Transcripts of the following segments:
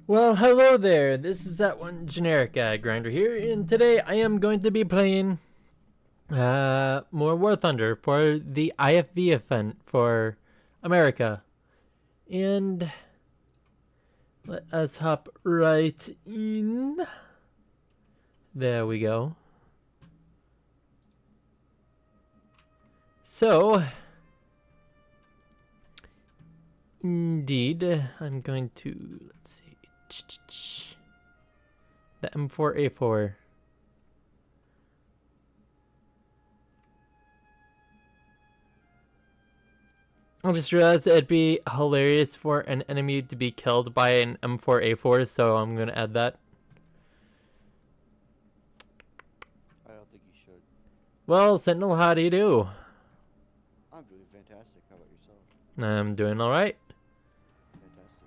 Well, hello there. This is that one generic grinder here, and today I am going to be playing more War Thunder for the IFV event for America. And let us hop right in. There we go. So, indeed, I'm going to, let's see. The M4A4. I just realized it'd be hilarious for an enemy to be killed by an M4A4, so I'm gonna add that. I don't think you should. Well, Sentinel, how do you do? I'm doing fantastic. How about yourself? I'm doing alright. Fantastic.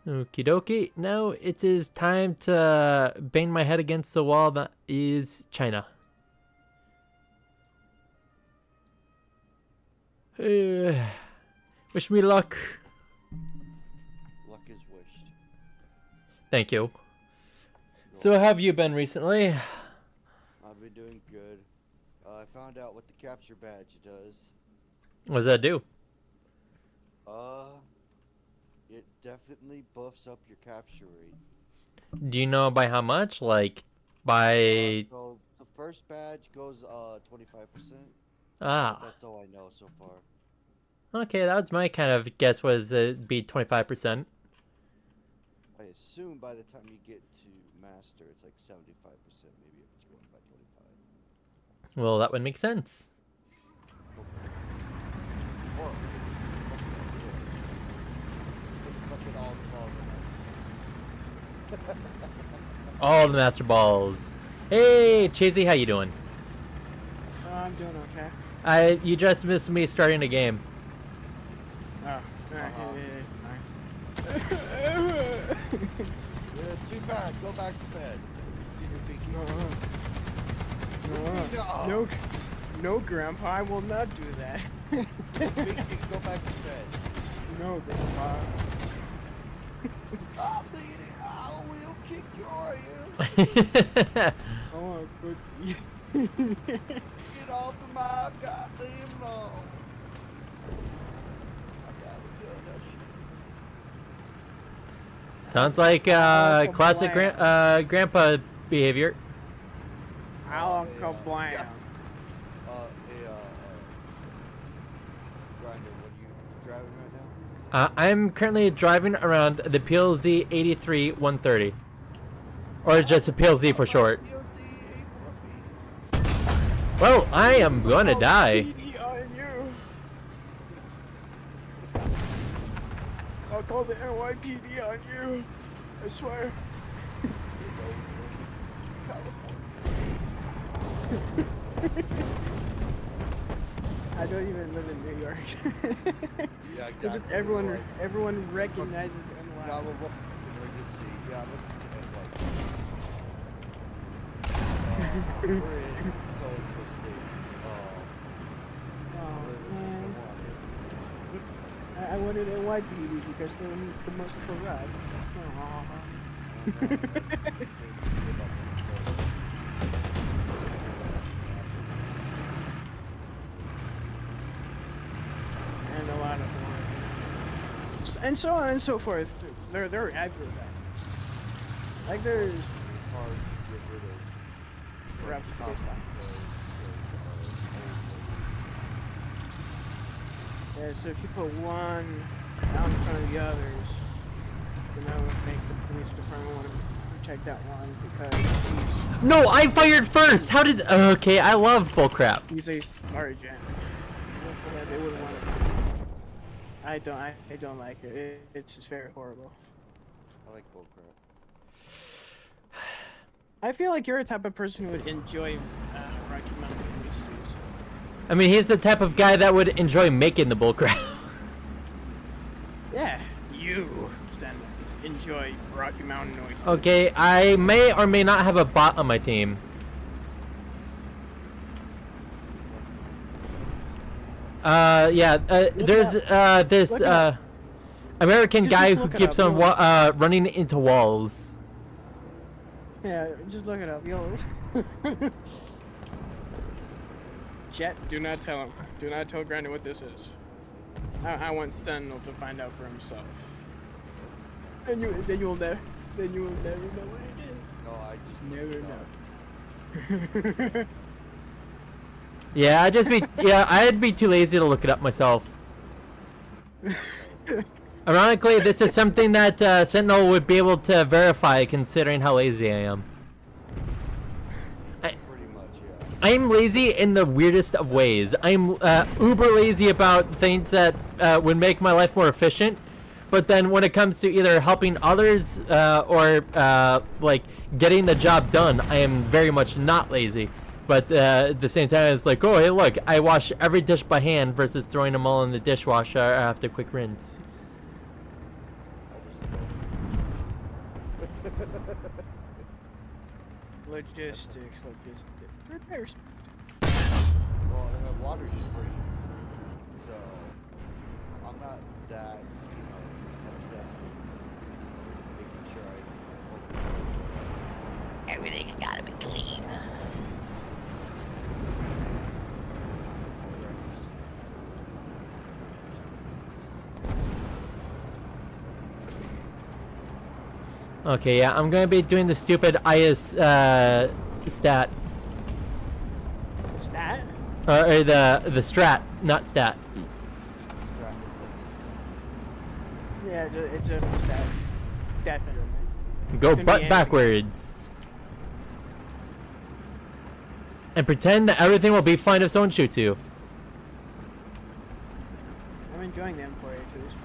Okie dokie. Now it is time to bang my head against the wall that is China. Wish me luck. Luck is wished. Thank you. So how have you been recently? I've been doing good. I found out what the capture badge does. What does that do? It definitely buffs up your capture rate. Do you know by how much? Like, by... So the first badge goes 25%. Ah. That's all I know so far. Okay, that was my kind of guess, was it'd be 25%. I assume by the time you get to master, it's like 75%, maybe, if it's going by 25. Well, that would make sense. Hopefully. Or it's fucking all the balls in All the master balls. Hey, Chasey, how you doing? I'm doing okay. You just missed me starting a game. Oh, alright, Too bad. Go back to bed. Get your pinky. No, no, Grandpa, I will not do that. Pinky, go back to bed. No, Grandpa. I'm bleeding. I will kick your ass. Oh, good. Get off of my goddamn lawn. I gotta kill that shit. Sounds like classic grandpa behavior. I'll kablam. Yeah. Grinder, what are you driving right now? I'm currently driving around the PLZ 83 130. Or just a PLZ for short. Well, I am gonna die. PD on you. I'll call the NYPD on you. I swear. I don't even live in New York. Yeah, It's just exactly. everyone recognizes NY. Yeah, we're emergency. Yeah, look we're in so state. Oh man, I wanted NYPD because they're the most corrupt. Aww. And a lot of more. And so on and so forth. They're everywhere. Like there's hard to get rid of corrupt top based on. Yeah, so if you put one out in front of the others, then that would make the police department want to protect that one because No, I fired first! How did... Okay, I love bullcrap. he's a sergeant. Yeah, they wouldn't want to. I don't like it. It's just very horrible. I like bullcrap. I feel like you're a type of person who would enjoy Rocky Mountain oysters. I mean, he's the type of guy that would enjoy making the bullcrap. Yeah, you stand there. Enjoy Rocky Mountain oysters. Okay, I may or may not have a bot on my team. Yeah, there's this American Just guy who look it keeps up, on running into walls. Yeah, just look it up. You'll. Chet, do not tell him. Do not tell Granny what this is. I want Sentinel to find out for himself. Then you will never know what it is. No, I just Never know. Yeah, I'd be too lazy to look it up myself. Ironically, this is something that Sentinel would be able to verify, considering how lazy I am. Pretty much, yeah. I'm lazy in the weirdest of ways. I'm uber lazy about things that would make my life more efficient, but then when it comes to either helping others or like getting the job done, I am very much not lazy. But at the same time, it's like, oh, hey, look, I wash every dish by hand versus throwing them all in the dishwasher after quick rinse. Logistics. Repairs. Well, and the water's free, so I'm not that, obsessed with, making sure I Everything's gotta be clean. Okay, yeah, I'm gonna be doing the stupid IS stat. Stat? Or the strat, not stat. Yeah, it's a stat. Definitely. Go Can butt be backwards. And pretend that everything will be fine if someone shoots you. I'm enjoying them for you too. It's fun.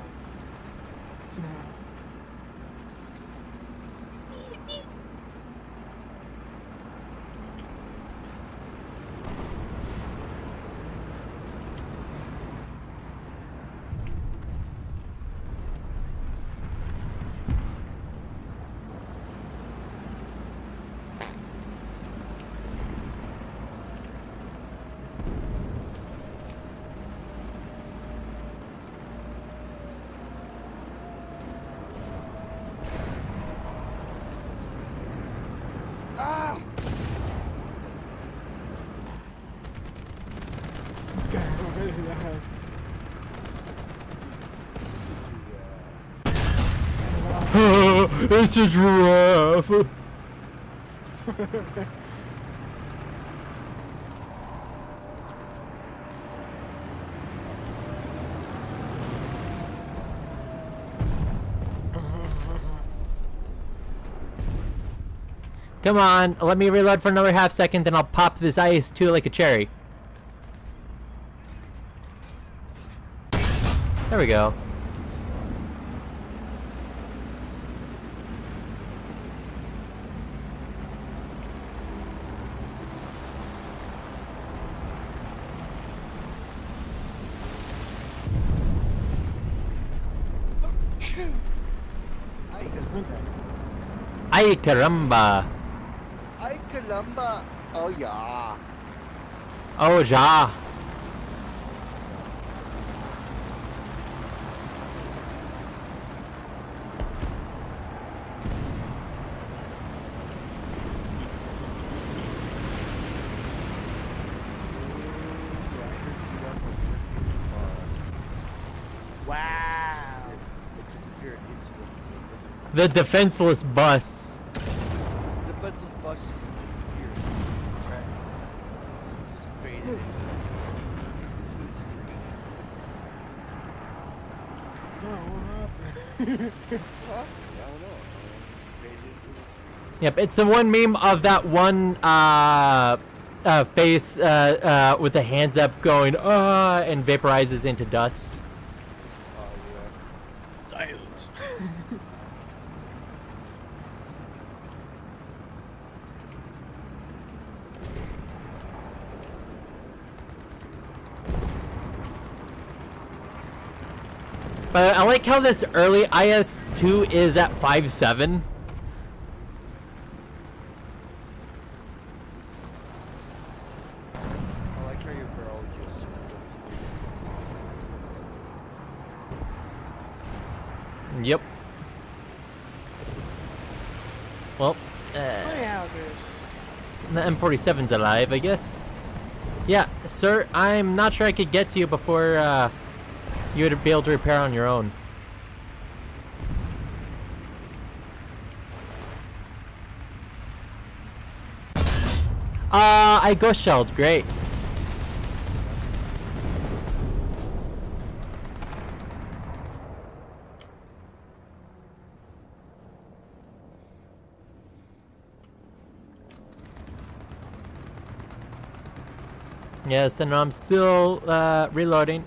Ah! It's a giraffe. Come on, let me reload for another half second, then I'll pop this ice too like a cherry. There we go. Ay caramba. Ay, caramba! Oh, yeah. Oh ja. Wow. It disappeared into The defenseless bus. the defenseless bus just disappeared. Track just faded into the street. Oh, what happened? Huh? I don't know. Just faded into the street. Yep, it's the one meme of that one face with the hands up going and vaporizes into dust. Oh, yeah. Silence. But I like how this early IS-2 is at 5.7. I like how your barrel just flips. Well, Yeah, the M47's alive, I guess. Yeah, sir, I'm not sure I could get to you before you would be able to repair on your own. I ghost shelled. Great. Yes, and I'm still reloading.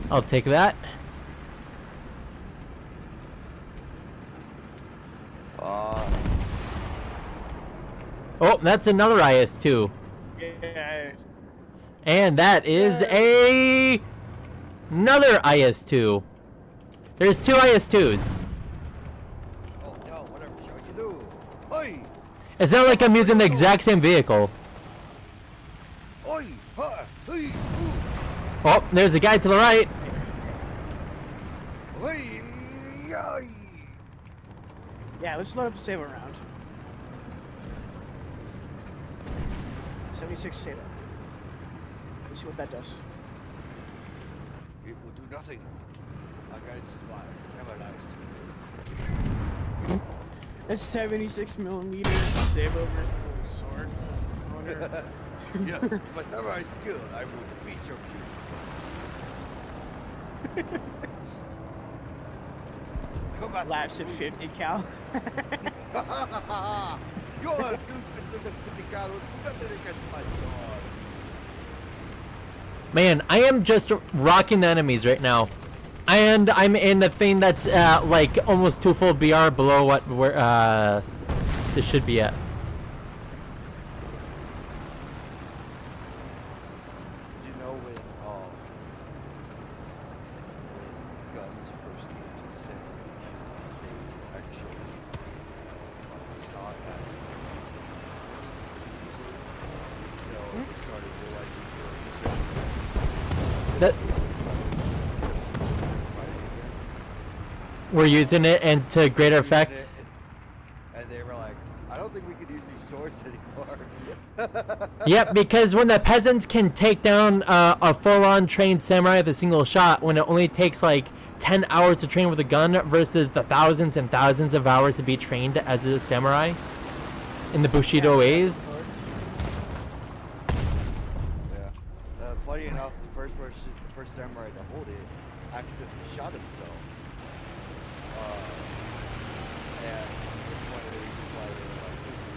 I'll take that. Oh, that's another IS-2. yeah. And that is another IS-2. There's two IS-2s. Oh no, whatever shall you do? Oi! It's not like I'm using the exact same vehicle. Oi! Ha! Hey! Oh, there's a guy to the right. Hey! Yay! Yeah, let's load up a save round. 76 save. Let's see what that does. It will do nothing against my samurai skill. A 76 millimeter saber versus a sword. Owner. Yes, with my samurai skill, I will defeat your puny. Come back. Laps at 50 cal. You're a 50 cal, do nothing against my sword. Man, I am just rocking the enemies right now. And I'm in a thing that's like almost 2 full BR below what this should be at. Did you know when guns first came to the samurai nation, they actually saw it as license to use it until they started realizing during certain guns That fighting against. we're using it and to greater effect. And they were like, I don't think we could use these swords anymore. Yep, because when the peasants can take down a full-on trained samurai with a single shot, when it only takes like 10 hours to train with a gun versus the thousands and thousands of hours to be trained as a samurai in the Bushido ways. Yeah. Funny enough, the first samurai to hold it accidentally shot himself. And it's one of the reasons why they were like, this is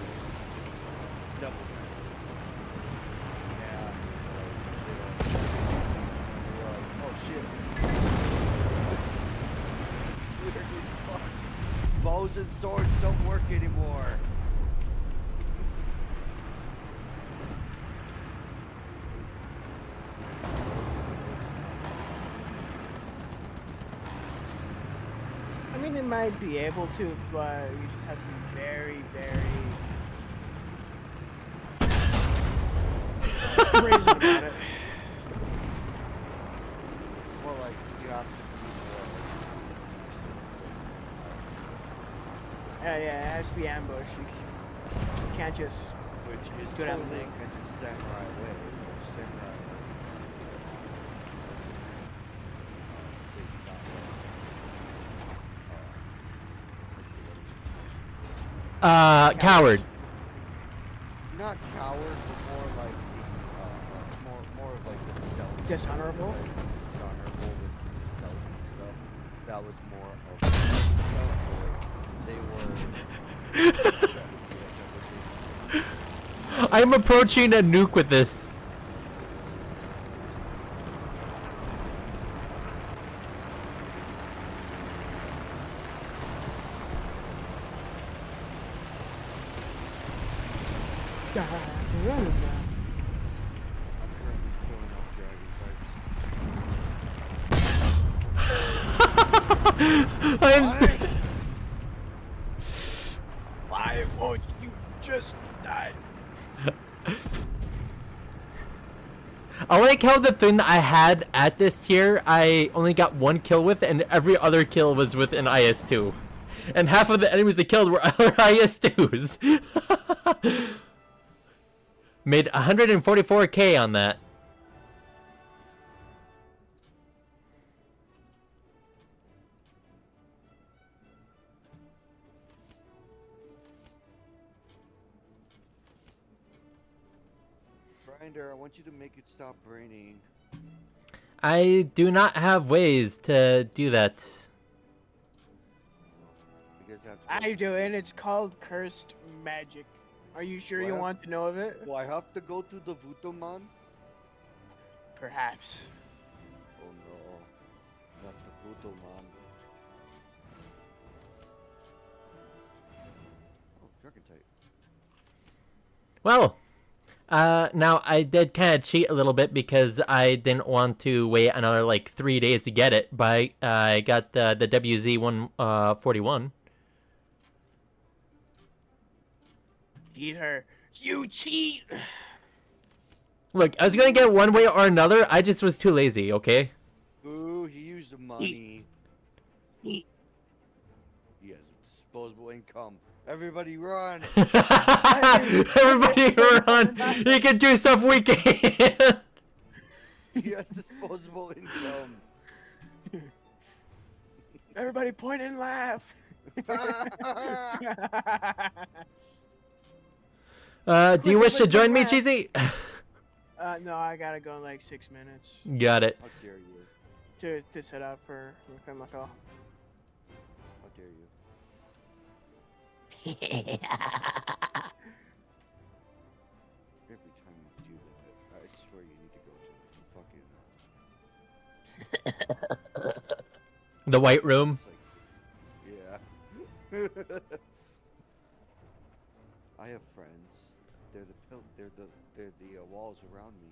devil's magic. And they were like, these things, and then they realized, oh shit. We're getting fucked. Bows and swords don't work anymore. I mean, they might be able to, but you just have to be very, very brazen about it. Well, like, you have to be more interested. Yeah, it has to be ambushed. You can't just. Which is Good totally idea. against the samurai way. Samurai they do not like, Coward. not coward, but more like the more of like the stealth. Dishonorable? Like, dishonorable with the stealth and stuff. That was more of the stuff where they were. I'm approaching a nuke with this. I'm currently killing off dragon types. I'm Why? I like how the thing that I had at this tier, I only got 1 kill with, and every other kill was with an IS-2. And half of the enemies I killed were IS-2s. Made 144k on that. Grinder, I want you to make it stop raining. I do not have ways to do that. You guys have to I do, and it's called cursed magic. Are you sure you What? want to know of it? Do I have to go to the Vutoman? Perhaps. Oh no, not the Vutoman. Oh, Dragon type. Well, now I did kind of cheat a little bit because I didn't want to wait another like 3 days to get it, but I got the WZ-141. Eat her. You cheat! Look, I was gonna get one way or another. I just was too lazy. Okay. Boo, he used the money. He has disposable income. Everybody run! Everybody run! You can do stuff we can't. He has disposable income. Everybody point and laugh. Do you wish to join me, Cheesy? No, I gotta go in like 6 minutes Got it. How dare you? to set up for my call. How dare you? Every time you do that, I swear you need to go to the fucking The White Room. it's like, yeah. I have friends. They're the walls around me.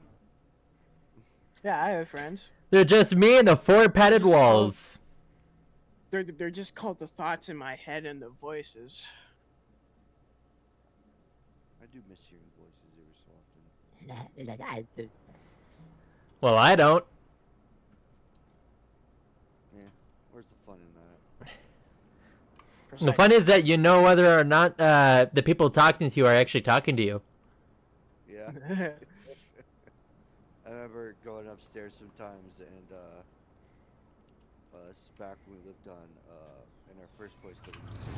Yeah, I have friends. They're just me and the 4 padded walls. They're just called the thoughts in my head and the voices. I do miss hearing voices every so often. Well, I don't. Yeah, where's the fun in that? The fun is that you know whether or not the people talking to you are actually talking to you. Yeah. I remember going upstairs sometimes, and it's back when we lived on in our first place that we moved to.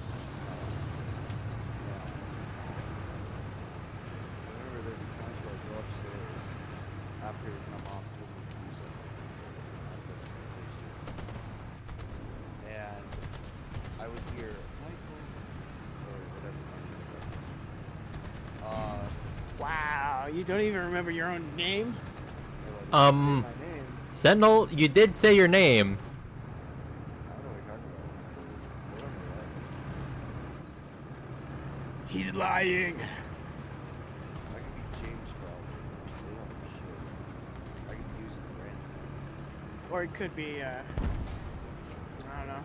I remember there'd be times where I'd go upstairs after my mom told me to use it, and I would hear Michael or whatever my name was. Wow, you don't even remember your own name? Say my name. Sentinel, you did say your name. I don't know what you're talking about. They don't know that. He's lying. I could be James for all they know. They don't know shit. I could be using random. Or it could be, I don't know.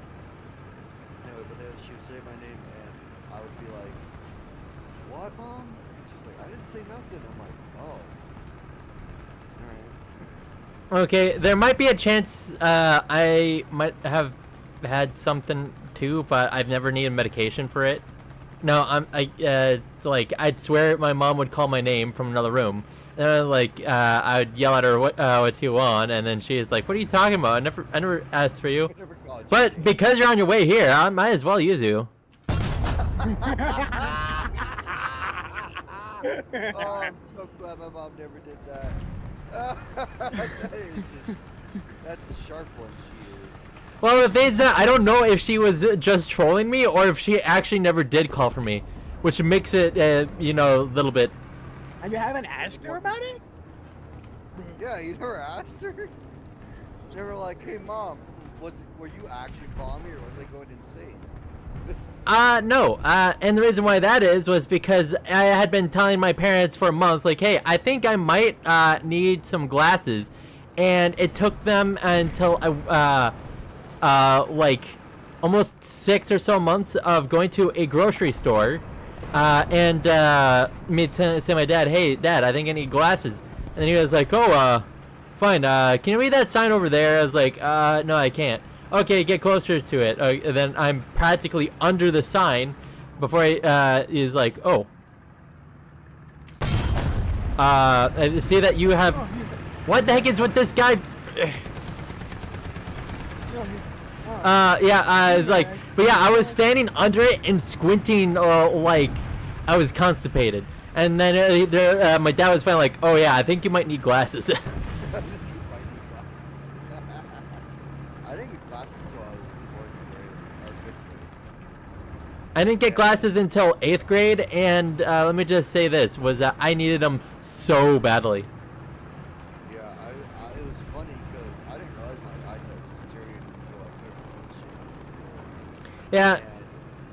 Anyway, but then she would say my name, and I would be like, "What, Mom?" And she's like, "I didn't say nothing." I'm like, "Oh, alright." Okay, there might be a chance I might have had something too, but I've never needed medication for it. No, it's like I'd swear my mom would call my name from another room, and I would yell at her, what you want, and then she's like, "What are you talking about? I never asked for you." I never called you But names. because you're on your way here, I might as well use you. Oh, I'm so glad my mom never did that. That's a sharp one, she is. Well, the thing is that I don't know if she was just trolling me or if she actually never did call for me, which makes it, a little bit. And you haven't asked her about it? Yeah, you never asked her? Never like, "Hey, Mom, were you actually calling me, or was I going insane?" No. And the reason why that was because I had been telling my parents for months, like, hey, I think I might need some glasses, and it took them until like almost 6 or so months of going to a grocery store, and me to say to my dad, "Hey, Dad, I think I need glasses," and then he was like, "Oh, fine. Can you read that sign over there? I was like, no, I can't. Okay, get closer to it. Then I'm practically under the sign before he's like, oh. I see that you have... What the heck is with this guy? Yeah, it's like... But yeah, I was standing under it and squinting like I was constipated. And then my dad was finally like, oh yeah, I think you might need glasses. I didn't get glasses till I was in 4th grade or 5th grade. I didn't get glasses until 8th grade, and let me just say this, was that I needed them so badly. Yeah, it was funny because I didn't realize my eyesight was deteriorating until I couldn't read shit. Yeah,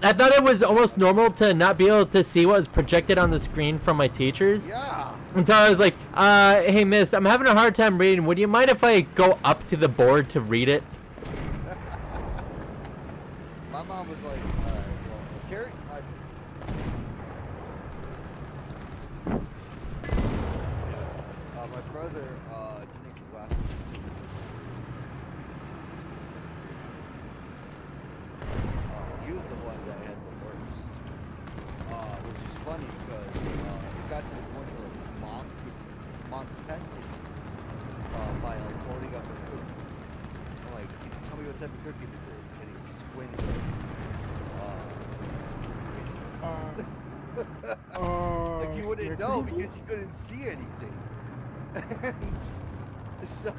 And I thought it was almost normal to not be able to see what was projected on the screen from my teachers. yeah. Until I was like, hey miss, I'm having a hard time reading. Would you mind if I go up to the board to read it? My mom was like, well, Terry, my brother didn't get glasses until he was the one that had the worst, which is funny because it got to the point where mom tested him by like holding up a cookie. Like, tell me what type of cookie this is, and he was squinting. Like he wouldn't know because he couldn't see anything. So,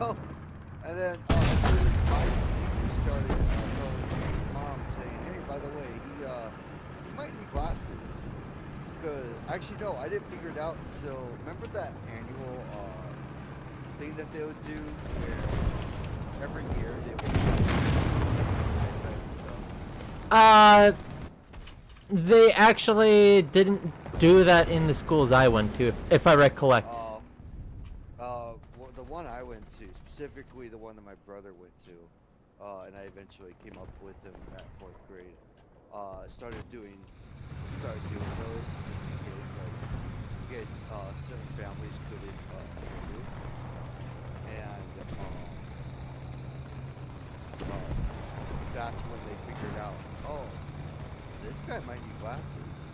and then as soon as my teacher started telling mom, saying, "Hey, by the way, he might need glasses." Because actually, no, I didn't figure it out until remember that annual thing that they would do where every year they would eyesight and stuff. They actually didn't do that in the schools I went to, if I recollect. Well, the one I went to, specifically the one that my brother went to, and I eventually came up with him at 4th grade, started doing those just in case certain families couldn't afford it, and that's when they figured out, oh, this guy might need glasses.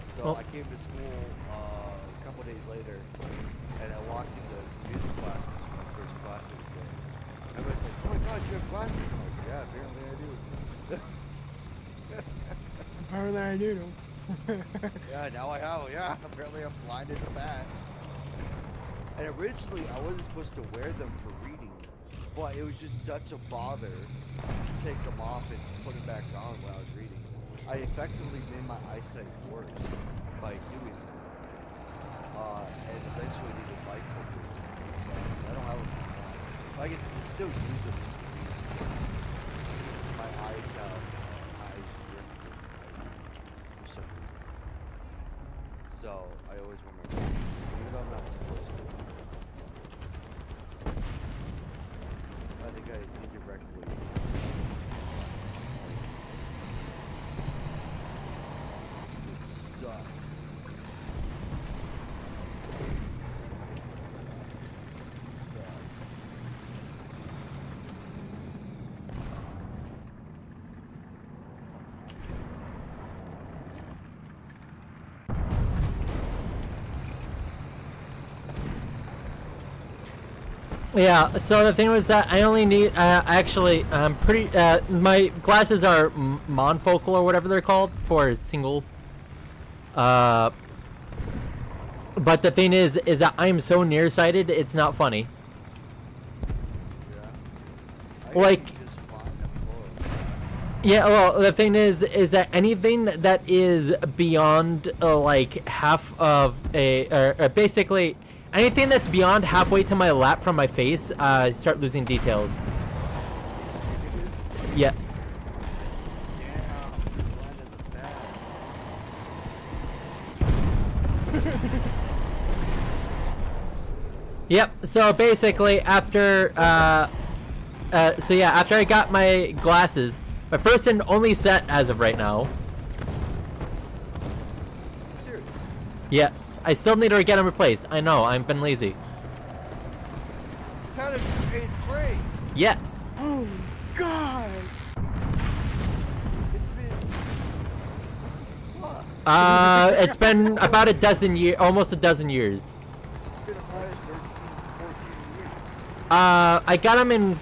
So Well, I came to school a couple days later, and I walked into music class, which was my first class of the day. Everybody's like, "Oh my God, you have glasses!" I'm like, "Yeah, apparently I do." Apparently I do. Yeah, now I have. Yeah, apparently I'm blind as a bat. And originally I wasn't supposed to wear them for reading, but it was just such a bother to take them off and put them back on when I was reading. I effectively made my eyesight worse by doing that. And eventually needed bifocals. I don't have them anymore. I can still use them to read because my eyes have eyes drifting for some reason. So I always wear my glasses, even though I'm not supposed to. I think I indirectly. It sucks. It sucks. yeah, so the thing was that I only need, actually, my glasses are monofocal or whatever they're called for single, but the thing is that I'm so nearsighted, it's not funny. Yeah. I Like- can see just fine up close. Yeah, well, the thing is that anything that is beyond like half of or basically anything that's beyond halfway to my lap from my face, start losing details. Executive? Yes. Damn, blind as a bat. Yep. So basically, after after I got my glasses, my first and only set as of right now. Serious. Yes, I still need to get them replaced. I know, I've been lazy. We've had it since 8th grade. Yes. Oh God. It's been. What? It's been about almost a dozen years. It's been about 13, 14 years. I got him in.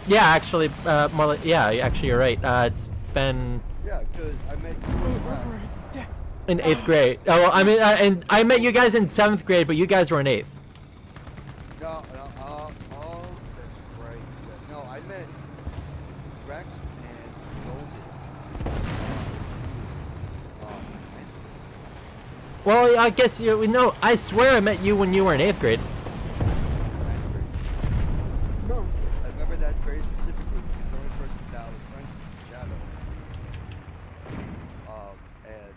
Yeah, actually, more like, yeah, actually, you're right. It's been Yeah, because I met you in Rex. in 8th grade. Oh, well, I mean, and I met you guys in 7th grade, but you guys were in 8th. No, oh, that's right. Yeah, no, I met Rex and Golden. Well, I guess you know. I swear I met you when you were in 8th grade. No. I remember that very specifically because the only person that I was friends with was Shadow. And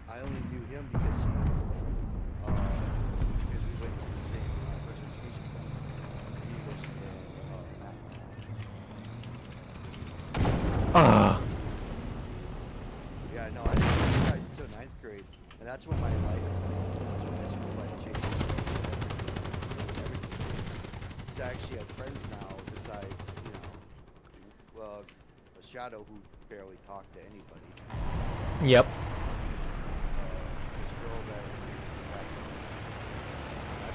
I only knew him because we went to the same special education class, English and math. Ah. Yeah, no, I didn't know you guys until 9th grade, and that's when my school life changed. Everything. So I actually have friends now besides, a Shadow who barely talked to anybody. Yep. This girl that I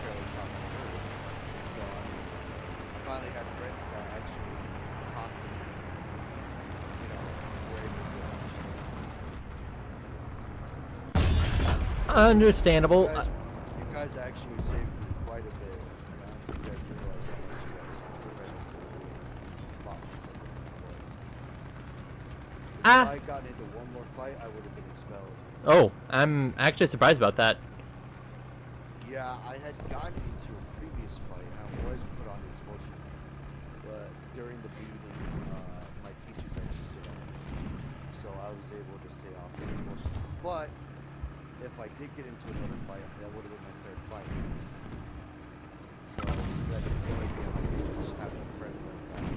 barely talked to her. So, I finally had friends that actually talked to me, were able to understand. Understandable. You guys actually saved me quite a bit. I don't think you guys realize how much you guys prevented for me. A lot quicker than I was. If I got into one more fight, I would have been expelled. Oh, I'm actually surprised about that. Yeah, I had gotten into a previous fight and I was put on the expulsion list. But during the beating, my teachers actually stood up. So I was able to stay off the expulsion list. But if I did get into another fight, that would have been my third fight. So that's the only thing I was having friends like that.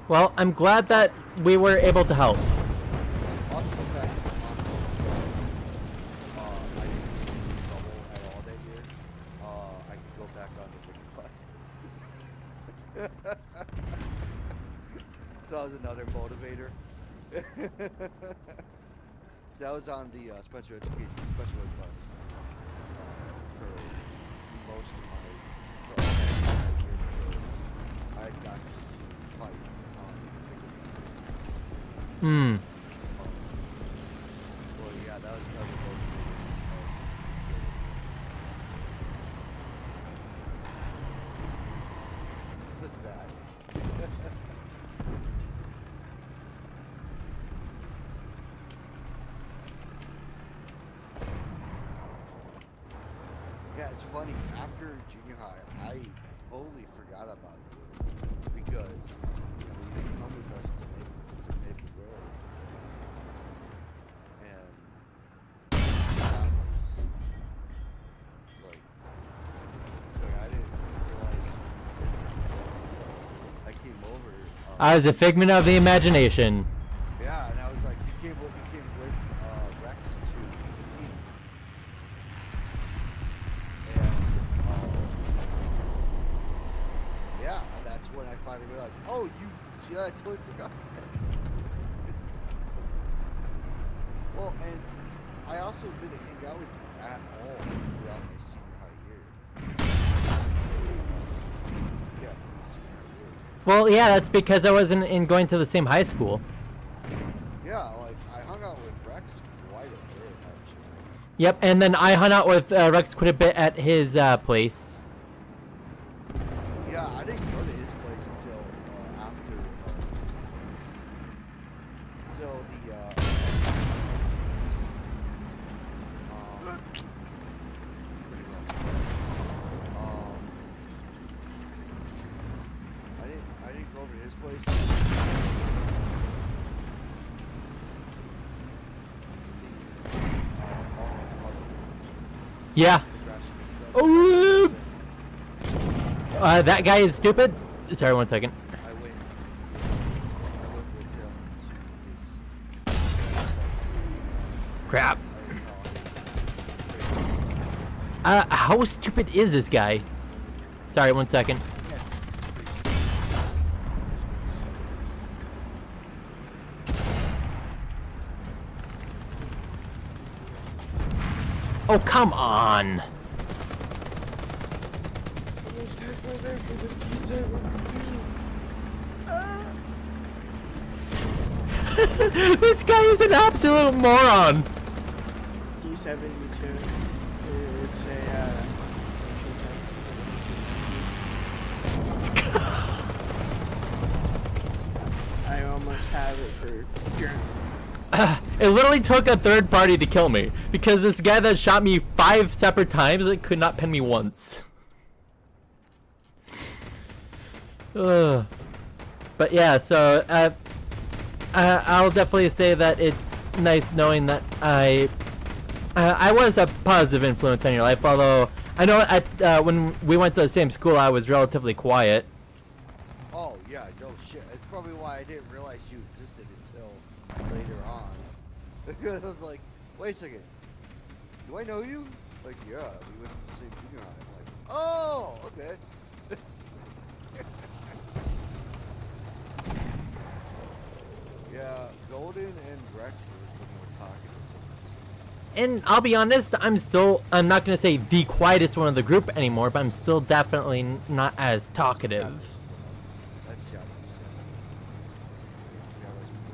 Well, I'm glad that we were able to help. Also the fact that my mom I didn't get in trouble at all that year. I could go back on the big bus. So that was another motivator. That was on the special ed bus for most of my for all that year because I had gotten into fights on bigger buses. Well, yeah, that was another motivator. Just that. Yeah, it's funny. After junior high, I totally forgot about you because you didn't come with us to Maple Grove, and that was like I didn't realize your existence until I came over. I was a figment of the imagination. Yeah, and I was like, you came with Rex to TTT. Yeah, and that's when I finally realized, oh, yeah, I totally forgot. Well, and I also didn't hang out with you at all throughout my senior high year. Yeah, from my senior high year. Well, yeah, that's because I wasn't in going to the same high school. Yeah, like, I hung out with Rex quite a bit, actually. Yep, and then I hung out with Rex quite a bit at his place. Yeah, I didn't go to his place until after, until the, pretty much. I didn't go over to his place. Yeah. Oh. That guy is stupid. Sorry, 1 second. I went with him to his place. Crap. I saw his How stupid is this guy? Sorry, 1 second. Oh, come on. This guy is an absolute moron. D72. It's I almost have it for journal. It literally took a third party to kill me because this guy that shot me 5 separate times could not pin me once. Ugh. But yeah, so I'll definitely say that it's nice knowing that I was a positive influence on your life. Although I know when we went to the same school, I was relatively quiet. Oh yeah, no shit. It's probably why I didn't realize you existed until later on. Because I was like, wait a second, do I know you? Like, yeah, we went to the same junior high. I'm like, oh, okay. Yeah, Golden and Rex were the more talkative ones. And I'll be honest, I'm not gonna say the quietest one of the group anymore, but I'm still definitely not as talkative. That's Shadow's. Shadow's the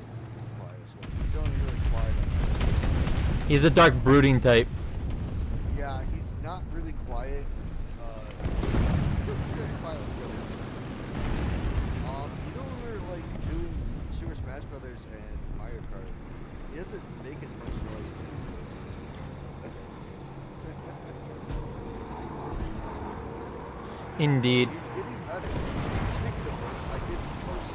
quietest one. He's only really quiet on us. He's a dark brooding type. Yeah, he's not really quiet. He's still quiet with the other two. You know when we were like doing Super Smash Brothers and Mario Kart, he doesn't make as much noise. Indeed. He's getting better. Speaking of which, I did post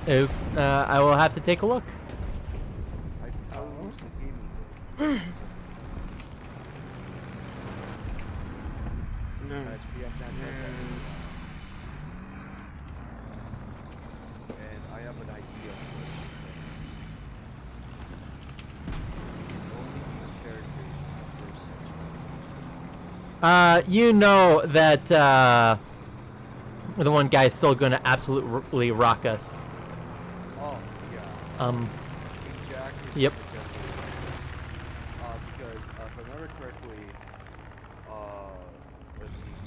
If, I will have to take a look. I posted the gaming day. No. We have not done that. And I have an idea for it. Only use characters from the first 6 months. You know that, the one guy's still gonna absolutely rock us. Oh, yeah. Um, King Jack is Yep. gonna definitely like this. Because if I remember correctly, let's see here.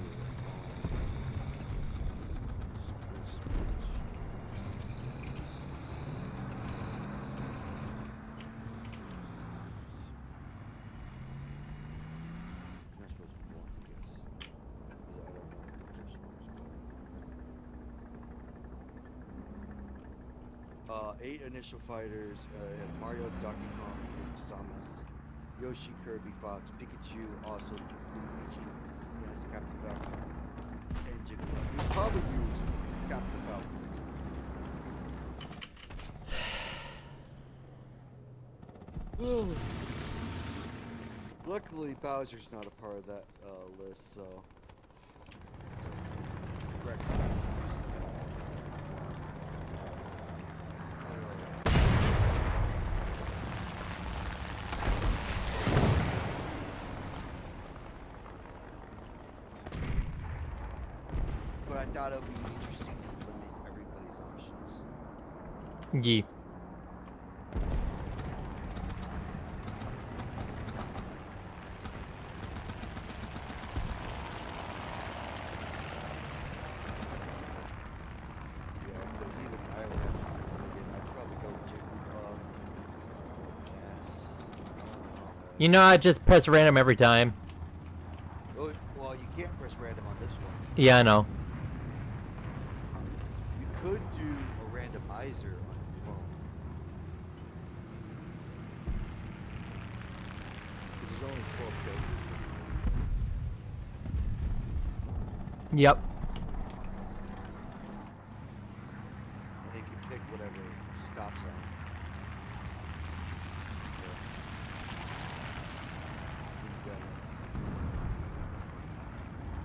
Smash Bros. 1, yes. Because I don't know what the first one was called. 8 initial fighters, Mario, Donkey Kong, Link, Samus, Yoshi, Kirby, Fox, Pikachu, also Luigi, yes, Captain Falcon, and Jigglypuff. We probably use Captain Falcon. Luckily, Bowser's not a part of that list, so. Rex. But I thought it would be interesting to limit everybody's options. yeah. Yeah, because even I would have to be limited. I'd probably go Jigglypuff. Yes. I don't know. You know, I just press random every time. Oh, well, you can't press random on this one. Yeah, I know. You could do a randomizer on your phone. Because there's only 12 characters. Yep. And you can pick whatever stop sign. Yeah.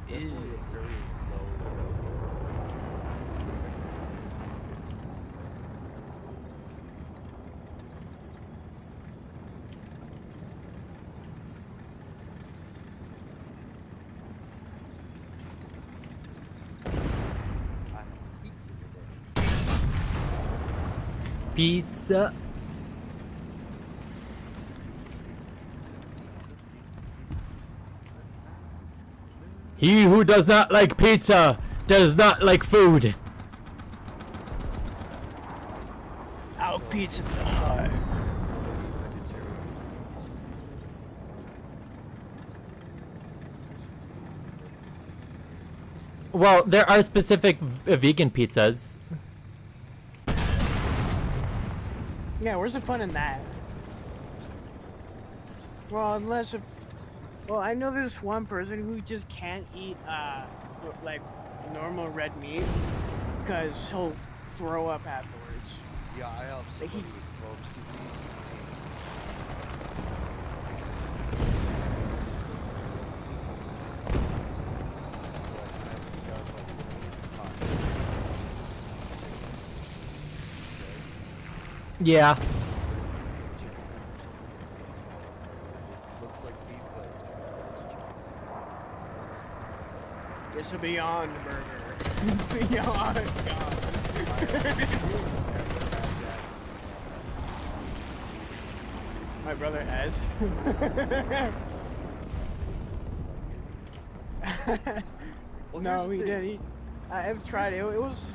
Definitely a very low. Pizza. He who does not like pizza does not like food. Out Pizza the Hut. Well, there are specific vegan pizzas. Yeah, where's the fun in that? Well, unless if, well, I know there's one person who just can't eat like normal red meat because he'll throw up afterwards. Yeah, I have somebody he- with Crohn's disease. Yeah. Looks like beef, but It's a Beyond Burger. Beyond God. My brother has. Well, No, here's the he thing. did. I have tried it. It was.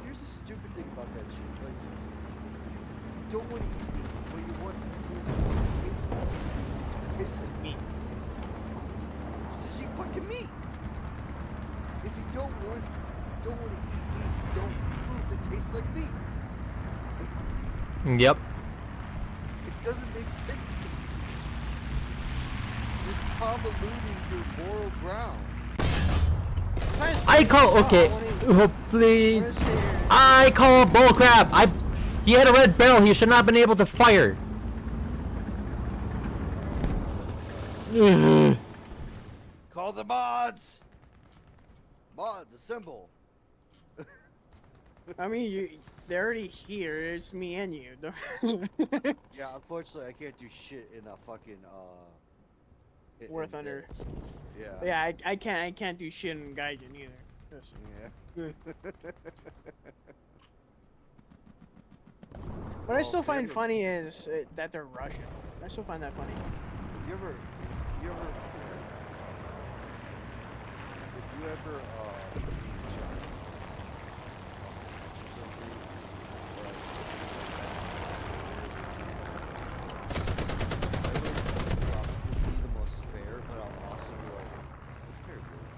Here's the stupid thing about that shit. Like, you don't want to eat meat, but you want food to taste like Meat. Just eat fucking meat. If you don't want to eat meat, don't eat food that tastes like meat. Yep. It doesn't make sense. You're convoluting your moral ground. I call okay. Hopefully, I call bullcrap. He had a red barrel. He should not have been able to fire. Call the mods. Mods, assemble. I mean, they're already here. It's me and you. Yeah, unfortunately, I can't do shit in a fucking War in Thunder. this. Yeah. Yeah, I can't do shit in Gaijin either. Just- Yeah. What I Well, still if you find ever- funny is that they're Russian. I still find that funny. If you ever, be the most fair, but I'll also be like, this guy really,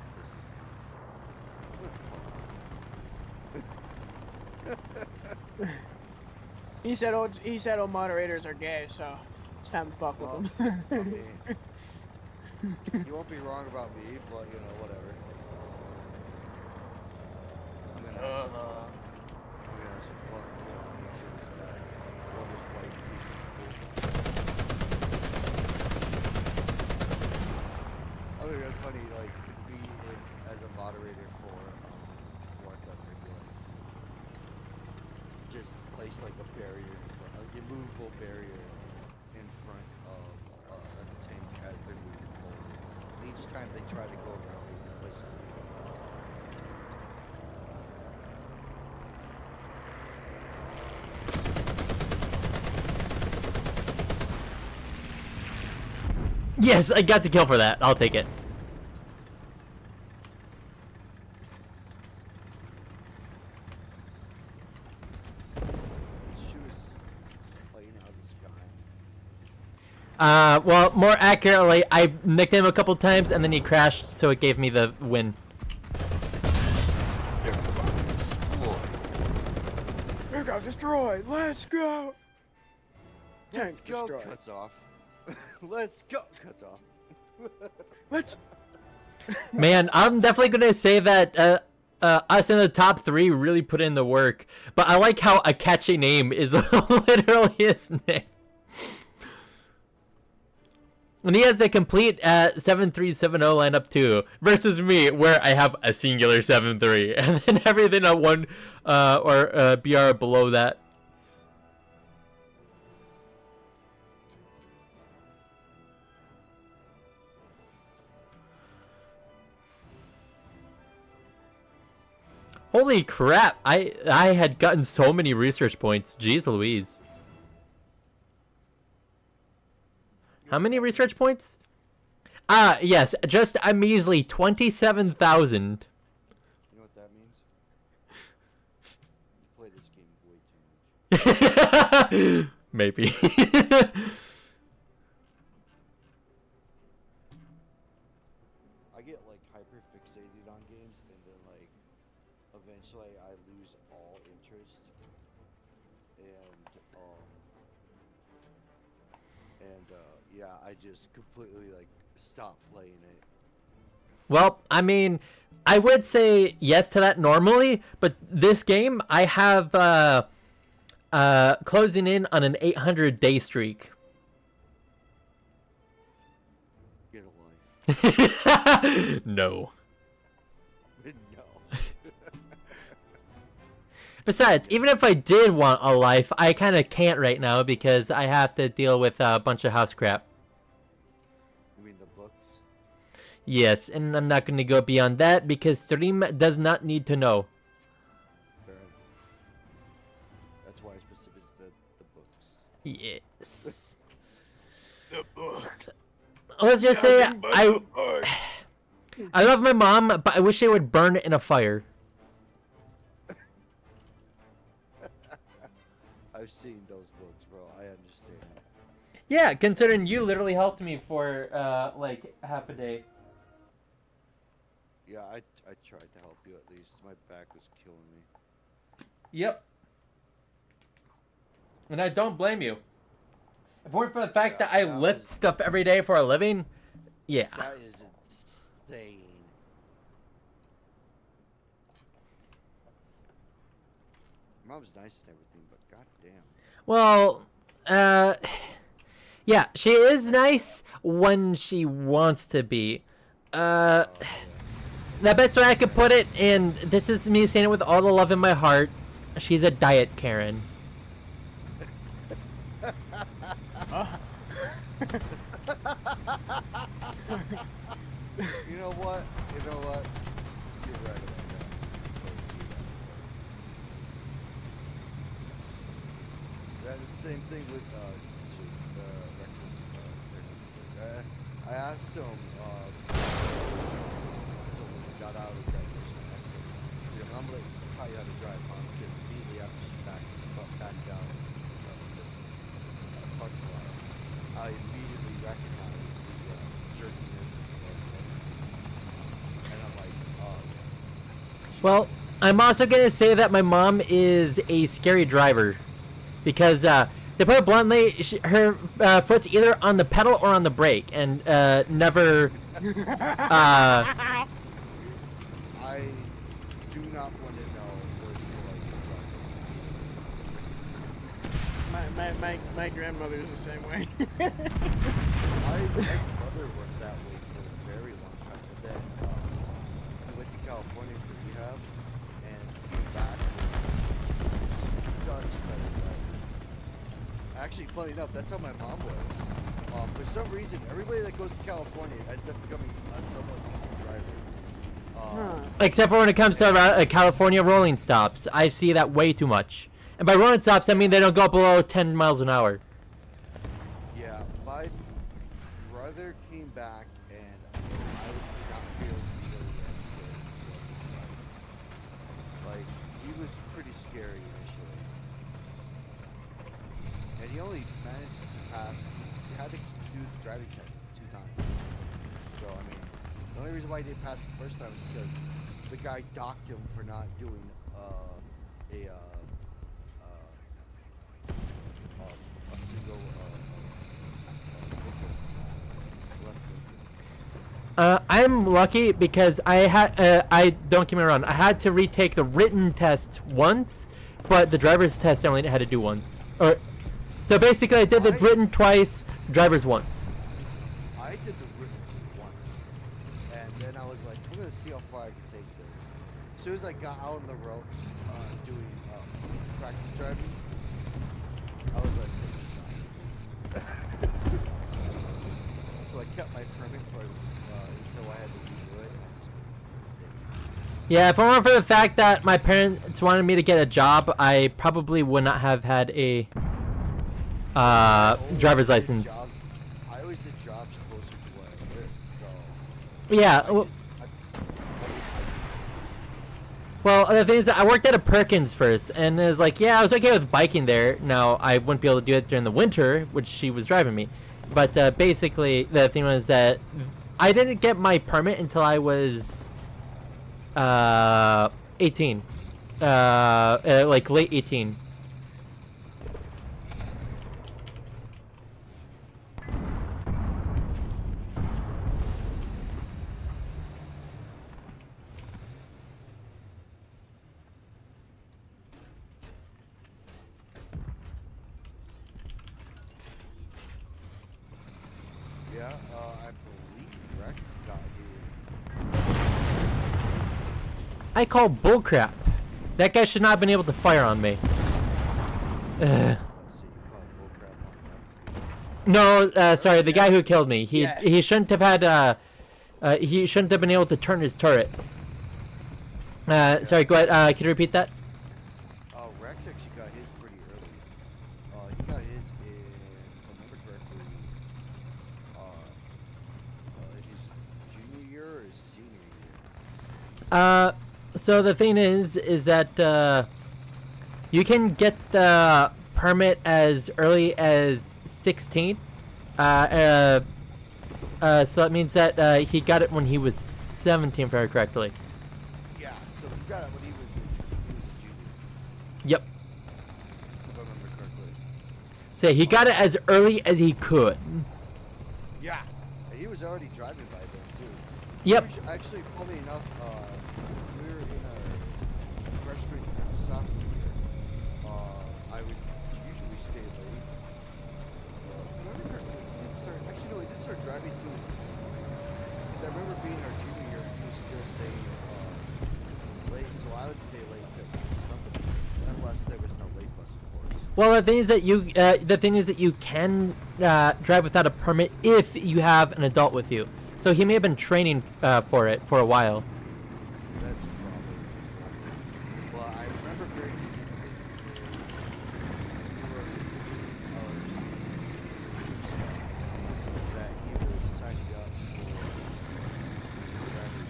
this is, He said all moderators are gay, so it's time to fuck well, with I them. mean, you won't be wrong about me, but you know, whatever. I'm gonna have some fun. I'm gonna have some fun. I'm gonna make sure this guy wonders why he's keeping full. I mean, it's funny, like, me as a moderator for War Thunder, be like, just place like a barrier in front, a immovable barrier in front of a tank as they're moving forward. And each time they try to go around, we place it. Yes, I got the kill for that. I'll take it. She was playing out of the sky. Well, more accurately, I nicked him a couple times and then he crashed, so it gave me the win. We got destroyed. Let's go. Tank Let's go, destroyed. cuts off. Let's go, cuts off. Let's. Man, I'm definitely gonna say that us in the top 3 really put in the work. But I like how a catchy name is literally his name. And he has a complete 7370 lineup too, versus me where I have a singular 73 and then everything on one or BR below that. Holy crap! I had gotten so many research points. Jeez Louise. How many research points? Yes, just a measly 27,000. You know what that means? You play this game way too much. Maybe. I get like hyper fixated on games, and then like eventually I lose all interest, and yeah, I just completely like stop playing it. Well, I mean, I would say yes to that normally, but this game I have closing in on an 800-day streak. Get a life. No. No. Besides, even if I did want a life, I kind of can't right now because I have to deal with a bunch of house crap. You mean the books? Yes, and I'm not going to go beyond that because stream does not need to know. Fair enough. That's why I specifically said the books. Yes. The book. Let's just say Nothing but the book. I love my mom, but I wish I would burn in a fire. I've seen those books, bro. I understand. Yeah, considering you literally helped me for like half a day. Yeah, I tried to help you at least. My back was killing me. Yep. And I don't blame you. If it weren't for the fact that I that lift was- stuff every day for a living, yeah. That is insane. Mom's nice and everything, but goddamn. Well, yeah, she is nice when she wants to be. Yeah. The best way I could put it, and this is me saying it with all the love in my heart, she's a diet Karen. You know what? You know what? You're right about that. I see that. That's the same thing with Rex's pregnancy. I asked him so when we got out of graduation, I asked him, "Yeah, I'm gonna tell you how to drive, huh?" Because immediately after she backed down the parking lot, I immediately recognized the jerkiness and I'm like, Well, I'm also gonna say that my mom is a scary driver, because to put it bluntly, her foot's either on the pedal or on the brake, and never. I do not want to know where you like My grandmother's the same way. my brother was that way for a very long time, but then he went to California for rehab and came back and was nuts better driving. Actually, funny enough, that's how my mom was. For some reason, everybody that goes to California ends up becoming a somewhat decent driver. Except for when it comes to California rolling stops, I see that way too much. And by rolling stops, I mean they don't go below 10 miles an hour. Yeah, my brother came back and I did not feel really as scared. Like, he was pretty scary initially. And he only managed to pass, he had to do the driving test 2 times. So, I mean, the only reason why he didn't pass the first time is because the guy docked him for not doing a single I'm lucky because I don't get me wrong, I had to retake the written test once, but the driver's test I only had to do once. So basically I did the written twice, driver's once. I did the written once, and then I was like, I'm gonna see how far I can take this. As soon as I got out on the road doing practice driving, I was like, this is done. So I kept my permit for until I had to redo it, and I just did it. Yeah, if it weren't for the fact that my parents wanted me to get a job, I probably would not have had a I always driver's did license. I always did jobs closer to where I live, so Yeah. I Well, just well, the thing is that I worked at a Perkins first, and it was like, yeah, I was okay with biking there. Now, I wouldn't be able to do it during the winter, which she was driving me. But basically, the thing was that I didn't get my permit until I was 18. Like late 18. yeah, I believe Rex got his. I call bullcrap. That guy should not have been able to fire on me. Ugh. Let's see, you call bullcrap on Rex. No, sorry, the guy who killed me. Yeah. He shouldn't have had he shouldn't have been able to turn his turret. Sorry, go ahead. Can you repeat that? Rex actually got his pretty early. He got his in, if I remember correctly, his junior year or his senior year. So the thing is that you can get the permit as early as 16. So that means that he got it when he was 17, if I remember correctly. Yeah, so he got it when he was a junior, Yep. if I remember correctly. So he got it as early as he could. Yeah, he was already driving by then too. Yep. Actually, funny enough, we were in our freshman sophomore year. I would usually stay late. If I remember correctly, he did start. Actually, no, he did start driving too as a senior. Because I remember being our junior year, he was still staying late, so I would stay late to company, unless there was no late bus, of course. Well, the thing is that you can drive without a permit if you have an adult with you. So he may have been training for it for a while. That's probably. Well, I remember very distinctly that he was signing up for driver's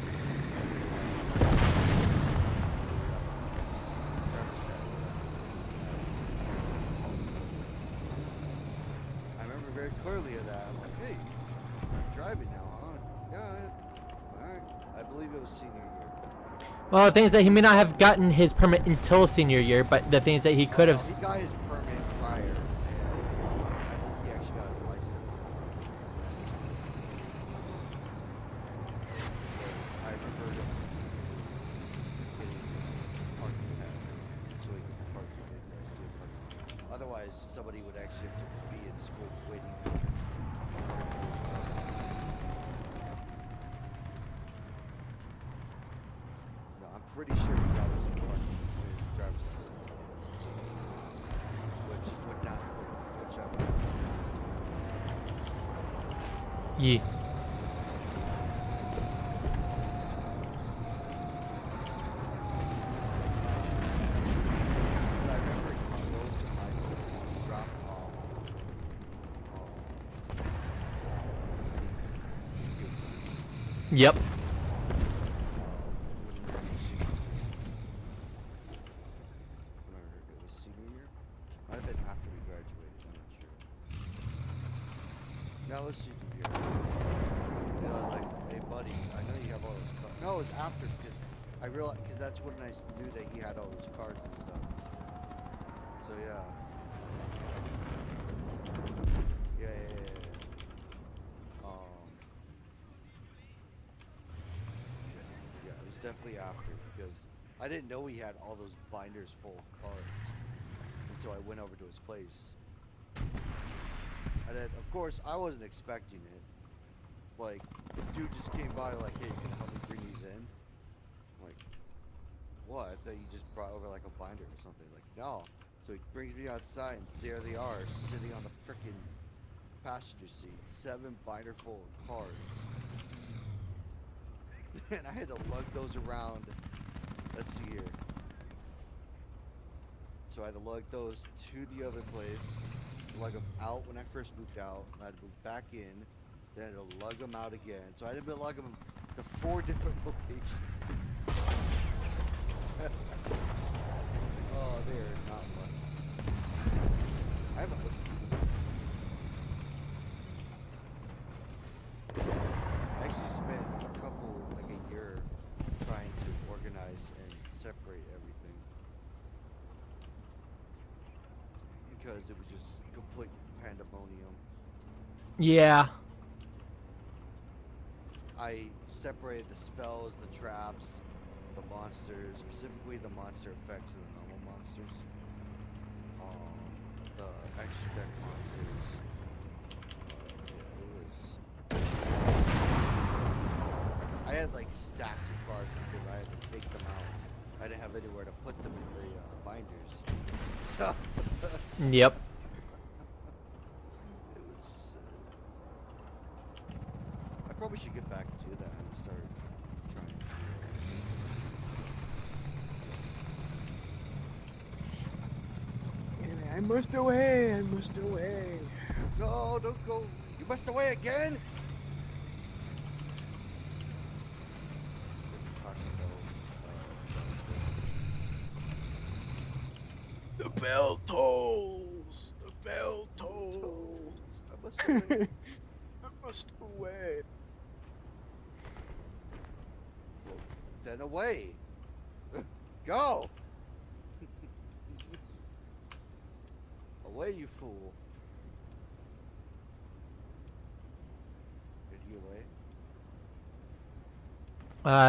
I remember very clearly of that. I'm like, hey, you're driving now, huh? Yeah, alright. I believe it was senior year. Well, the thing is that he may not have gotten his permit until senior year, but the thing is that he could have. He got his permit prior, and I think he actually got his license. I remember distinctly getting parking tab, so he could park in the student parking. Otherwise, somebody would actually have to be at school waiting for him. No, I'm pretty sure he got his driver's license when he was a senior, which would not put, which I would not put against him. Yeah. Because I remember he drove to my place to drop off. Yep. When we were in senior year. When I heard it was senior year. Might have been after we graduated. I'm not sure. No, it was senior year. And I was like, hey buddy, I know you have all those cards. No, it was after because I realized because that's when I knew that he had all those cards and stuff. So yeah. Yeah. Yeah, it was definitely after because I didn't know he had all those binders full of cards until I went over to his place. And then, of course, I wasn't expecting it. Like, the dude just came by like, hey, can you help me bring these in? I'm like, what? I thought you just brought over like a binder or something. Like, no. So he brings me outside and there they are, sitting on the frickin' passenger seat. 7 binder full of cards. And I had to lug those around let's see here. So I had to lug those to the other place, lug them out when I first moved out, and I had to move back in, then I had to lug them out again. So I had to lug them to 4 different locations. Oh, they're not fun. I haven't looked through them. I actually spent like a year trying to organize and separate everything. Because it was just complete pandemonium. Yeah. I separated the spells, the traps, the monsters, specifically the monster effects and the normal monsters. The extra deck monsters. It was. I had like stacks of cards because I had to take them out. I didn't have anywhere to put them in the binders. So. Yep. It was. I probably should get back to that and start trying to. I must away. I must away. No, don't go. You must away again. The bell tolls. The bell tolls. I must away. I must away. Then away. Go. Away, you fool. Is he away?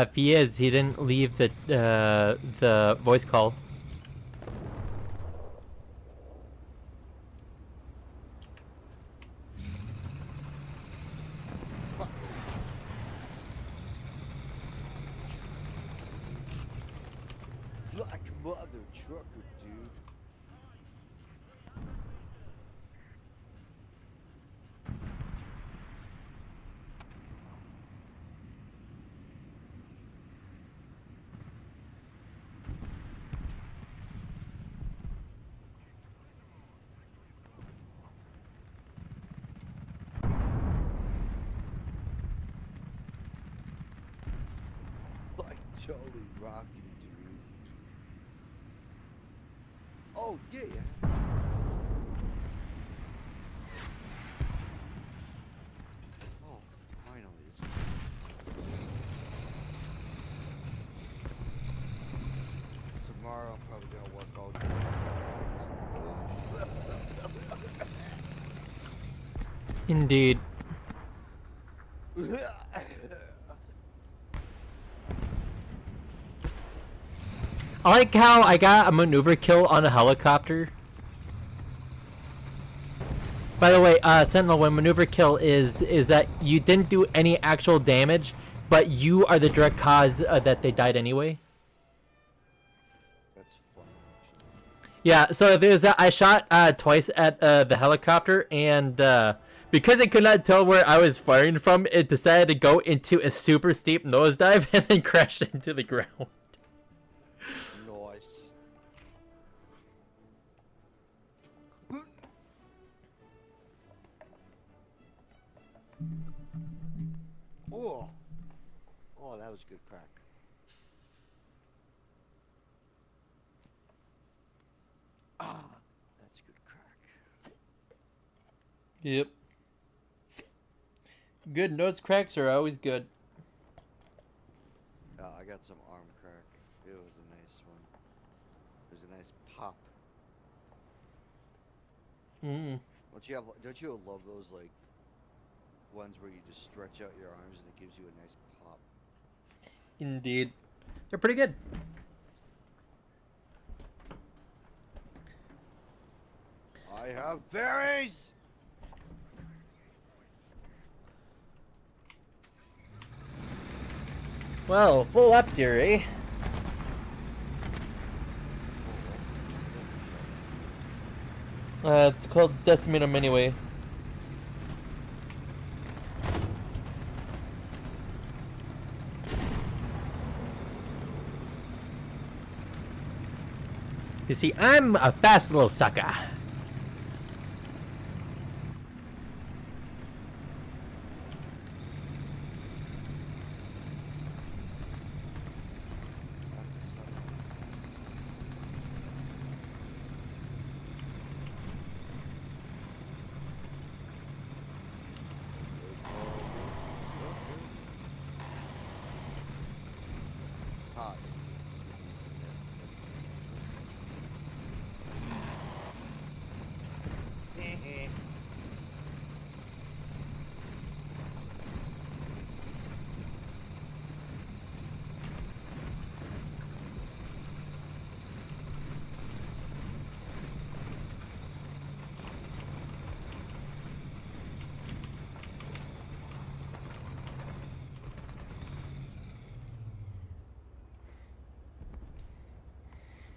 If he is, he didn't leave the voice call. Like mother trucker, dude. Like totally rocking, dude. Oh yeah, yeah. Oh, finally. Tomorrow I'm probably gonna work all day. Indeed. I like how I got a maneuver kill on a helicopter. By the way, Sentinel, when maneuver kill is that you didn't do any actual damage, but you are the direct cause that they died anyway. That's fun, actually. Yeah, so there's I shot twice at the helicopter, and because it could not tell where I was firing from, it decided to go into a super steep nosedive and then crashed into the ground. Nice. Oh. Oh, that was good crack. Ah, that's good crack. Yep. Good notes cracks are always good. I got some arm crack. It was a nice one. It was a nice pop. Don't you love those like ones where you just stretch out your arms and it gives you a nice pop? Indeed. They're pretty good. I have berries! Well, full ups here, eh? It's called Decimate 'em anyway. You see, I'm a fast little sucker.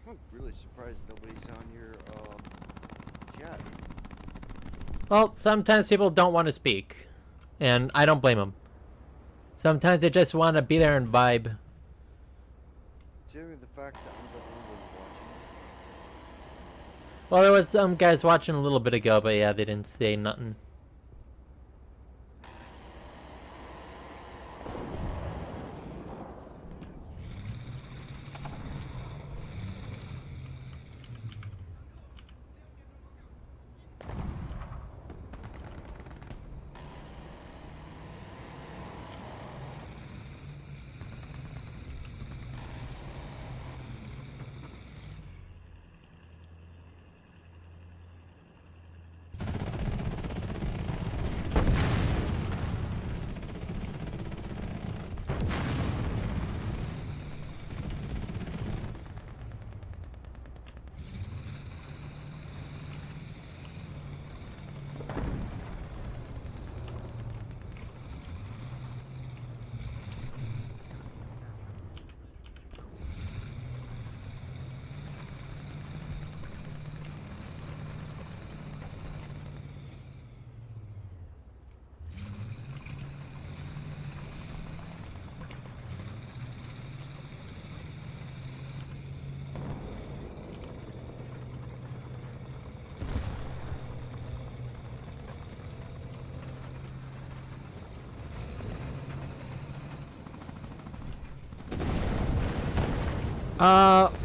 I'm really surprised nobody's on your jet. Well, sometimes people don't want to speak, and I don't blame them. Sometimes they just want to be there and vibe. Considering the fact that I'm the only one watching. Well, there was some guys watching a little bit ago, but yeah, they didn't say nothing.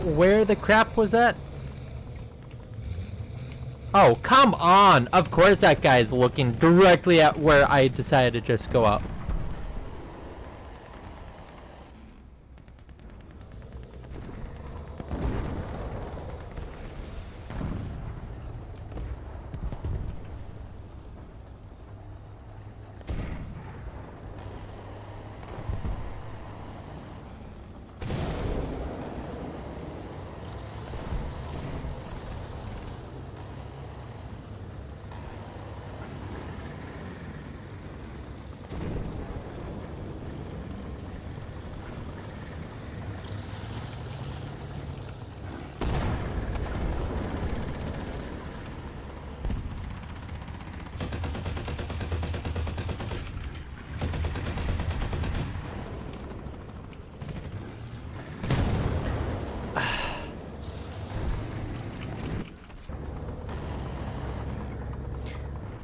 Where the crap was that? Oh, come on! Of course that guy's looking directly at where I decided to just go up.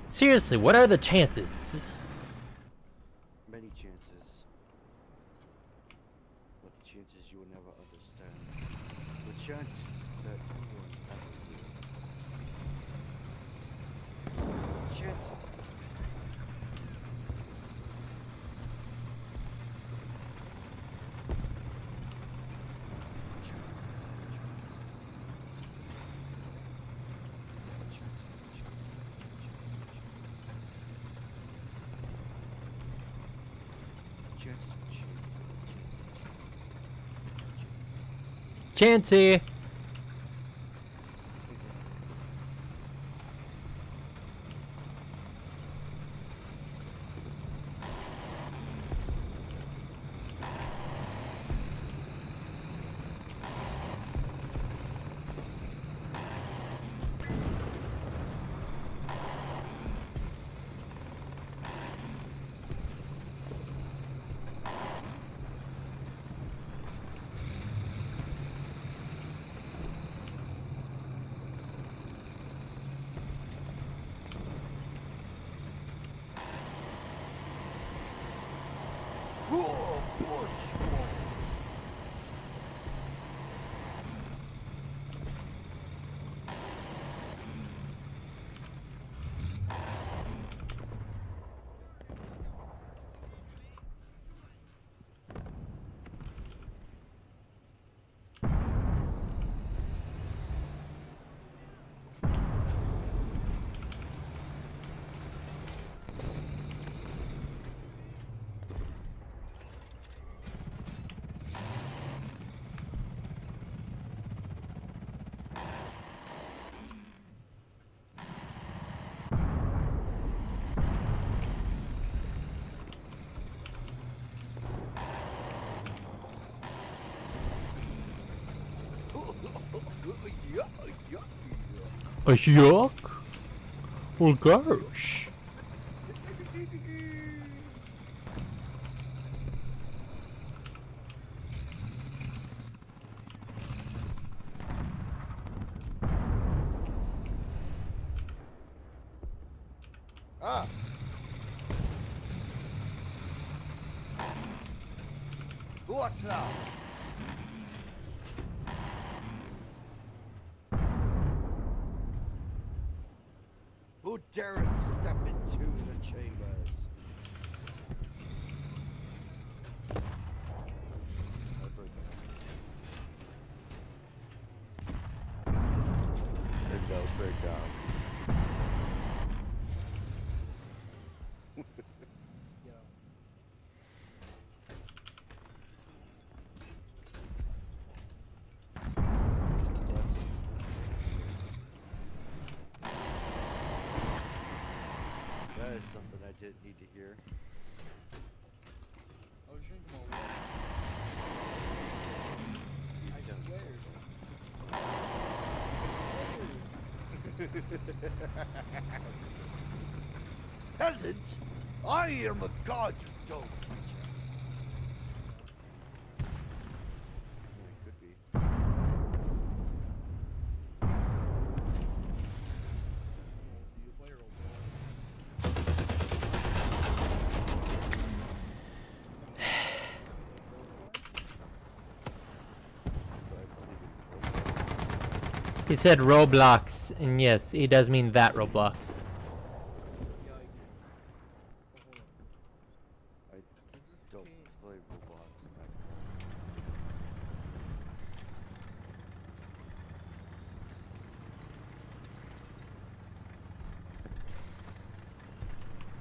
Seriously, what are the chances? Many chances. But the chances you will never understand. The chances that you will never will understand. The chances. Chancy! Yeah, yeah, A yuck? Well, gosh. Ah! What's that? Who dareth step into the chambers? Window breakdown. That's it. That is something I didn't need to hear. I was drinking more water. I swear. Peasant! I am a god, you don't creature. Yeah, it could be. Do you play role But I believe it. He said Roblox, and yes, he does mean that Roblox. Yeah, I do. Oh, hold on. I Is this don't Kane? play Roblox.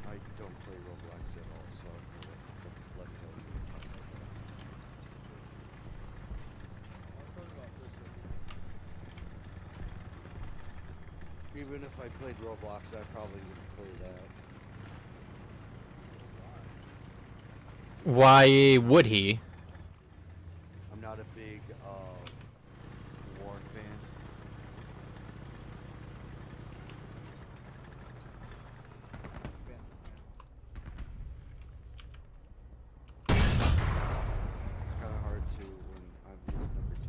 I don't play Roblox at all, so let me know. I was talking about this right here. Even if I played Roblox, I probably wouldn't play that. Why would he? I'm not a big war fan. Kind of hard to when I'm just number 2.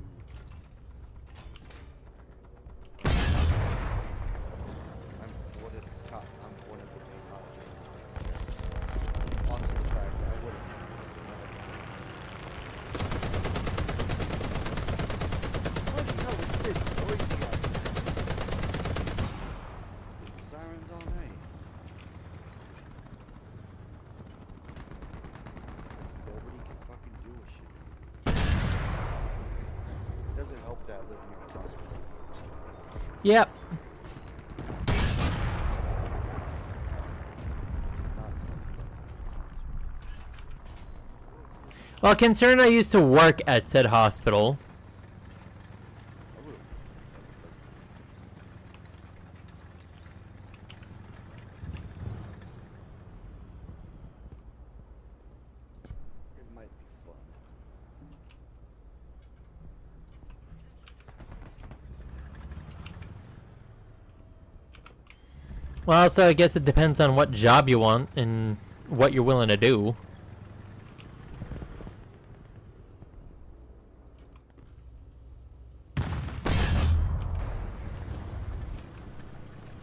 I'm one of the top. I'm one of the main characters. Also, the fact that I wouldn't. What? No, it's been noisy out there. It's sirens all night. Nobody can fucking do a shit. It doesn't help that I live near a hospital. Yep. Not Well, concerned I used to work at said hospital. I would. It might be fun. Well, so I guess it depends on what job you want and what you're willing to do.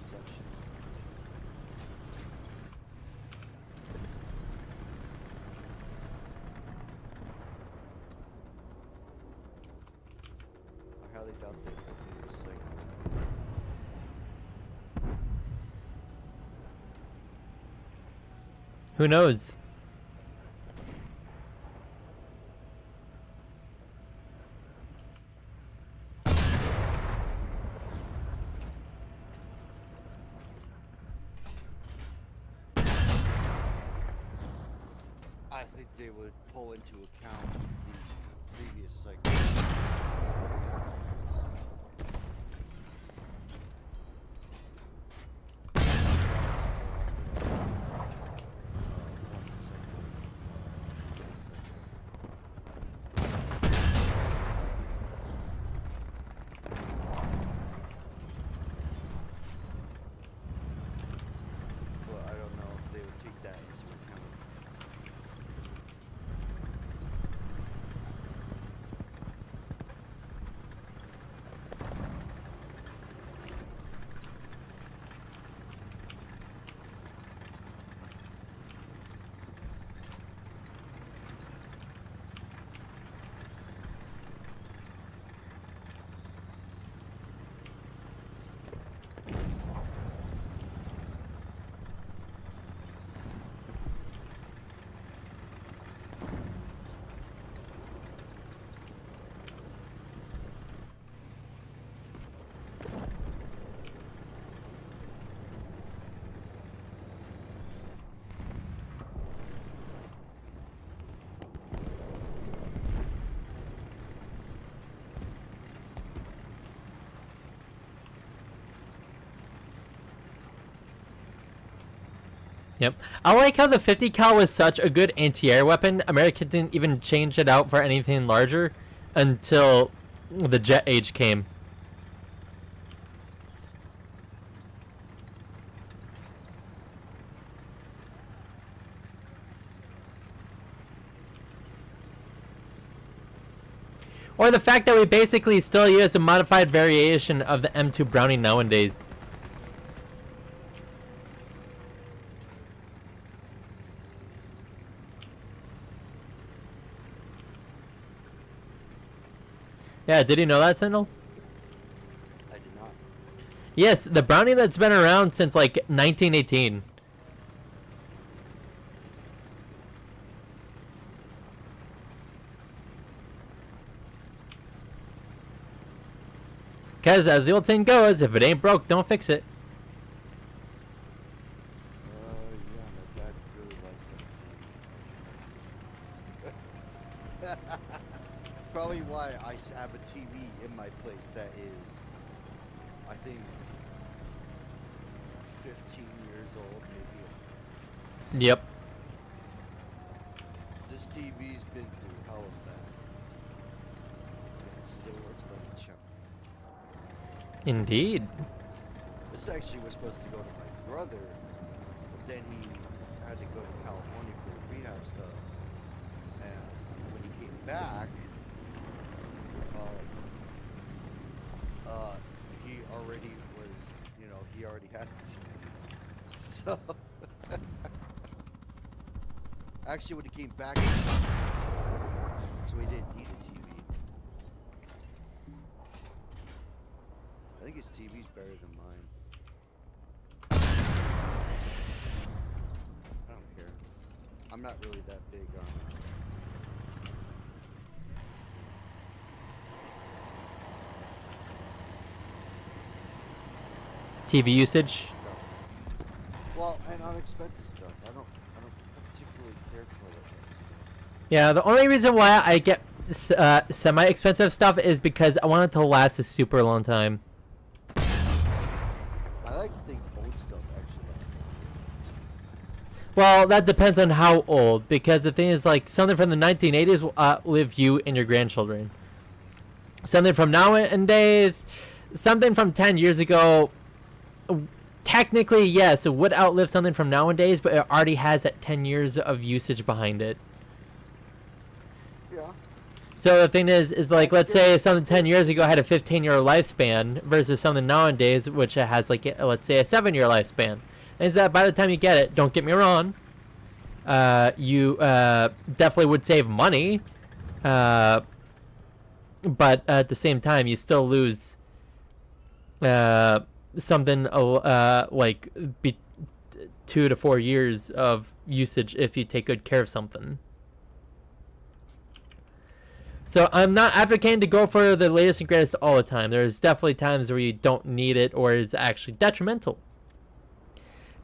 Such. I highly doubt they would be a sick. Who knows? I think they would pull into account the previous cycle. Yep. I like how the 50 cal was such a good anti-air weapon. America didn't even change it out for anything larger until the jet age came. Or the fact that we basically still use a modified variation of the M2 Browning nowadays. Yeah, did you know that, Sentinel? I did not. Yes, the Browning that's been around since like 1918. Because as the old saying goes, if it ain't broke, don't fix it. Yeah, my dad really likes that scene. It's probably why I have a TV in my place that is, I think, 15 years old, maybe. Yep. This TV's been through hell and back. And it still works like a charm. Indeed. This actually was supposed to go to my brother, but then he had to go to California for his rehab stuff. And when he came back, he already was, he already had it. So, actually when he came back, so he didn't need a TV. I think his TV's better than mine. I don't care. I'm not really that big on TV usage. stuff. Well, and on expensive stuff. I don't particularly care for that kind of stuff. Yeah, the only reason why I get semi-expensive stuff is because I want it to last a super long time. I like to think old stuff actually lasts. Well, that depends on how old, because the thing is, like, something from the 1980s will outlive you and your grandchildren. Something from nowadays, something from 10 years ago, technically, yes, it would outlive something from nowadays, but it already has that 10 years of usage behind it. Yeah. So the thing is like, let's say something 10 years ago had a 15-year lifespan versus something nowadays, which has, like, let's say a 7-year lifespan. Is that by the time you get it, don't get me wrong, you definitely would save money, but at the same time, you still lose something like 2 to 4 years of usage if you take good care of something. So I'm not advocating to go for the latest and greatest all the time. There's definitely times where you don't need it or is actually detrimental.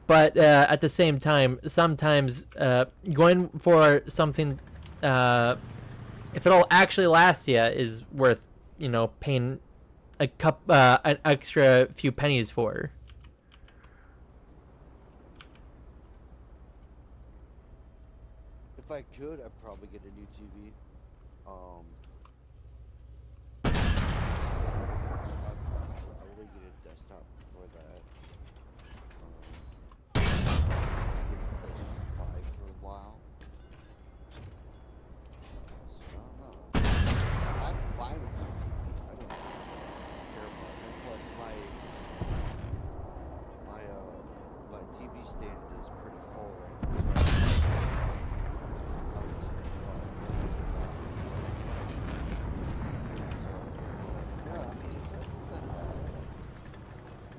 But at the same time, sometimes going for something, if it'll actually last you, is worth, paying an extra few pennies for. If I could, I'd probably get a new TV. I would get a desktop for that. To get PlayStation 5 for a while. So, I don't know. I'm fine with my TV. I don't care about it. And plus, my TV stand is pretty full right now. So I would take it off. Yeah, I mean, it's not bad.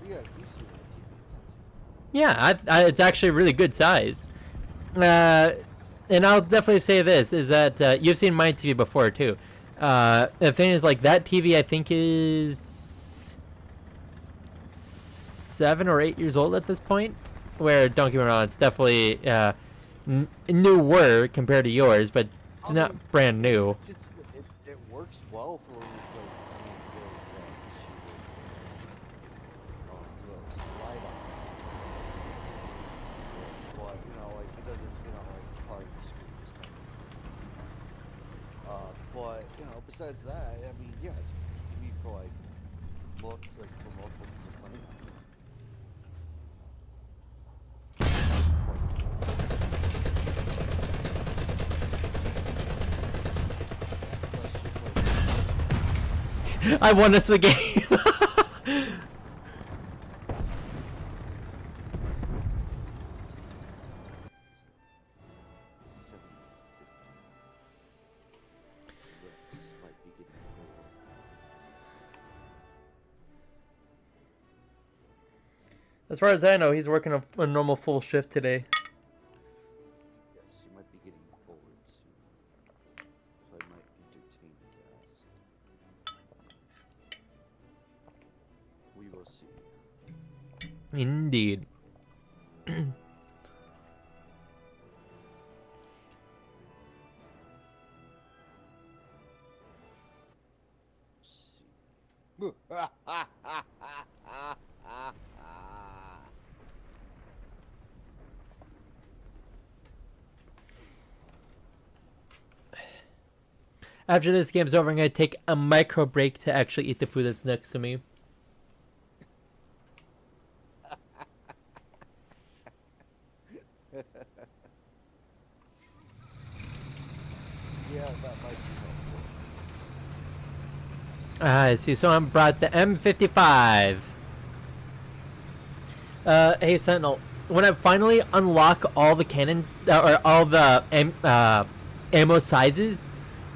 Yeah, you see my TV. It's not too Yeah, it's actually a really good size. And I'll definitely say this, is that you've seen my TV before, too. The thing is, like, that TV, I think, is 7 or 8 years old at this point. Where, don't get me wrong, it's definitely newer compared to yours, but it's not brand new. It works well for when you play. I mean, there's that issue with the slide off. But, But you know, besides that, I mean, yeah, it's TV for like for multiple people playing. I won us the game. As far as I know, he's working a normal full shift today. Yes, you might be getting bored soon. So I might entertain the guys. We will see. Indeed. After this game's over, I'm going to take a micro break to actually eat the food that's next to me. Yeah, that might be helpful. I see. Someone brought the M55. Hey Sentinel, when I finally unlock all the cannon or all the ammo sizes,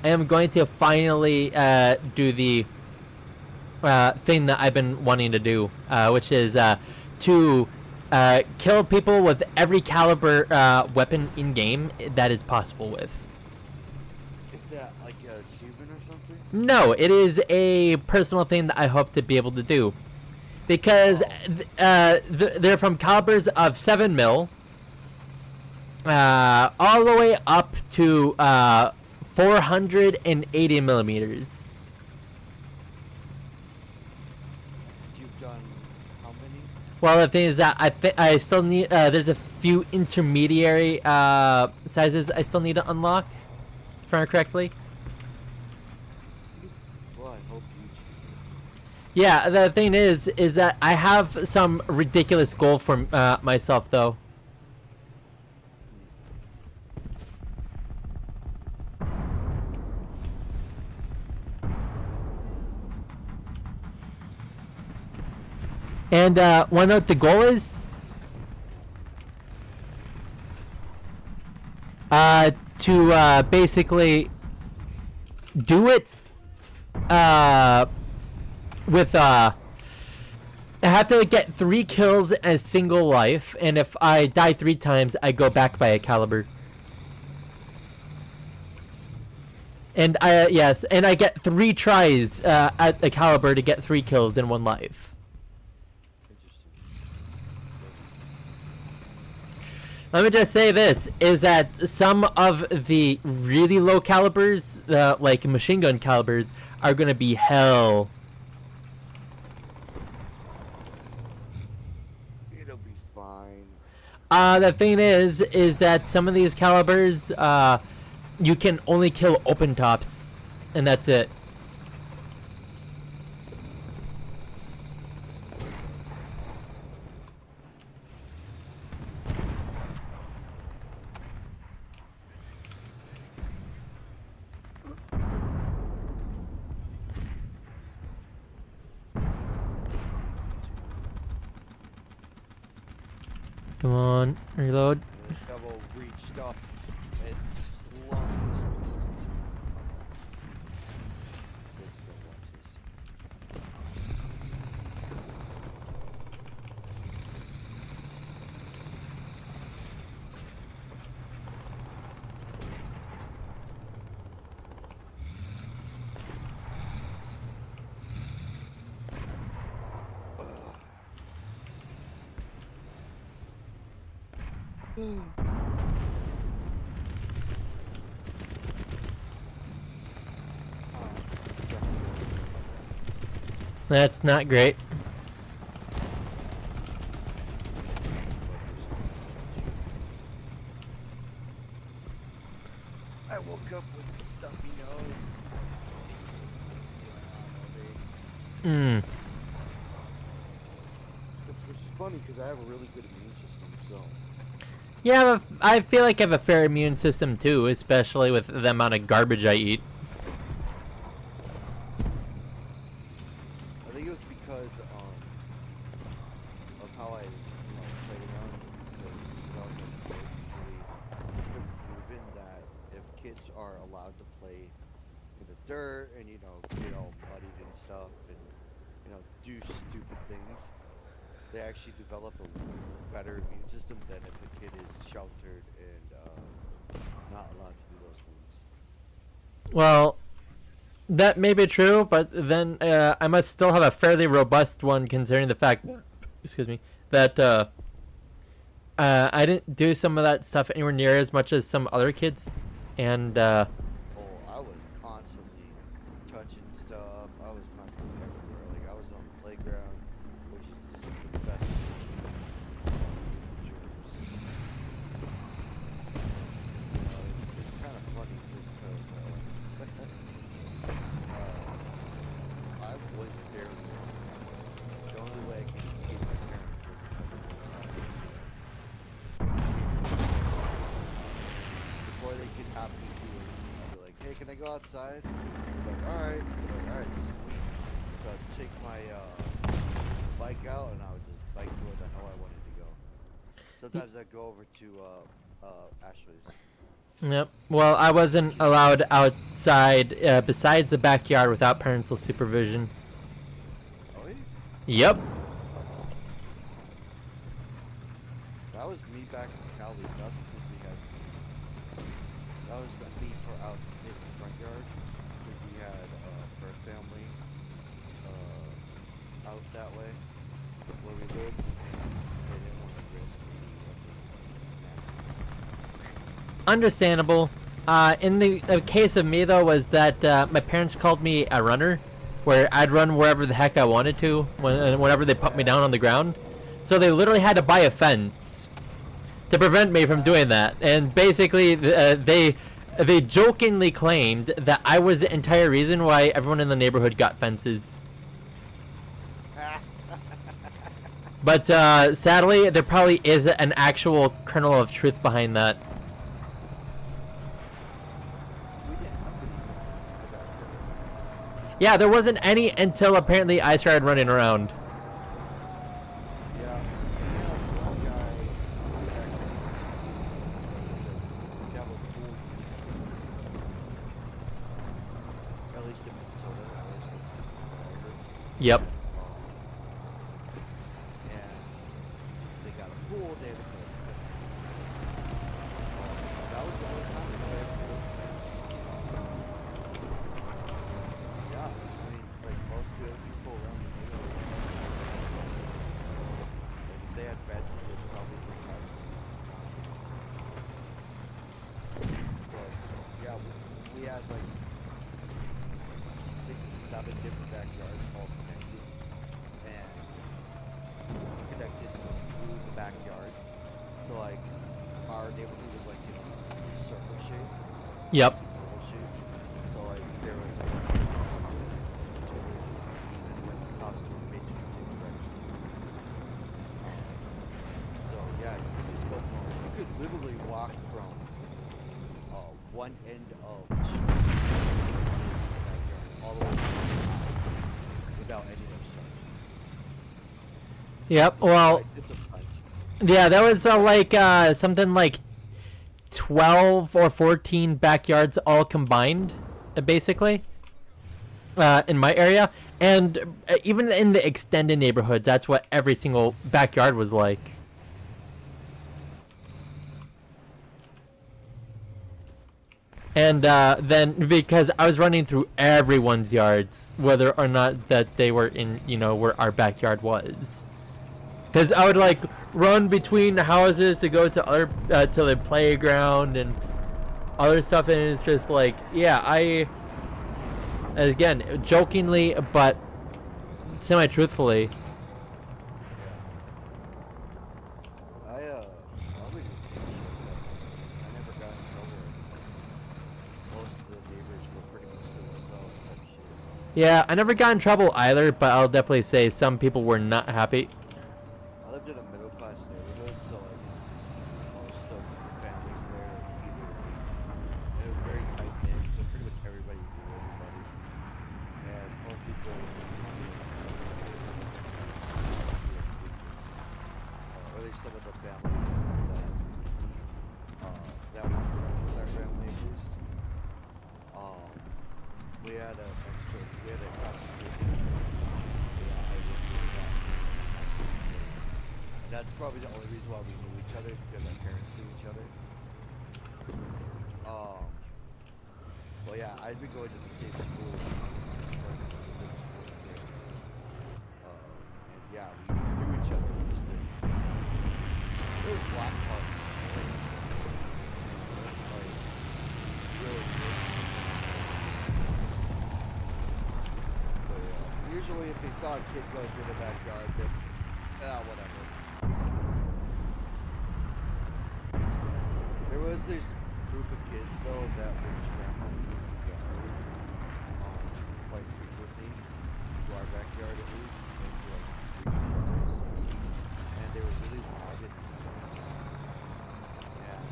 I am going to finally do the thing that I've been wanting to do, which is to kill people with every caliber weapon in game that is possible with. Is that like an achievement or something? No, it is a personal thing that I hope to be able to do. Because they're from calibers of 7 mil all the way up to 480 millimeters. You've done how many? Well, the thing is that I still need, there's a few intermediary sizes I still need to unlock, if I remember correctly. Well, I hope you achieve it. Yeah, the thing is that I have some ridiculous goal for myself, though. And want to know what the goal is? To basically do it with I have to get 3 kills in a single life, and if I die 3 times, I go back by a caliber. And yes, and I get 3 tries at a caliber to get 3 kills in 1 life. Let me just say this, is that some of the really low calibers, like machine gun calibers, are going to be hell. It'll be fine. The thing is that some of these calibers, you can only kill open tops, and that's it. Come on, reload. The devil reached up and slung his flint. It still watches. It's definitely That's not great. I woke up with a stuffy nose. Mm. Which is funny because I have a really good immune system, so. Yeah, I feel like I have a fair immune system too, especially with the amount of garbage I eat. I think it was because of how I, played around with stuff as a kid. Usually, it's been proven that if kids are allowed to play in the dirt and get all muddied and stuff and do stupid things, they actually develop a better immune system than if a kid is sheltered and not allowed to do those things. Well, that may be true, but then I must still have a fairly robust one considering the fact, excuse me, that I didn't do some of that stuff anywhere near as much as some other kids, and Oh, I was constantly touching stuff. I was constantly everywhere. Like I was on the playgrounds, which is just the best germs. It's kind of funny because I wasn't there. The only way I can escape my parents was if I went outside to escape to the before they could have me do anything. I'd be like, hey, can I go outside? I'm like, alright. Sweet. So I'd take my bike out and I would just bike to where the hell I wanted to go. Sometimes I'd go over to Ashley's. yep. Well, I wasn't allowed outside besides the backyard without parental supervision. Oh, yeah? Yep. That was me back in Cali. That's because we had some. That was me for out in the front yard because we had bird family out that way where we lived, and they didn't want to risk any of the snatches. Understandable. In the case of me though, was that my parents called me a runner, where I'd run wherever the heck I wanted to whenever they put me down on the ground. So they literally had to buy a fence to prevent me from doing that. And basically, they jokingly claimed that I was the entire reason why everyone in the neighborhood got fences. But sadly, there probably is an actual kernel of truth behind that. We didn't have any fences in the backyard. Yeah, there wasn't any until apparently I started running around. Yeah, we had one guy back then because we have a pool fence. At least in Minnesota, at least that's what I heard. Yep. And since they got a pool, they had to put up a fence. That was the only time we ever put up a fence. Yeah, I mean, like most of the other people around the neighborhood had fences. And if they had fences, it was probably for privacy reasons. But yeah, we had like 6, 7 different backyards all connected, and connected through the backyards. So like our neighborhood was like circle shape, Yep. oval shape. So like there was like a bunch of houses connected to each other, and then the houses were facing the same direction. So yeah, you could literally walk from one end of the street to the backyard all the way to the back without any obstruction. Yep. Well, Like, it's a fight. yeah, that was like something like 12 or 14 backyards all combined, basically, in my area. And even in the extended neighborhoods, that's what every single backyard was like. And then because I was running through everyone's yards, whether or not that they were in, where our backyard was. Because I would like run between the houses to go to other to the playground and other stuff, and it's just like, yeah, again, jokingly but semi-truthfully. I would just say shit I never got in trouble because most of the neighbors were pretty much to themselves type shit. Yeah, I never got in trouble either, but I'll definitely say some people were not happy. I lived in a middle class neighborhood, so like most of the families there either it was very tight knit, so pretty much everybody knew everybody, and most people would be kids, or at least some of the families that weren't friends with our family members. We had a across the street. Yeah, I went to that. And that's probably the only reason why we knew each other, is because our parents knew each other. Well, yeah, I'd been going to the same school since fourth grade. And yeah, we knew each other. We just didn't. It was block parties. So, it wasn't like really good. But yeah, usually if they saw a kid go into the backyard, then whatever. There was this group of kids though that would trample through the yard quite frequently, to our backyard at least, and to like 3 2 hours. And they were really loud and and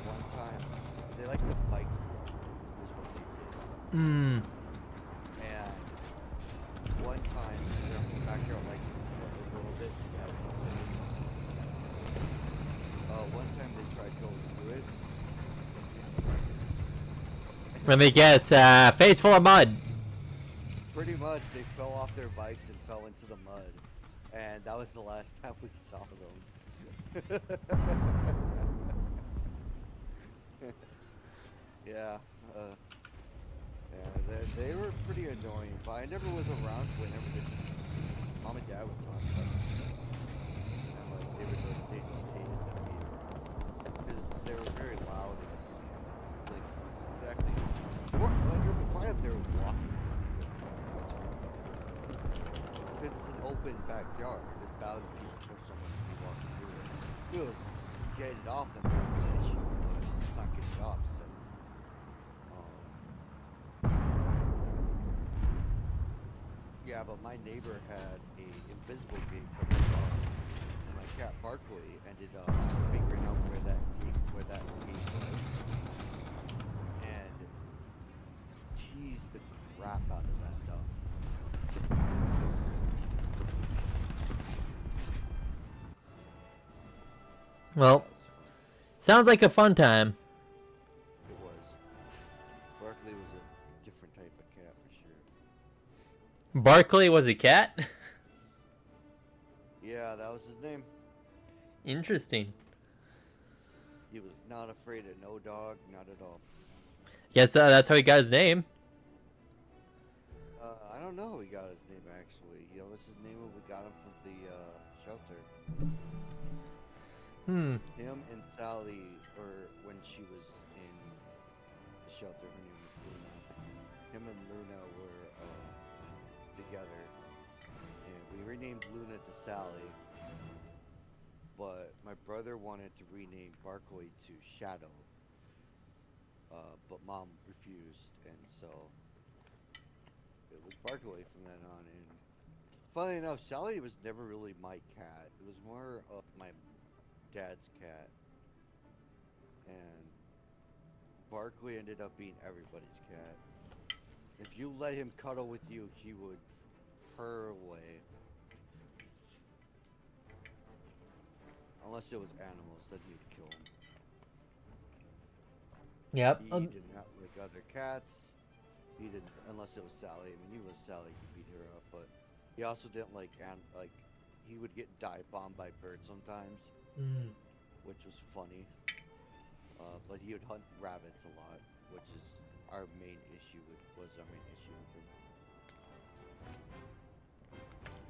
one time they liked the bike throw is what they did. Hmm. And one time their backyard likes to flood a little bit because it had some things. One time they tried going through it. Let me guess, face full of mud. Pretty much, they fell off their bikes and fell into the mud, and that was the last time we saw them. Yeah, they were pretty annoying, but I never was around whenever mom and dad would talk about them, and like they just hated them being around because they were very loud and annoying. Like exactly, like it would be fine if they were walking. That's fine. Because it's an open backyard. It's bound for someone to be walking through it. If it was getting it off, then there'd be an issue, but it's not getting it off, so. Yeah, but my neighbor had a invisible gate for their dog, and my cat Barkley ended up figuring out where that gate was, and teased the crap out of that dog. Well, That was fun. sounds like a fun time. It was. Barkley was a different type of cat for sure. Barkley was a cat? Yeah, that was his name. Interesting. He was not afraid of no dog, not at all. Guess that's how he got his name. I don't know how he got his name actually. That was his name when we got him from the shelter. Hmm. Him and Sally, or when she was in the shelter, her name was Luna. Him and Luna were together, and we renamed Luna to Sally. But my brother wanted to rename Barkley to Shadow, but Mom refused, and so it was Barkley from then on. And funny enough, Sally was never really my cat. It was more of my dad's cat, and Barkley ended up being everybody's cat. If you let him cuddle with you, he would purr away. Unless it was animals, then he would kill them. Yep. He did not like other cats. He didn't, unless it was Sally. I mean, he was Sally. He beat her up, but he also didn't like he would get dive bombed by birds sometimes, which was funny. But he would hunt rabbits a lot, which is our main issue with him.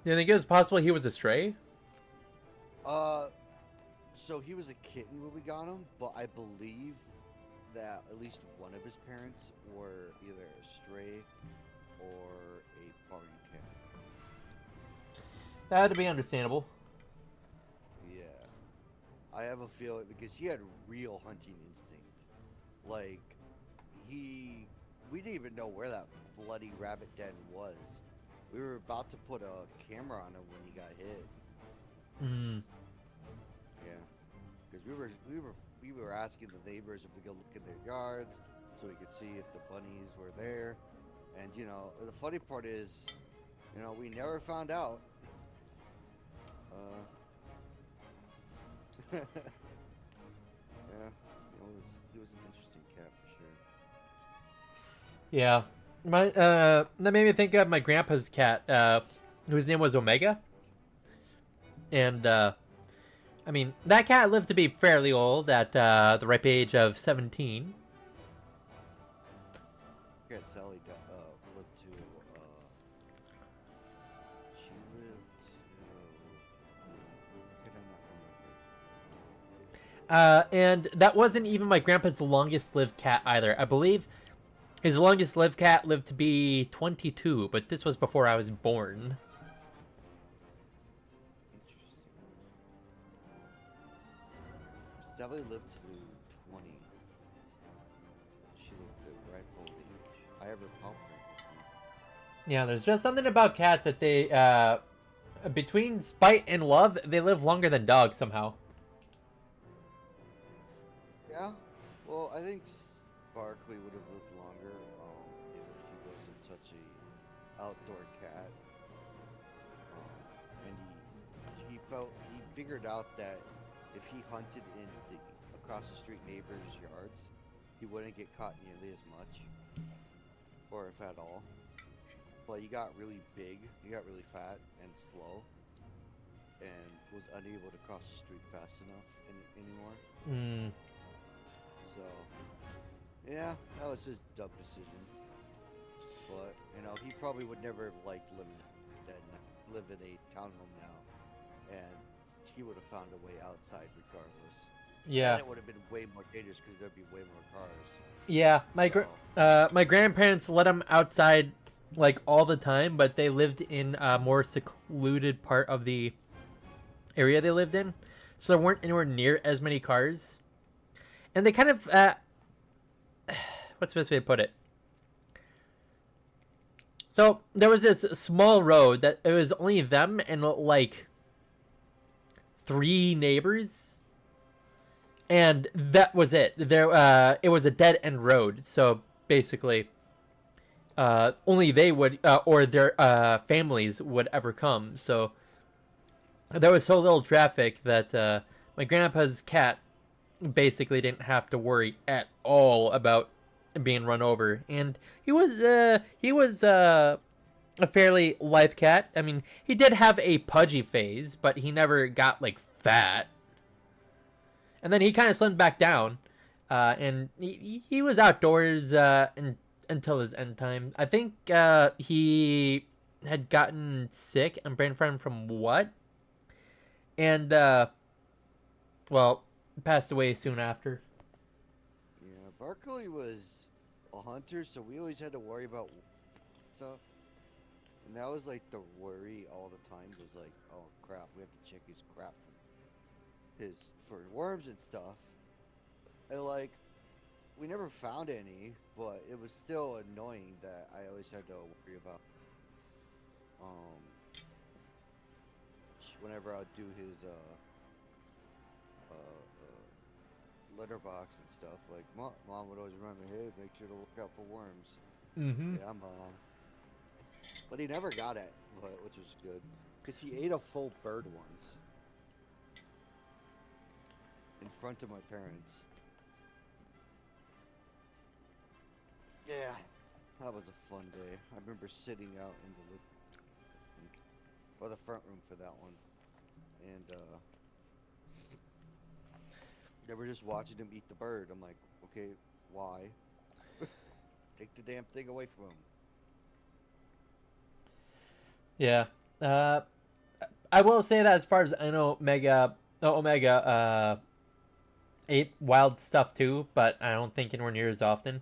Do you think it was possible he was a stray? So he was a kitten when we got him, but I believe that at least one of his parents were either a stray or a barn cat. That had to be understandable. Yeah. I have a feeling because he had real hunting instinct. Like we didn't even know where that bloody rabbit den was. We were about to put a camera on him when he got hit. Mm. Yeah, because we were asking the neighbors if we could look in their yards so we could see if the bunnies were there. And you know, the funny part is, you know, we never found out. Yeah, it was an interesting cat for sure. Yeah. That made me think of my grandpa's cat, whose name was Omega. And, I mean, that cat lived to be fairly old at the ripe age of 17. Cat Sally lived to, she lived to, could I not remember? And that wasn't even my grandpa's longest lived cat either. I believe his longest lived cat lived to be 22, but this was before I was born. Interesting. Sally lived to 20. She lived at ripe old age. I ever pumped her. Yeah, there's just something about cats that they, between spite and love, they live longer than dogs somehow. Yeah. Well, I think Barkley would have lived longer if he wasn't such a outdoor cat. And he figured out that if he hunted in the across the street neighbors' yards, he wouldn't get caught nearly as much, or if at all. But he got really big, he got really fat and slow, and was unable to cross the street fast enough anymore. Mm. So, yeah, that was his dumb decision. But, you know, he probably would never have liked live in a townhome now. And he would have found a way outside regardless. Yeah. And it would have been way more dangerous because there'd be way more cars. Yeah, my grandparents let him outside like all the time, but they lived in a more secluded part of the area they lived in, so there weren't anywhere near as many cars. And they kind of what's the best way to put it? So there was this small road that it was only them and like 3 neighbors, and that was it. There, it was a dead end road. So basically, only they would, or their families would ever come. So there was so little traffic that my grandpa's cat basically didn't have to worry at all about being run over. And he was a fairly lithe cat. I mean, he did have a pudgy phase, but he never got like fat. And then he kind of slimmed back down, and he was outdoors until his end time. I think he had gotten sick and brain fried from what? And well, passed away soon after. Yeah, Barkley was a hunter, so we always had to worry about stuff. And that was like the worry all the time was like, oh crap, we have to check his crap for worms and stuff. And like, we never found any, but it was still annoying that I always had to worry about whenever I would do his litter box and stuff. Like mom would always remind me, hey, make sure to look out for worms. Mm-hmm. Yeah, Mom. But he never got it, which was good, because he ate a full bird once in front of my parents. Yeah, that was a fun day. I remember sitting out in the front room for that one, and they were just watching him eat the bird. I'm like, okay, why? Take the damn thing away from him. Yeah. I will say that as far as I know, Omega ate wild stuff too, but I don't think anywhere near as often.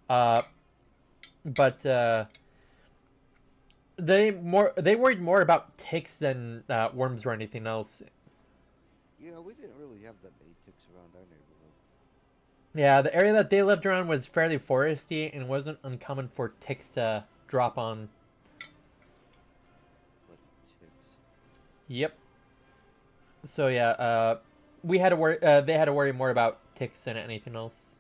But they worried more about ticks than worms or anything else. Yeah, we didn't really have that many ticks around our neighborhood. Yeah, the area that they lived around was fairly foresty and wasn't uncommon for ticks to drop on. Like ticks. Yep. So yeah, we had to worry. They had to worry more about ticks than anything else.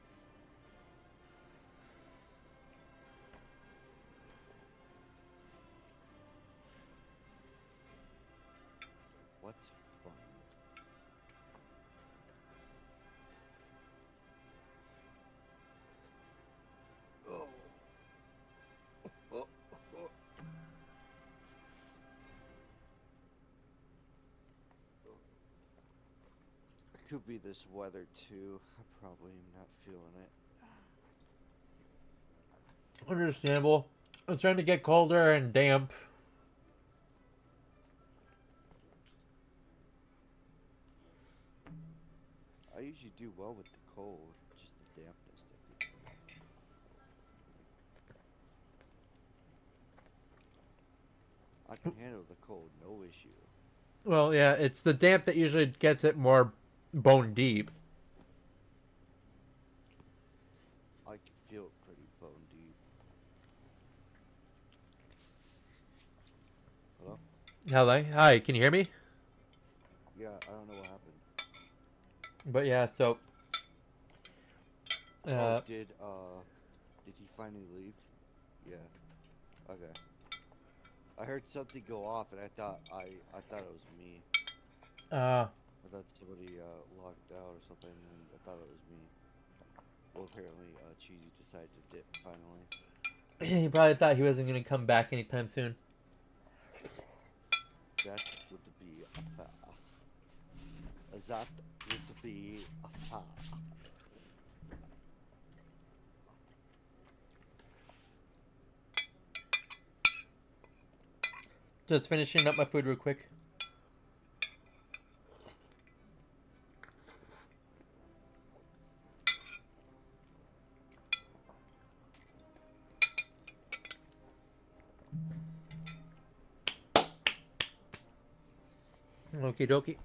What's fun? Oh. Oh. Oh. It could be this weather too. I probably am not feeling it. Understandable. It's starting to get colder and damp. I usually do well with the cold, just the dampness that gets me. I can handle the cold, no issue. Well, yeah, it's the damp that usually gets it more bone deep. I can feel it pretty bone deep. Hello? Hello, hi, can you hear me? Yeah, I don't know what happened. But yeah, so Did he finally leave? Yeah. Okay. I heard something go off, and I thought it was me. I thought somebody logged out or something, and I thought it was me. Well, apparently, Cheesy decided to dip finally. he probably thought he wasn't gonna come back anytime soon. That would be a fa. That would be a fa. Just finishing up my food real quick. Okie dokie.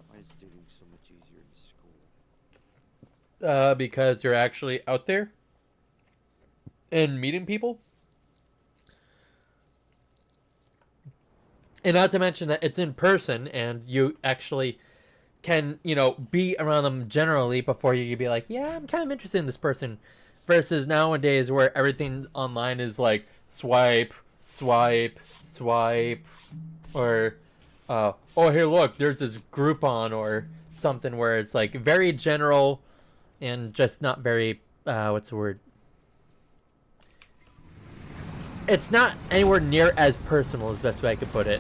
Why is dating so much easier in school? Because you're actually out there and meeting people. And not to mention that it's in person and you actually can, be around them generally before you be like, yeah, I'm kind of interested in this person. Versus nowadays where everything online is like swipe, swipe, swipe, or, oh, hey, look, there's this Groupon or something where it's like very general and just not very, what's the word? It's not anywhere near as personal as the best way I could put it.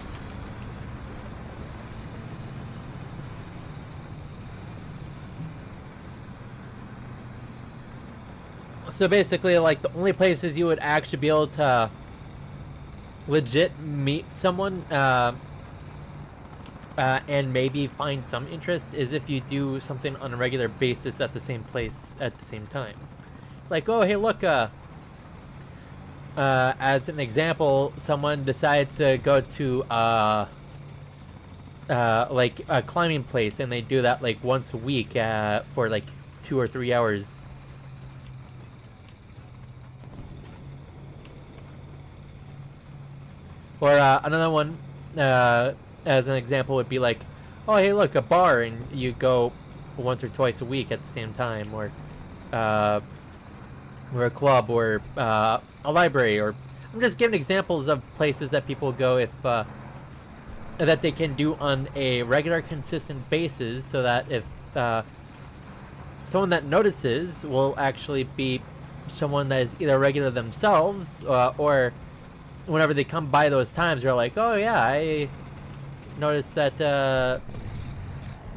So basically, like, the only places you would actually be able to legit meet someone and maybe find some interest is if you do something on a regular basis at the same place at the same time. Like, oh, hey, look, as an example, someone decides to go to like a climbing place, and they do that like once a week for like 2 or 3 hours. Or another one, as an example, would be like, oh, hey, look, a bar, and you go once or twice a week at the same time, or a club, or a library, or I'm just giving examples of places that people go if that they can do on a regular, consistent basis, so that if someone that notices will actually be someone that is either regular themselves, or whenever they come by those times, they're like, oh yeah, I noticed that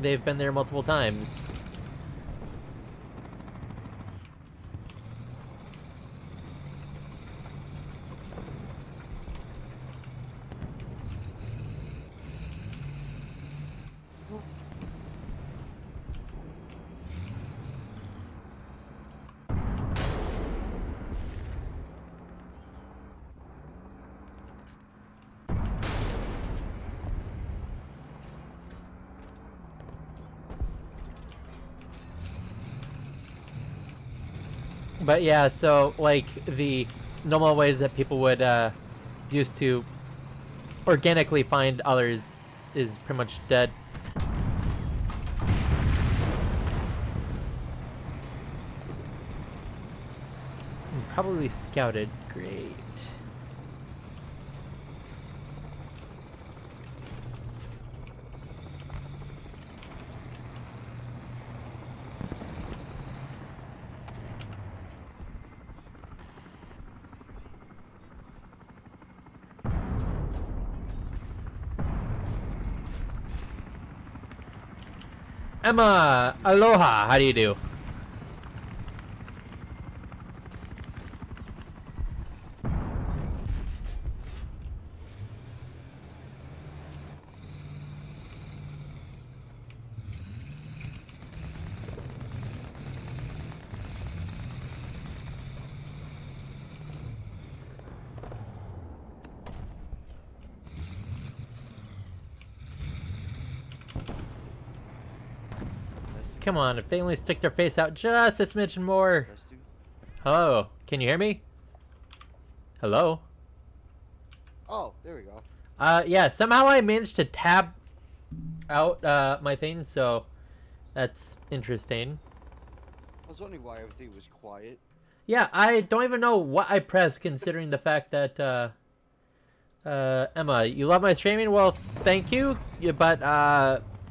they've been there multiple times. But yeah, so like the normal ways that people would used to organically find others is pretty much dead. Probably scouted. Great. Emma, aloha. How do you do? Come on, if they only stick their face out just a smidgen more. Testing. Hello, can you hear me? Hello? Oh, there we go. Yeah, somehow I managed to tab out my thing, so that's interesting. I was wondering why everything was quiet. Yeah, I don't even know what I pressed considering the fact that, Emma, you love my streaming? Well, thank you, but,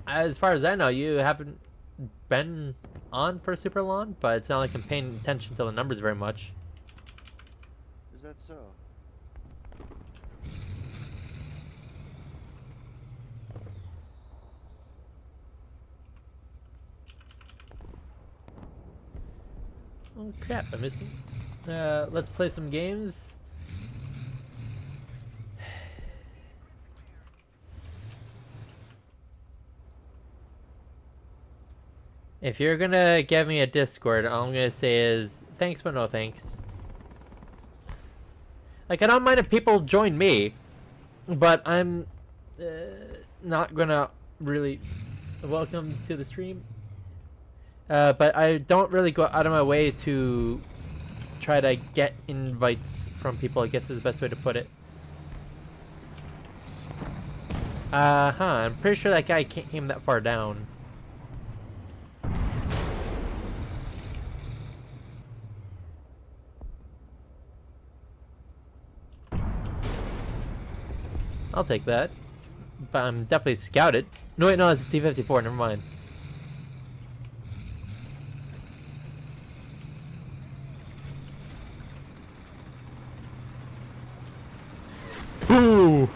as far as I know, you haven't been on for super long, but it's not like I'm paying attention to the numbers very much. Is that so? Oh crap, I'm missing. Let's play some games. If you're gonna give me a Discord, all I'm gonna say is thanks but no thanks. Like, I don't mind if people join me, but I'm not gonna really welcome to the stream. But I don't really go out of my way to try to get invites from people, I guess is the best way to put it. I'm pretty sure that guy can't aim that far down. I'll take that. But I'm definitely scouted. No, wait, no, it's a T-54, never mind. Ooh!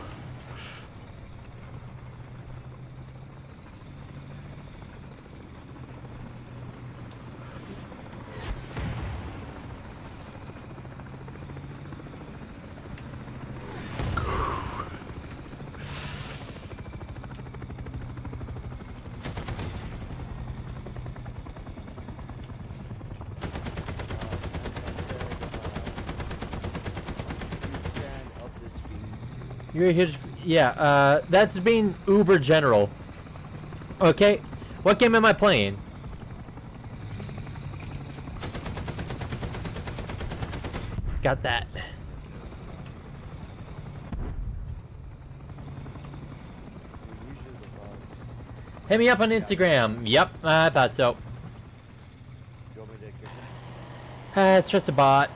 You're a huge, yeah, that's being uber general. Okay, what game am I playing? Got that. Hit me up on Instagram. Yep, I thought so. You want me to kick him? It's just a bot.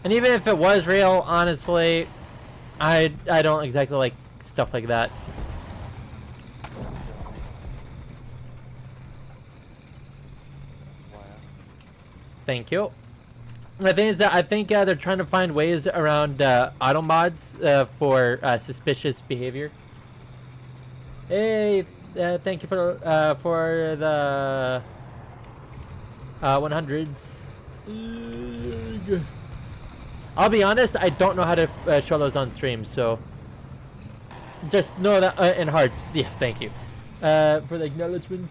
And even if it was real, honestly, I don't exactly like stuff like that. Thank you. The thing is that I think they're trying to find ways around auto mods for suspicious behavior. Hey, thank you for the 100s. I'll be honest, I don't know how to show those on stream, so just know that in hearts. Yeah, thank you for the acknowledgement.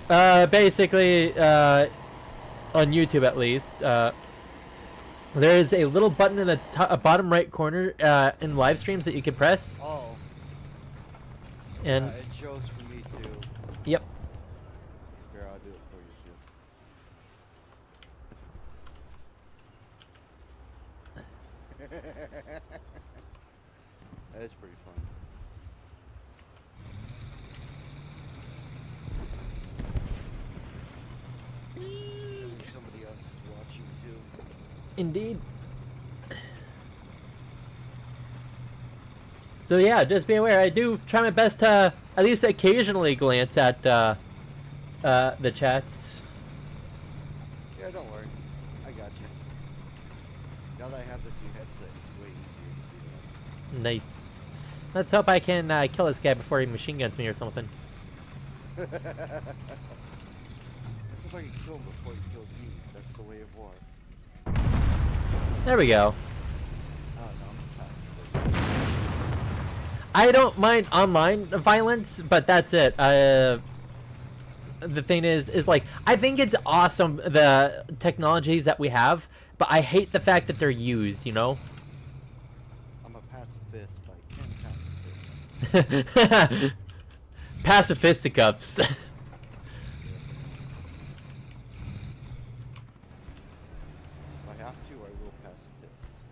Basically, on YouTube at least, there is a little button in the bottom right corner in live streams that you can press. Oh. And it shows for me too. yep. Here, I'll do it for you too. That is pretty fun. I think somebody else is watching too. Indeed. So yeah, just be aware. I do try my best to at least occasionally glance at the chats. Yeah, don't worry. I got you. Now that I have this new headset, it's way easier to do Nice. Let's hope I can kill this guy before he machine guns me or something. that. That's if I can kill him before he kills me. That's the way of war. There we go. I don't know, I'm a pacifist. I don't mind online violence, but that's it. The thing is like, I think it's awesome, the technologies that we have, but I hate the fact that they're used, you know? I'm a pacifist, but I can pacifist. Pacifisticuffs. If I have to, I will pacifist.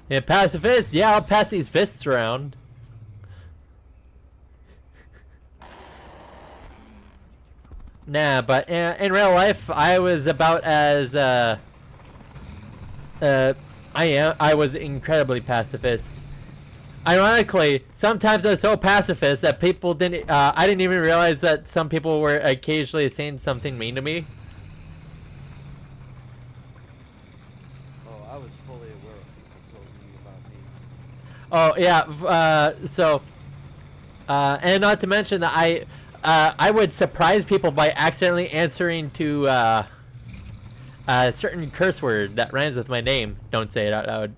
Yeah, pacifist? Yeah, I'll pass these fists around. Nah, but in real life, I was about as I was incredibly pacifist. Ironically, sometimes I was so pacifist that people didn't. I didn't even realize that some people were occasionally saying something mean to me. Oh, I was fully aware of people told me about me. Oh yeah, and not to mention that I would surprise people by accidentally answering to a certain curse word that rhymes with my name. Don't say it out loud.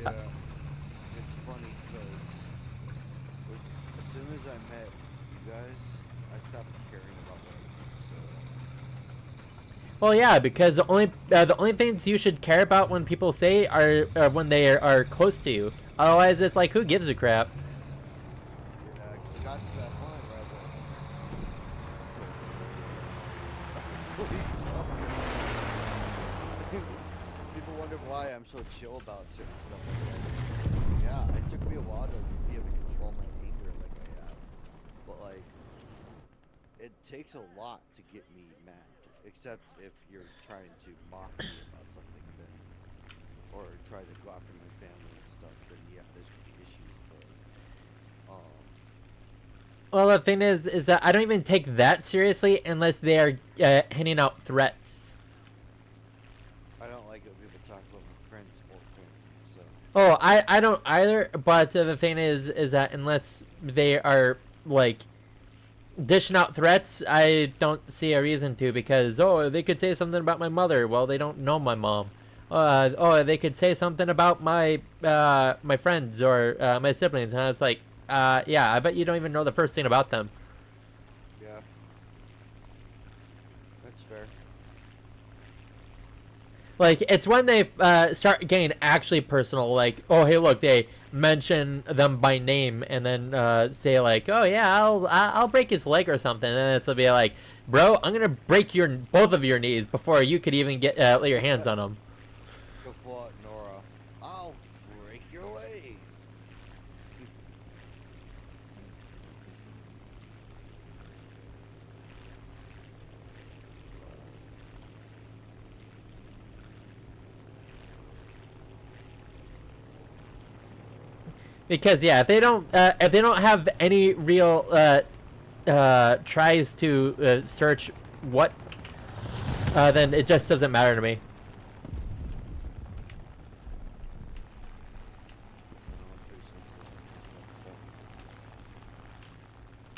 Yeah, it's funny because as soon as I met you guys, I stopped caring about what I do. So Well, yeah, because the only things you should care about when people say are when they are close to you. Otherwise, it's like, who gives a crap? yeah, I got to that point where I was like, what are you talking about? People wonder why I'm so chill about certain stuff like that. Yeah, it took me a while to be able to control my anger like I have. But like, it takes a lot to get me mad. Except if you're trying to mock me about something, then, or try to go after my family and stuff, then yeah, there's gonna be issues. But Well, the thing is that I don't even take that seriously unless they are handing out threats. I don't like it when people talk about my friends or family. So Oh, I don't either. But the thing is that unless they are like dishing out threats, I don't see a reason to, because they could say something about my mother. Well, they don't know my mom. They could say something about my my friends or my siblings, and it's like, yeah, I bet you don't even know the first thing about them. yeah, that's fair. Like, it's when they start getting actually personal, like, oh, hey, look, they mention them by name and then say like, oh yeah, I'll break his leg or something, and it'll be like, bro, I'm gonna break both of your knees before you could even get lay your hands on them. Go for it, Nora. I'll break your legs. Because yeah, if they don't have any real tries to search what, then it just doesn't matter to me.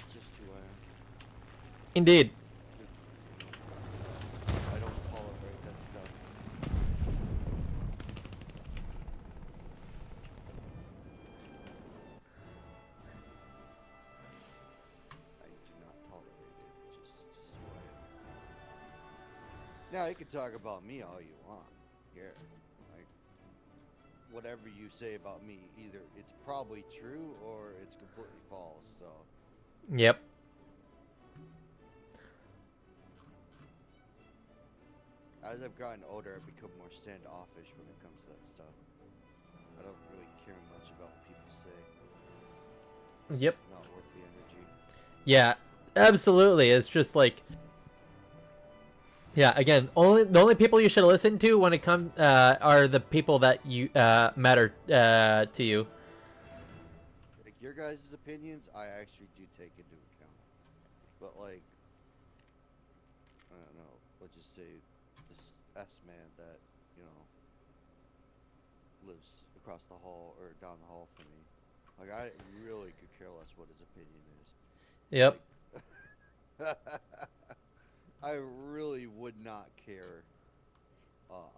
It's just who I am. Indeed. I don't tolerate that stuff. Now you can talk about me all you want. Here, like whatever you say about me, either it's probably true or it's completely false. So Yep. as I've gotten older, I've become more standoffish when it comes to that stuff. I don't really care much about what people say. It's Yep. just not worth the energy. Yeah, absolutely. It's just like, yeah. Again, the only people you should listen to when it comes are the people that you matter to you. Like your guys' opinions, I actually do take into account. But like, I don't know. Let's just say this S-man that lives across the hall or down the hall from me. Like I really could care less what his opinion is. Yep. Like, I really would not care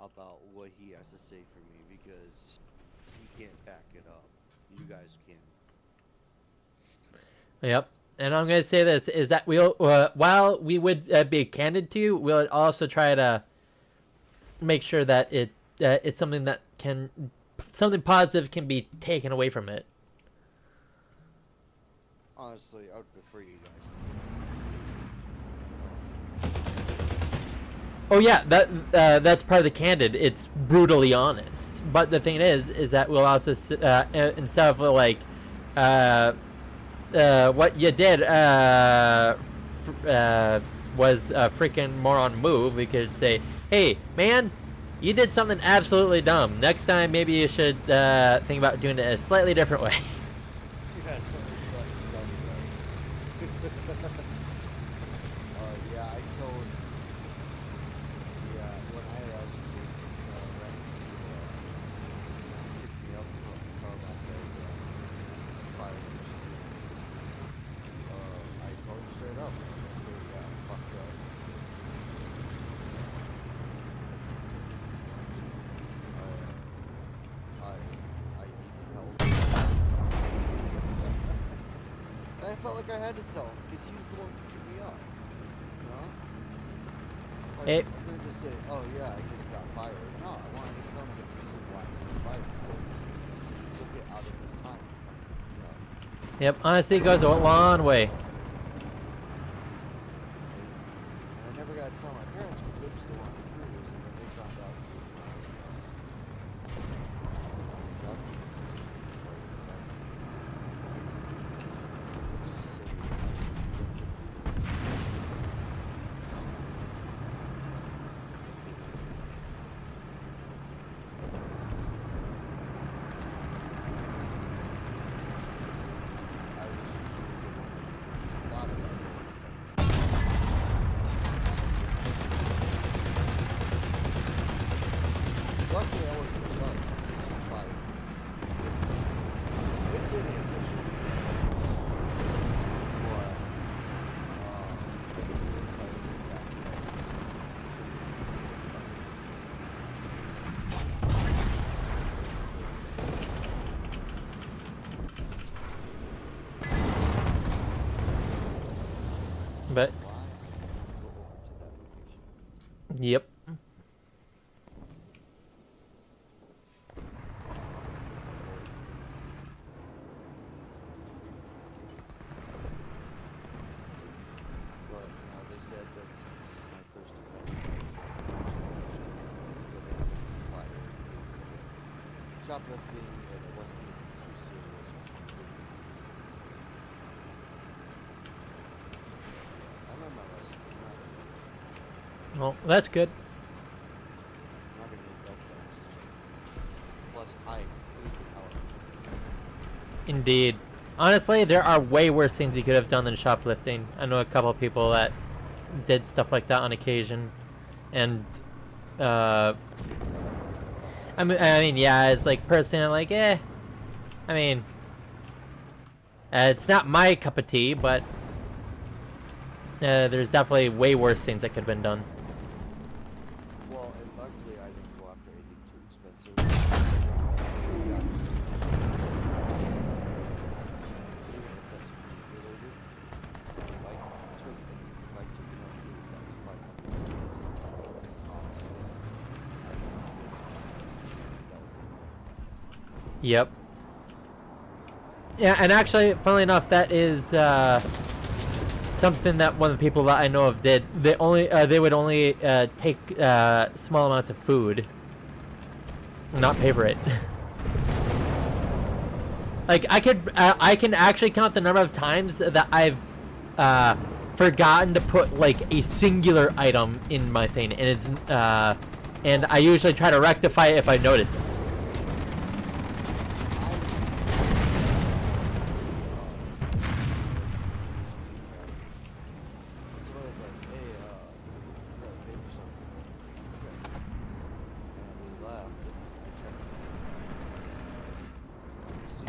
about what he has to say for me because he can't back it up. You guys can. Yep. And I'm gonna say this is that we'll while we would be candid to you, we'll also try to make sure that it's something that something positive can be taken away from it. Honestly, I would prefer you guys. Oh yeah, that's part of the candid. It's brutally honest. But the thing is that we'll also instead of like what you did was a freaking moron move, we could say, hey man, you did something absolutely dumb. Next time maybe you should think about doing it a slightly different way. Yeah, something less done right. Yeah, I told. Yeah, when I had asked you, Rex to pick me up from Carl after fire fishing, I told him straight up. Hey, yeah, I fucked up. I needed help. I felt like I had to tell him because he was the one picking me up. You know? Like, Hey. I couldn't just say, oh yeah, I just got fired. No, I wanted to tell him the reason why I got fired because he took it out of his time to come pick me up. Yep, honesty goes a long way. And I never got to tell my parents because they were still on the cruise, and then they found out through my job application before I even talked to them. Let's just say it's different. I was usually the one that thought about it and stuff. Luckily, I wasn't in charge. I was fired. It's in the official. But, if you were fired back But why? Go over to that location. yep. But, they said that since my first offense, I was so they had me fired because of shoplifting and it wasn't anything too serious. I learned my lesson. Well, that's good. I'm not gonna regret that. Plus, I hated how it Indeed. Honestly, there are way worse things you could have done than shoplifting. I know a couple of people that did stuff like that on occasion, and I mean, yeah, it's like personally, I'm like, I mean, it's not my cup of tea, but there's definitely way worse things that could have been done. Well, and luckily, I didn't go after anything too expensive. Even if that's food related, if I took enough food that was $500, Yep. Yeah, and actually, funnily enough, that is something that one of the people that I know of did. They would only take small amounts of food, not paper it. Like I can actually count the number of times that I've forgotten to put like a singular item in my thing, and it's and I usually try to rectify it if I noticed. Somebody's like, hey, I think you forgot to pay for something. Okay. And we left, and then I checked. See,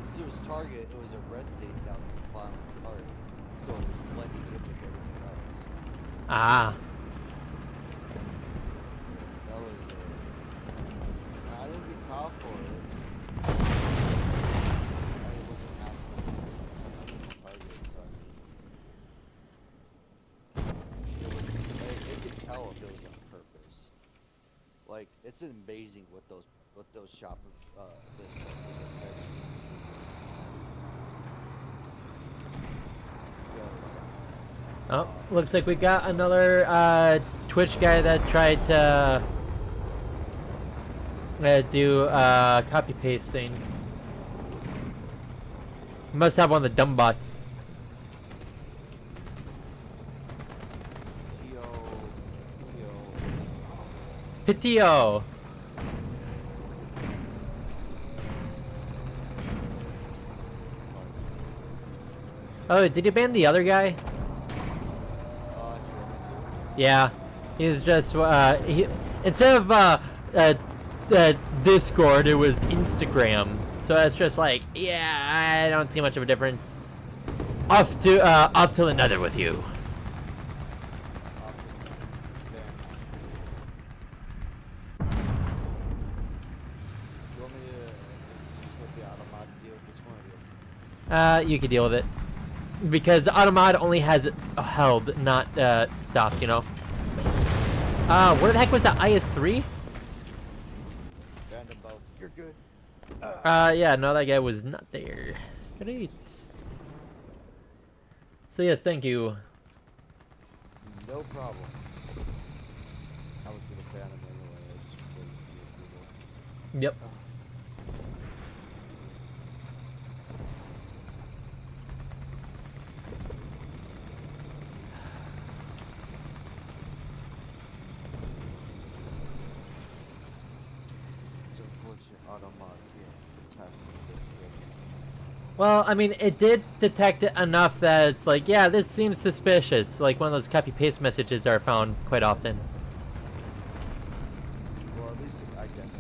because it was Target, it was a red date that was at the bottom of the cart, so it was blending in with everything else. Ah. That was I didn't get caught for it. I wasn't asked to like sign up for Target, so I mean, it was. They could tell if it was on purpose. Like it's amazing what those shop those actually. Oh, looks like we got another Twitch guy that tried to do copy paste thing. Must have one of the dumb bots. Pitio. Oh, did you ban the other guy? Yeah, he's just he instead of Discord, it was Instagram. So it's just like, yeah, I don't see much of a difference. Off to another with you. You can deal with it. Because Automod only has it held, not stopped, you know. Where the heck was that IS-3? You're good. Yeah, no, that guy was not there. Great. So yeah, thank you. No problem. I was gonna ban him anyway. I was just waiting for your approval. Yep. Well, I mean, it did detect it enough that it's like, yeah, this seems suspicious. Like one of those copy-paste messages are found quite often. Well, at least it identifies.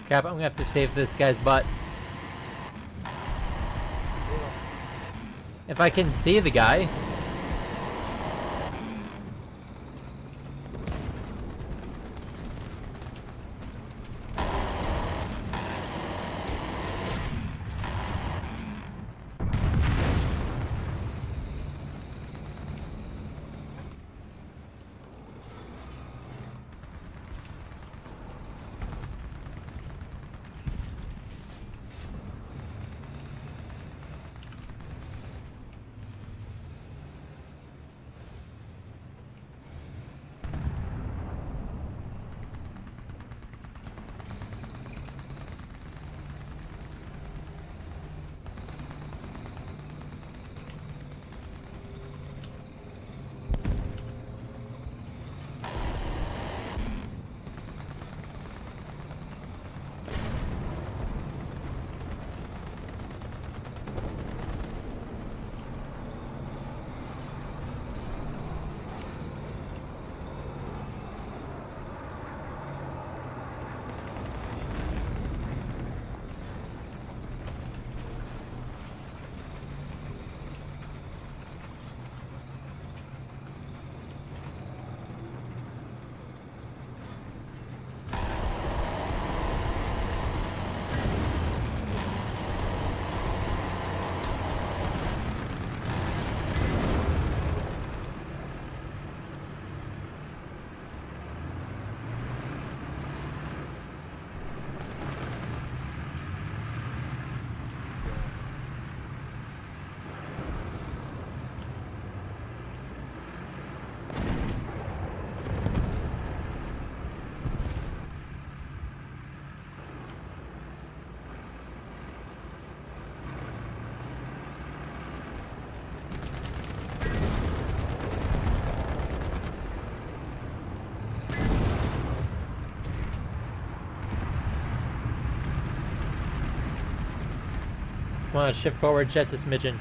Crap, I'm gonna have to save this guy's butt. If I can see the guy. Come on, shift forward just a smidgen.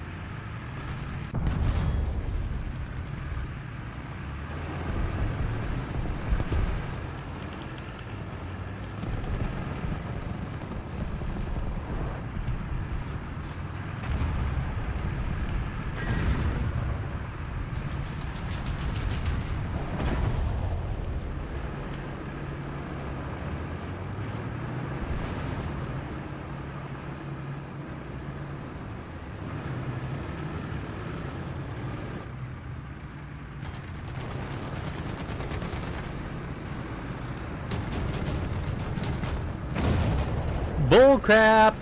Bull crap!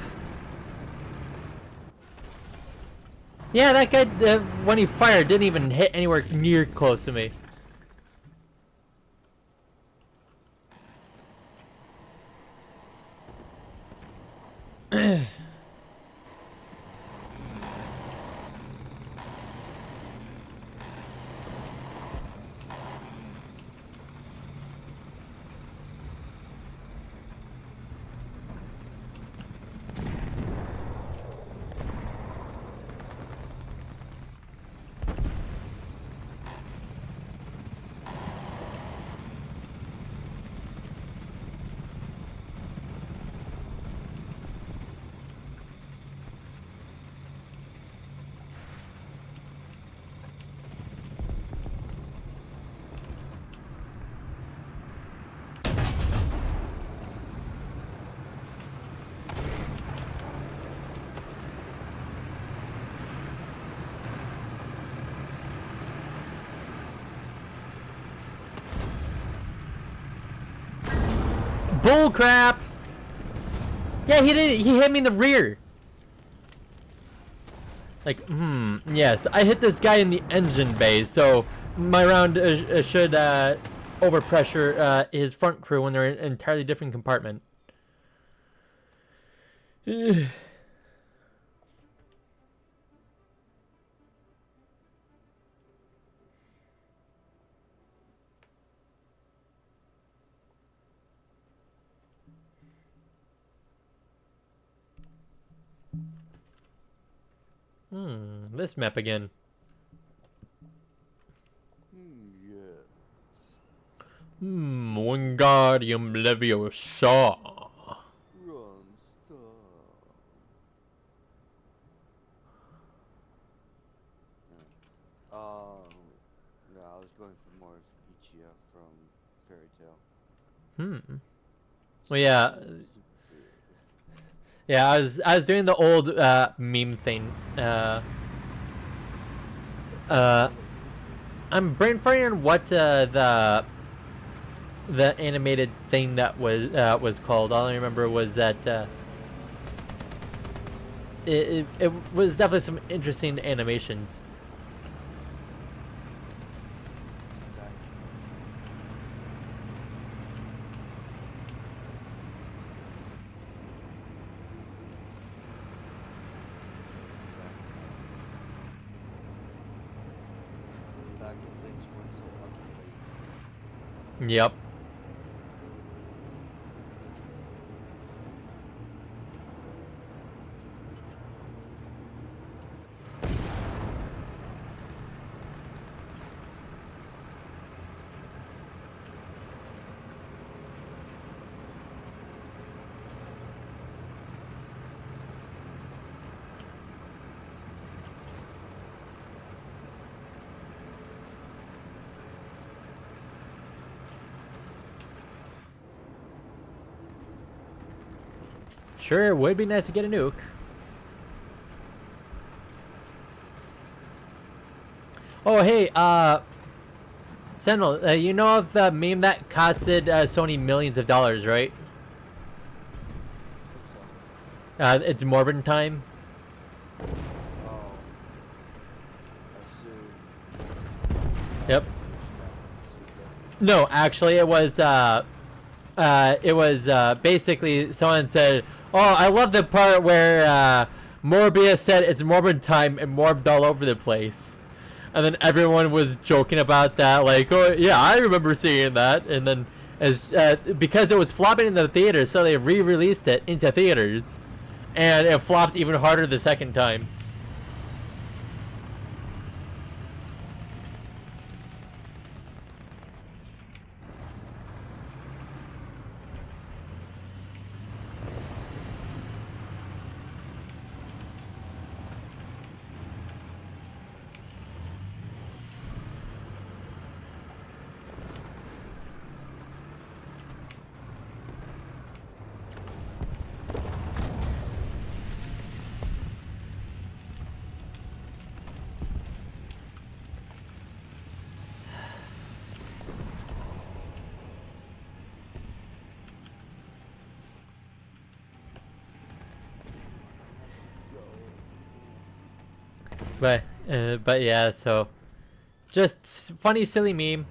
Yeah, that guy, when he fired, didn't even hit anywhere near close to me. Bull crap! Yeah, he did. He hit me in the rear. Like, yes, I hit this guy in the engine bay, so my round should overpressure his front crew when they're in an entirely different compartment. This map again. Yes. Wingardium Leviosa. Run, stop. Yeah, I was going for more of EGF from Fairy Tale. Well, yeah. Yeah, I was doing the old meme thing. I'm brain farting on what the animated thing that was called. All I remember was that it was definitely some interesting animations. Back when things weren't so uptight. Yep. Sure, it would be nice to get a nuke. Oh, hey, Sentinel, you know of the meme that costed Sony millions of dollars, right? Looks like. It's Morbin time. Oh. I see. Yep. No, actually, it was basically someone said, "Oh, I love the part where Morbius said it's Morbin time and morbed all over the place," and then everyone was joking about that, like, "Oh yeah, I remember seeing that," and then as because it was flopping in the theater, so they re-released it into theaters, And it flopped even harder the second time. But yeah, so just funny, silly meme.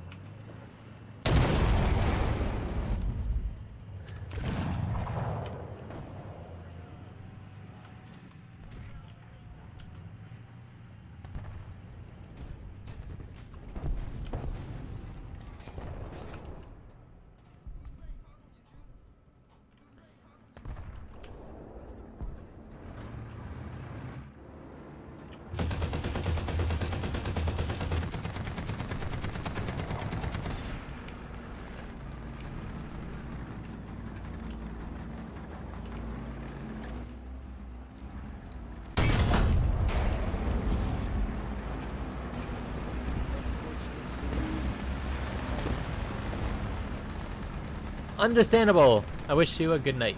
Understandable. I wish you a good night.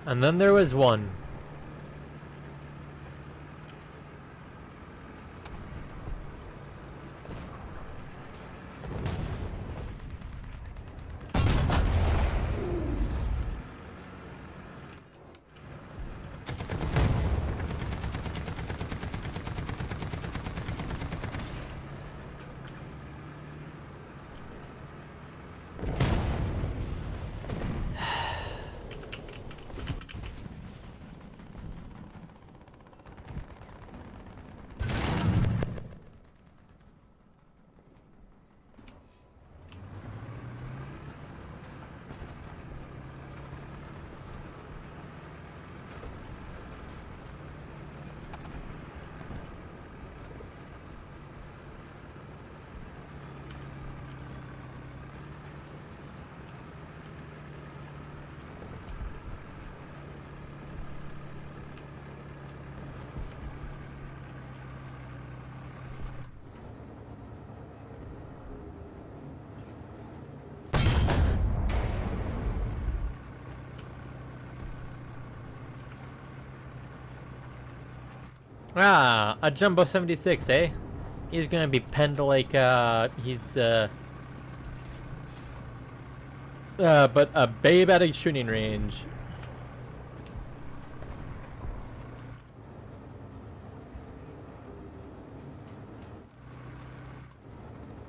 And then there was one. Ah, a Jumbo 76, eh? He's gonna be penned like, but a babe at a shooting range.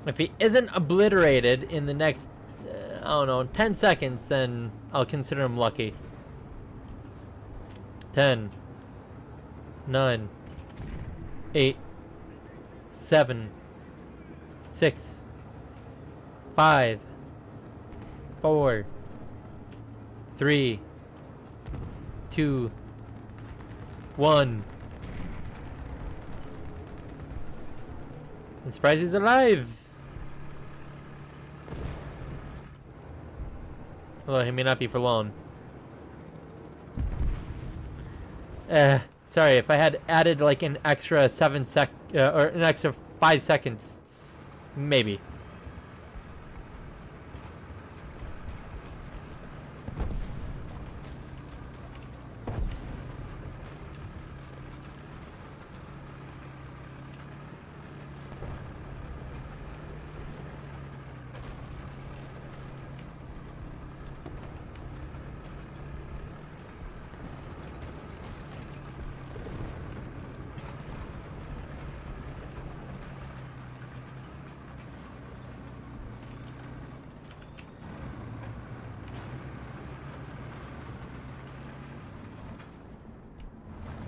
If he isn't obliterated in the next, I don't know, 10 seconds, then I'll consider him lucky. 10, 9, 8, 7, 6, 5, 4, 3, 2, 1. I'm surprised he's alive. Although he may not be for long. Sorry, if I had added like an extra 7 sec or an extra 5 seconds, maybe.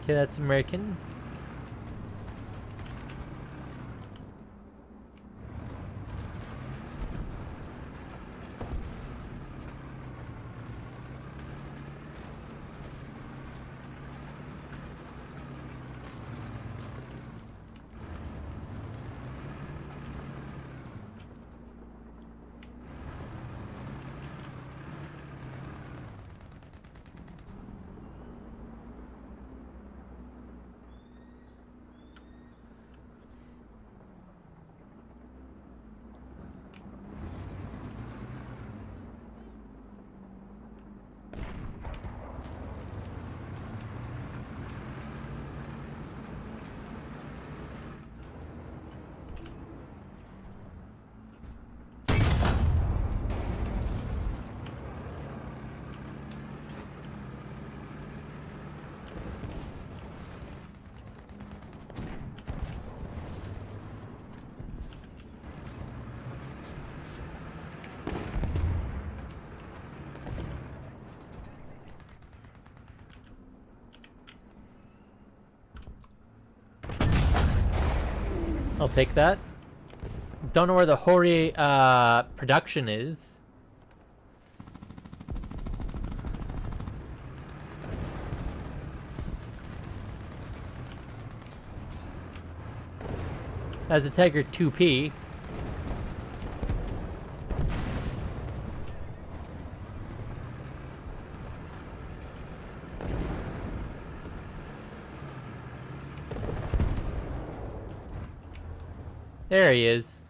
Okay, that's American. I'll take that. Don't know where the Hori production is. As a Tiger 2P. There he is.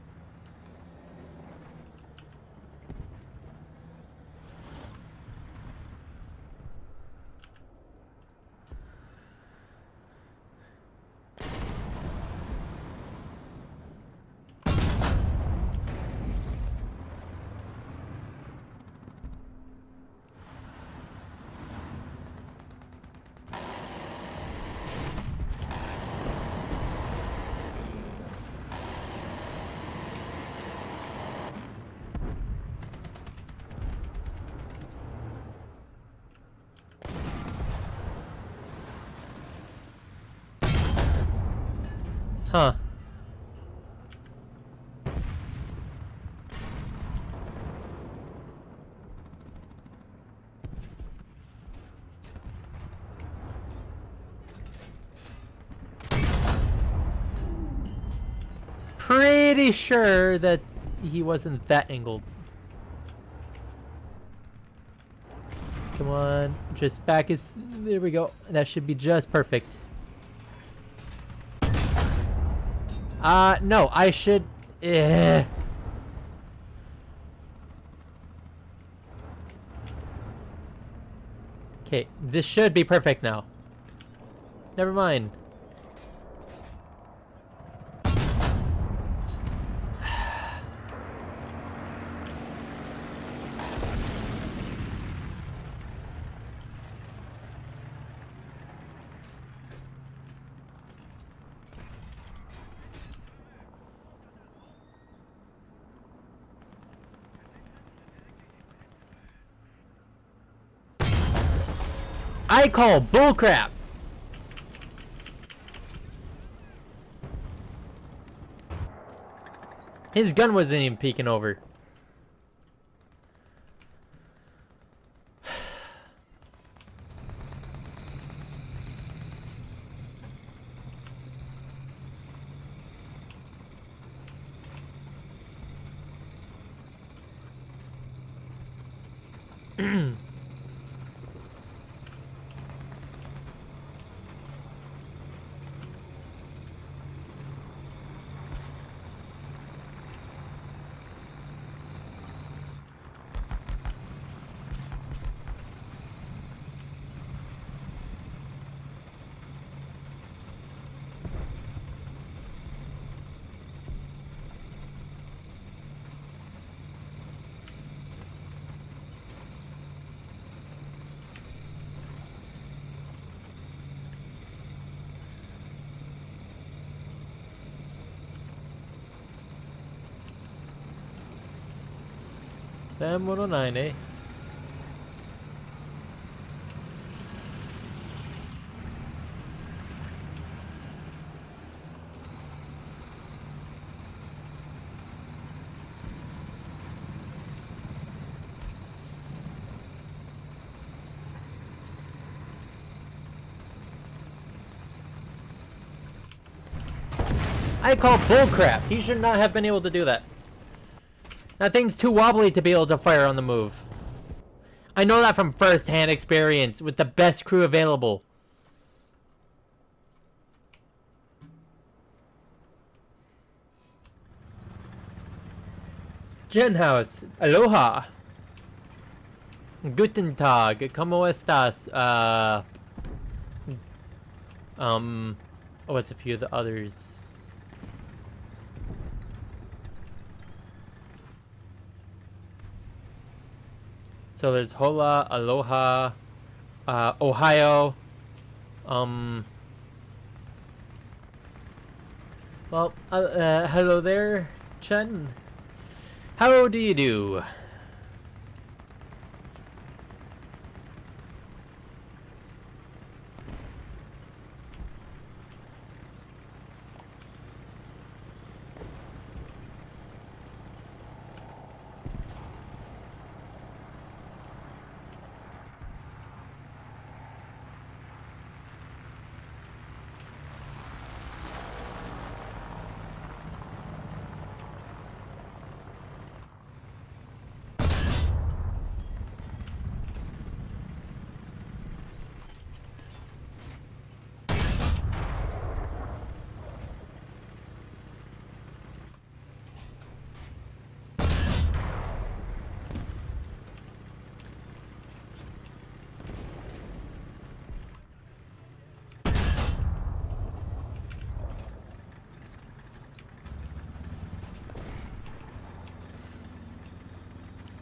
Huh. Pretty sure that he wasn't that angled. Come on, just back his. There we go. That should be just perfect. No, I should. Okay, this should be perfect now. Never mind. I call bullcrap. His gun wasn't even peeking over. Them 109, eh? I call bullcrap. He should not have been able to do that. That thing's too wobbly to be able to fire on the move. I know that from first-hand experience with the best crew available. Genhouse, aloha. Guten Tag, ¿cómo estás? What's a few of the others? So there's hola, aloha, Ohio, well, hello there, Chen. How do you do?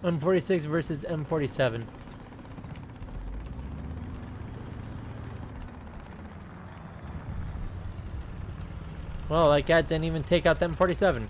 M46 versus M47. Well, that cat didn't even take out the M47.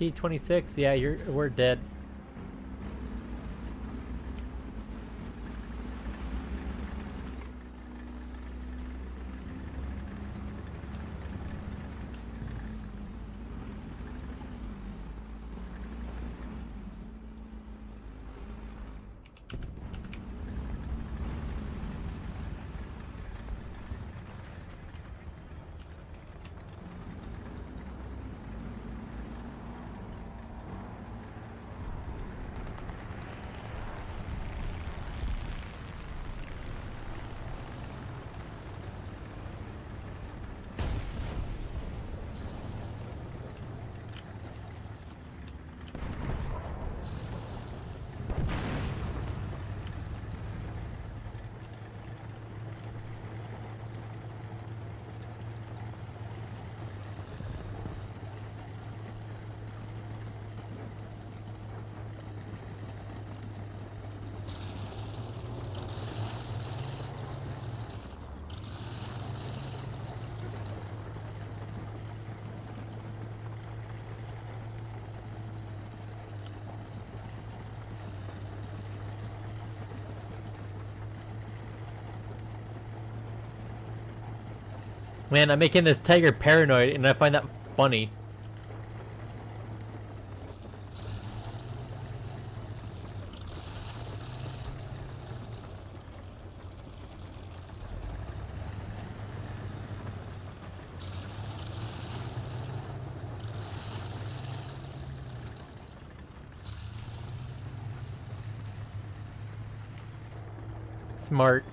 T26, yeah, we're dead. Man, I'm making this tiger paranoid, and I find that funny. Smart.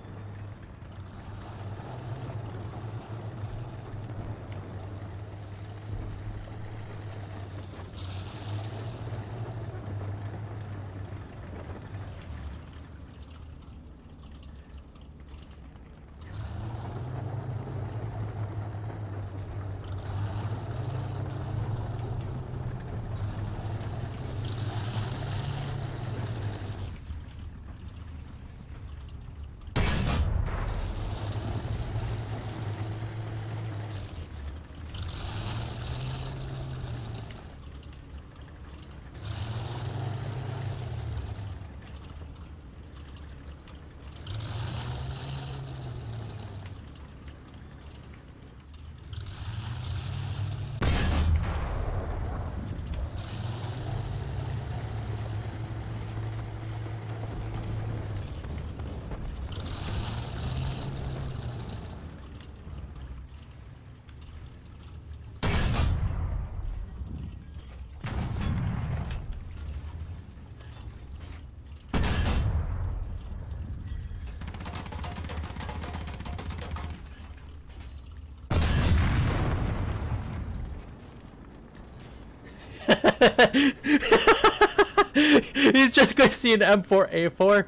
He's just going to see an M4A4.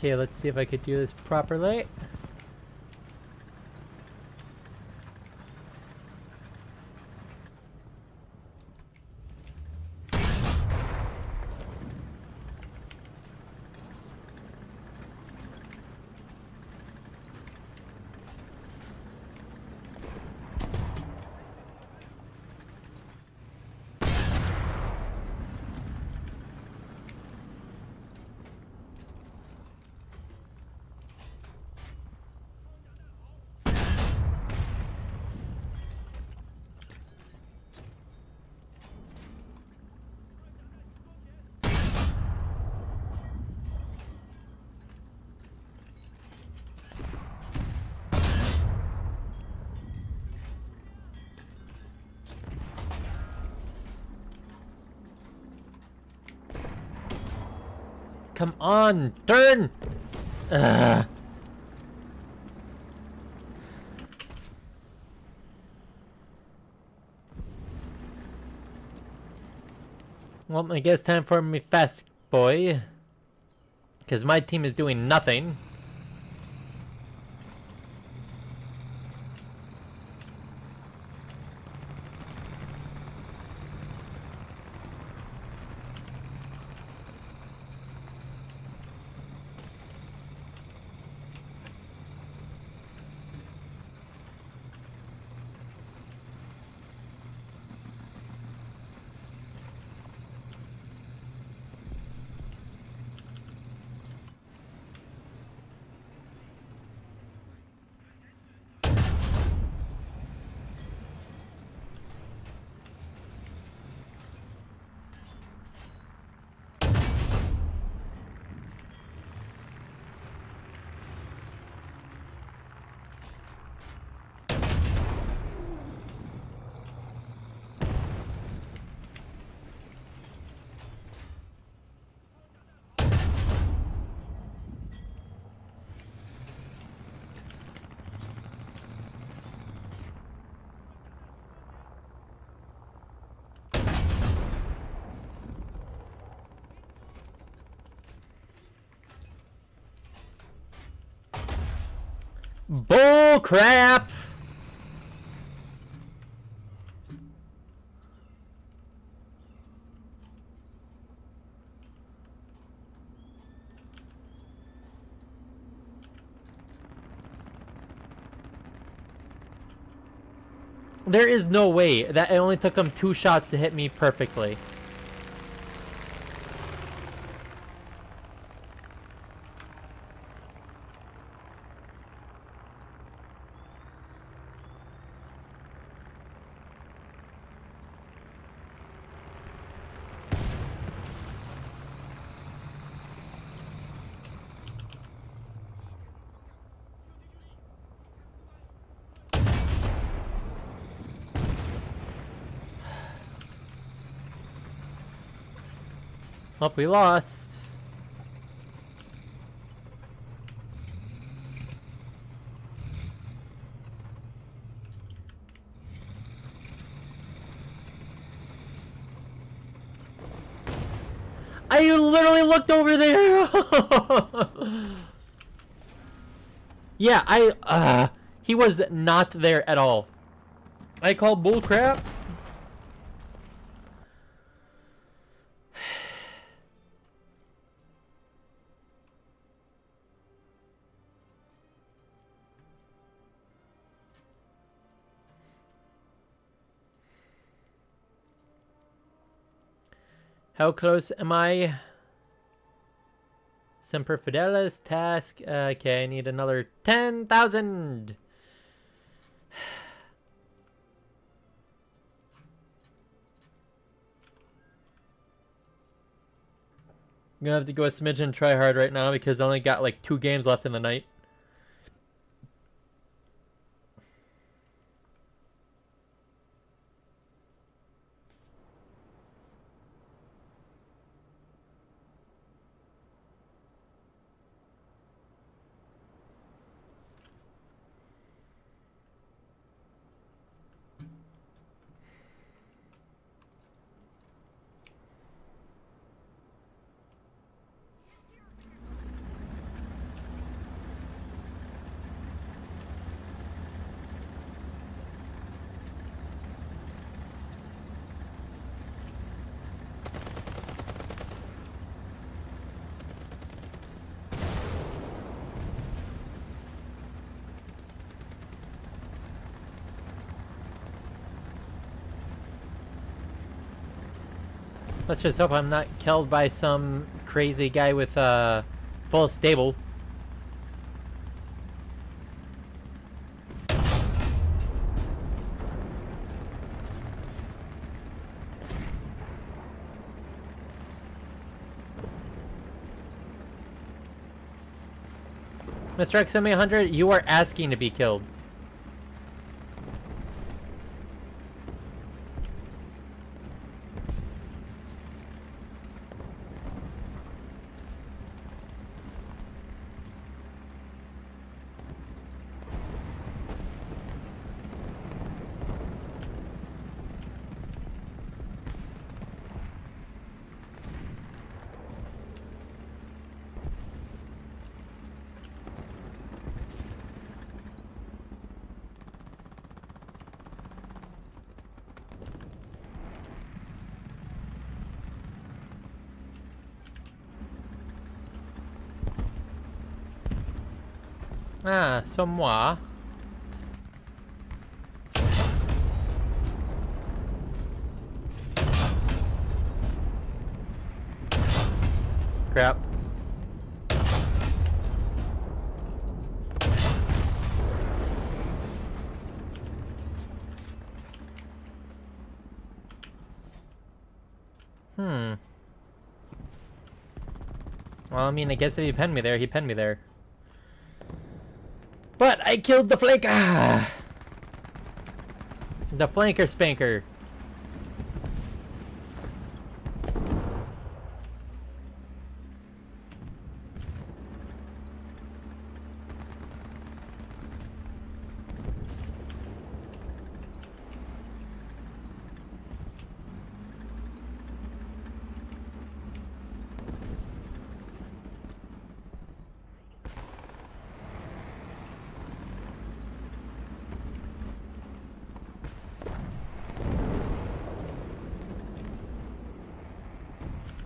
Okay, let's see if I could do this properly. Come on, turn! Ugh. Well, I guess time for me fast, boy. Because my team is doing nothing. Bull crap! There is no way that it only took him 2 shots to hit me perfectly. Hope we lost. I literally looked over there. Yeah, he was not there at all. I call bull crap. How close am I? Semper Fidelis task. Okay, I need another 10,000. I'm gonna have to go a smidgen try hard right now because I only got like 2 games left in the night. Let's just hope I'm not killed by some crazy guy with full stable. Mr. XM800, you are asking to be killed. Ah, c'est moi. Crap. Well, I mean, I guess if he penned me there, he penned me there. But I killed the flank. Ah! The flanker spanker.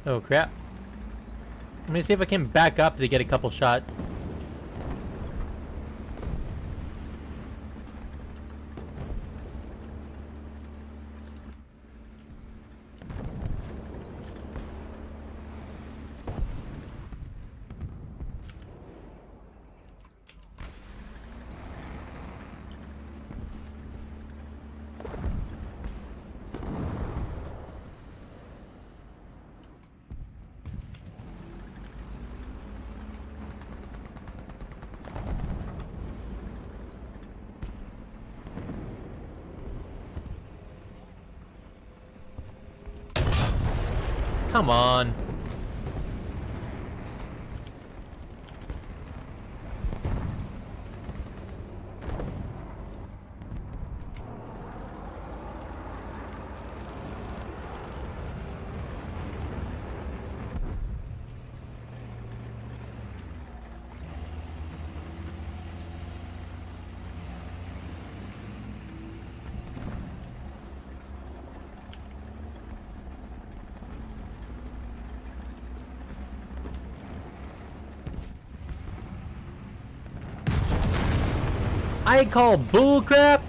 Oh crap. Let me see if I can back up to get a couple shots. Come on. I call bullcrap.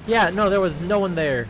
Yeah, no, there was no one there.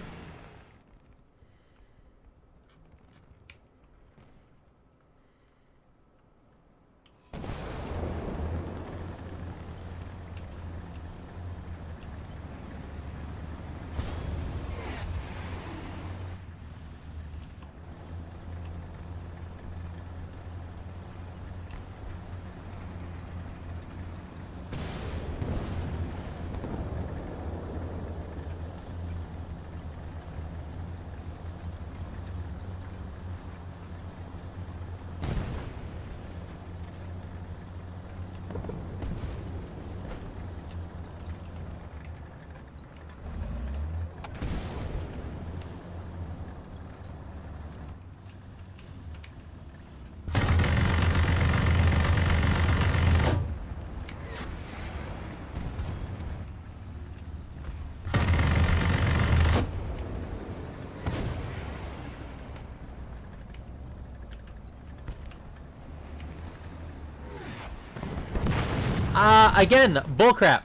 Again, bullcrap.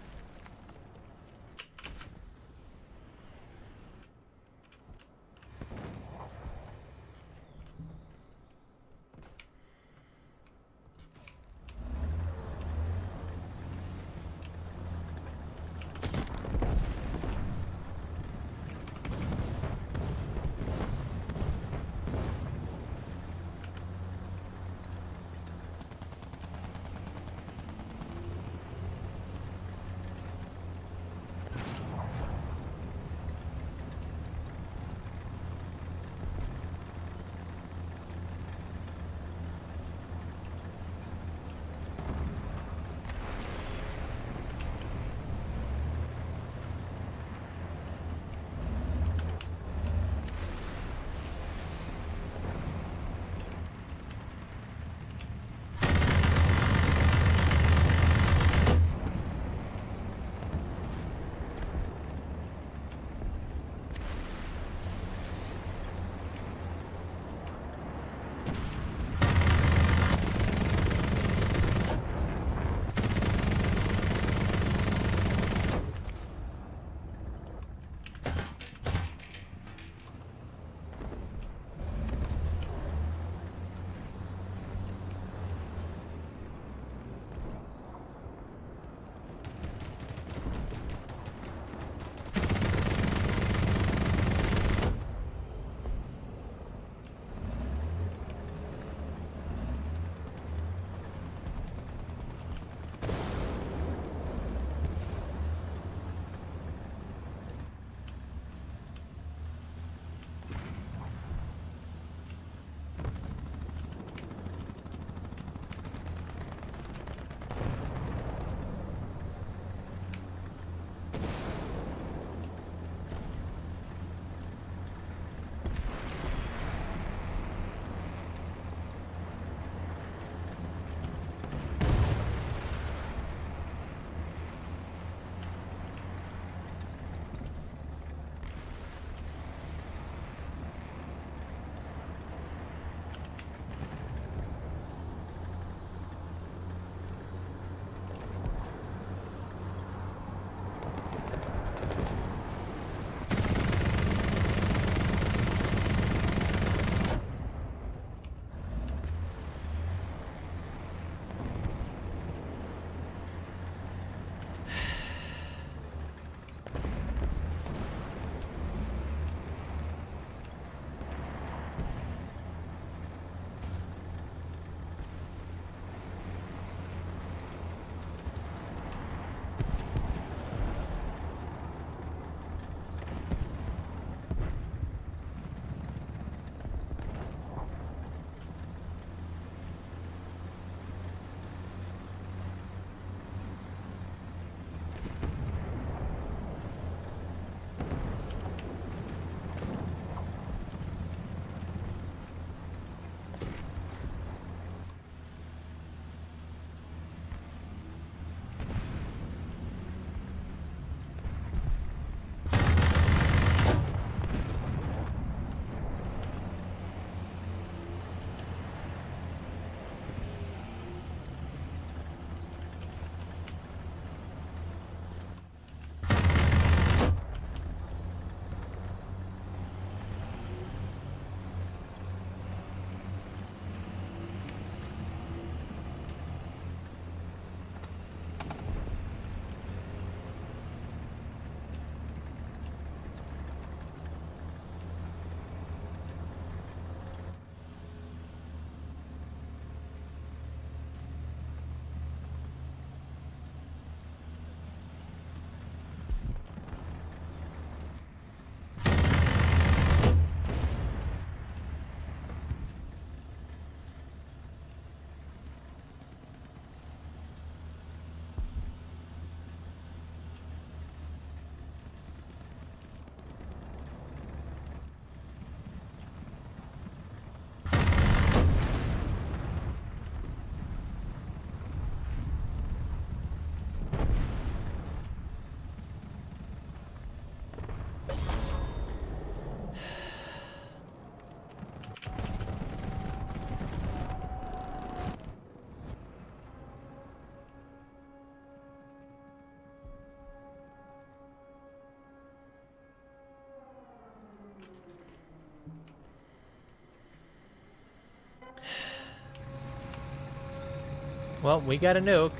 Well, we got a nuke.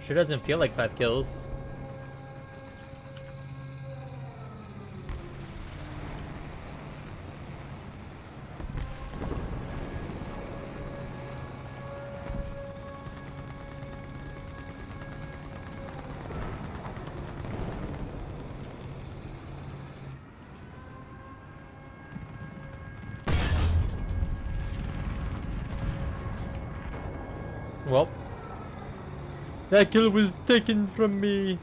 Sure doesn't feel like 5 kills. Well, that kill was taken from me.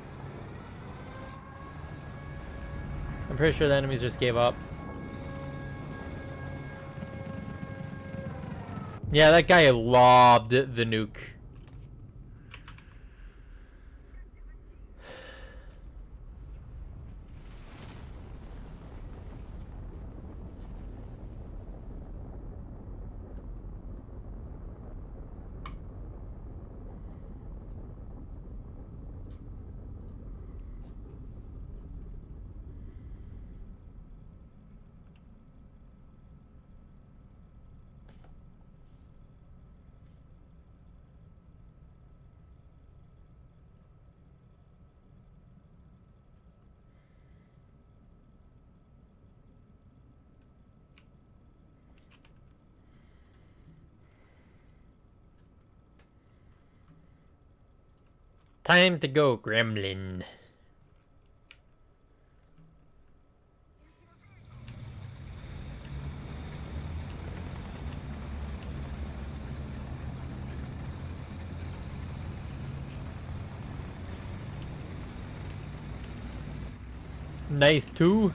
I'm pretty sure the enemies just gave up. Yeah, that guy lobbed the nuke. Time to go, Gremlin. Nice too.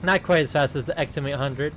Not quite as fast as the XM800.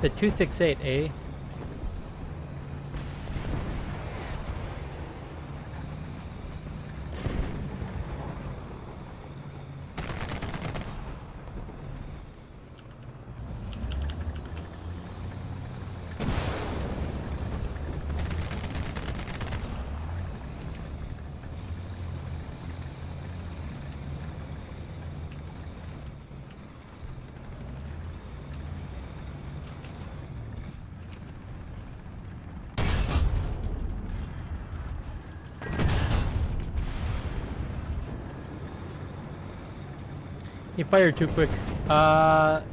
The 268, eh? He fired too quick. Don't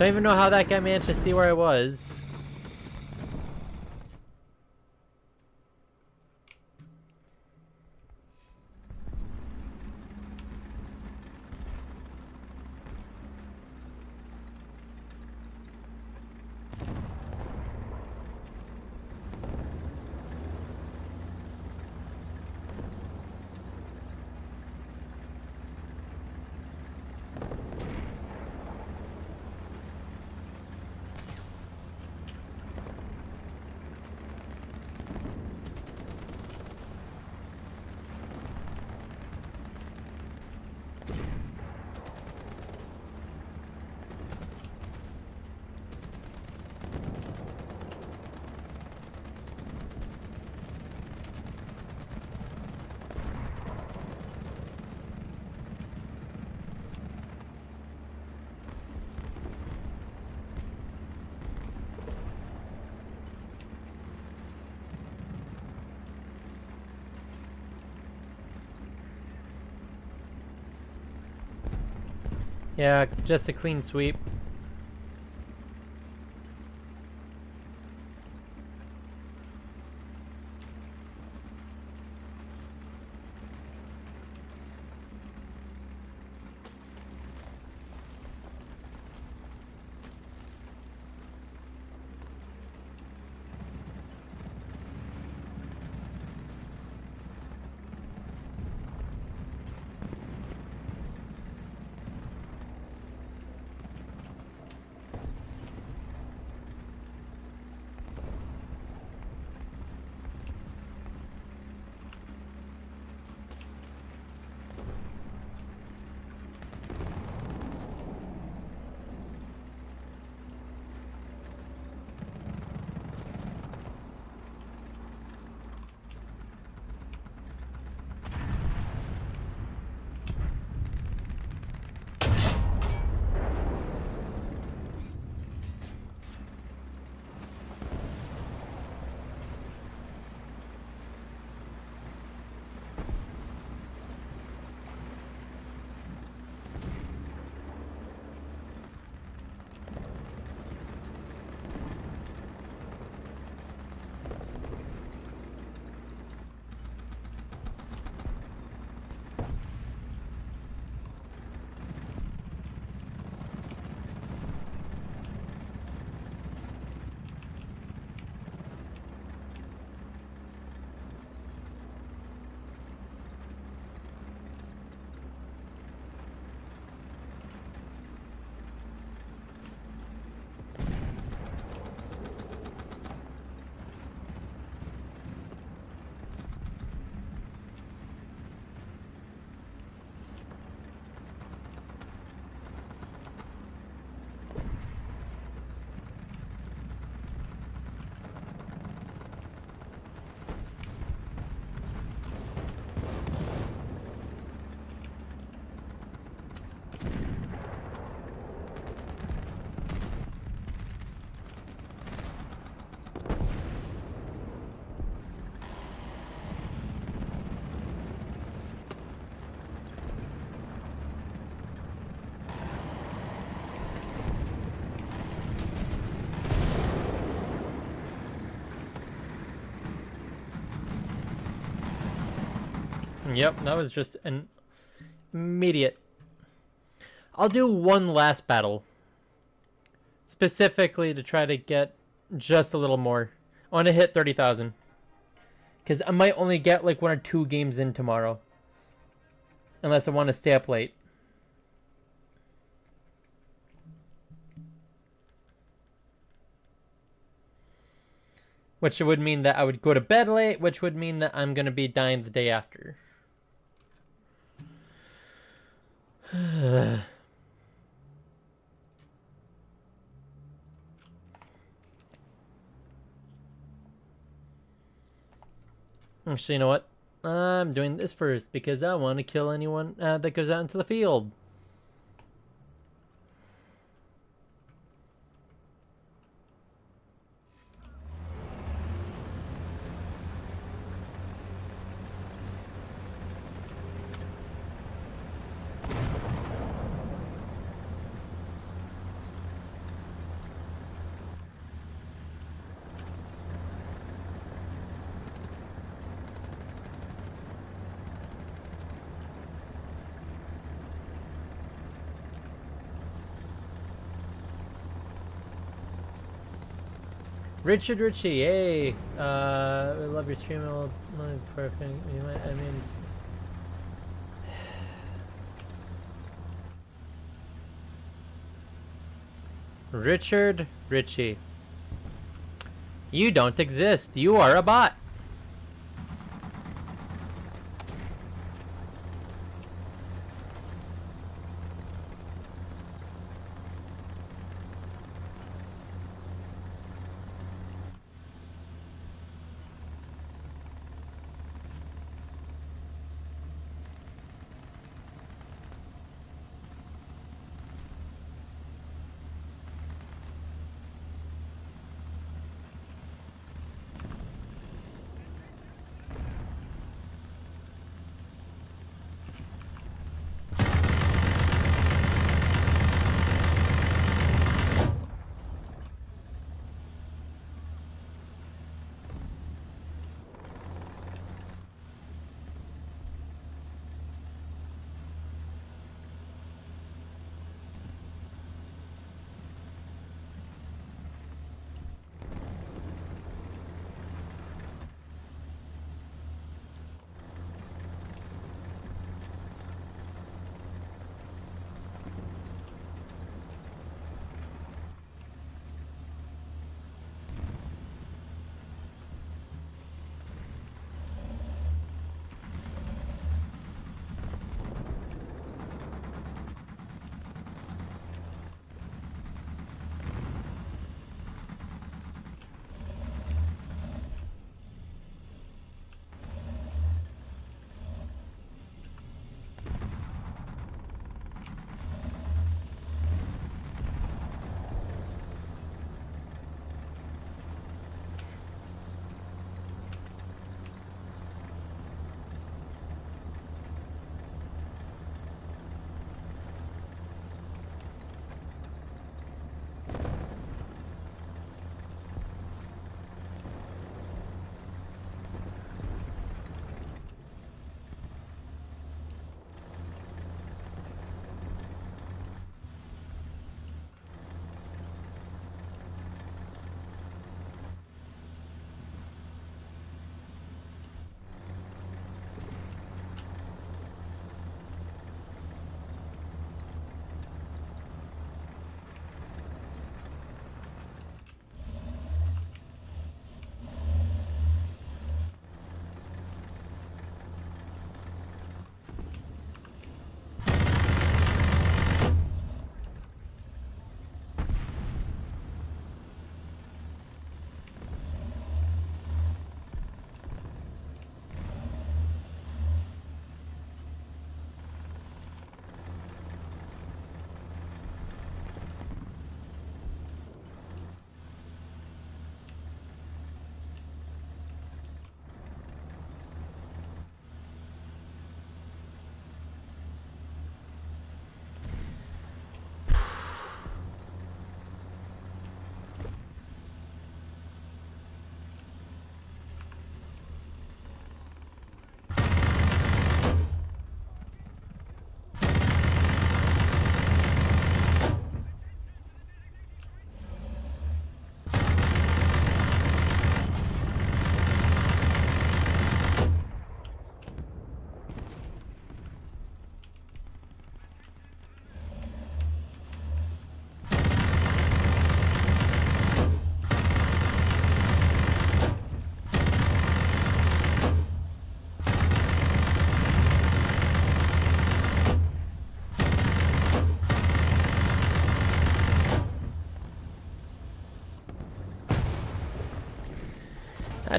even know how that guy managed to see where I was. Yeah, just a clean sweep. Yep, that was just an immediate. I'll do one last battle. Specifically to try to get just a little more. I want to hit 30,000. Because I might only get like 1 or 2 games in tomorrow. Unless I want to stay up late. which would mean that I would go to bed late, which would mean that I'm going to be dying the day after. Actually, you know what? I'm doing this first because I want to kill anyone that goes out into the field. Richard Ritchie, hey, I love your stream. Perfect. I mean, Richard Ritchie, you don't exist. You are a bot.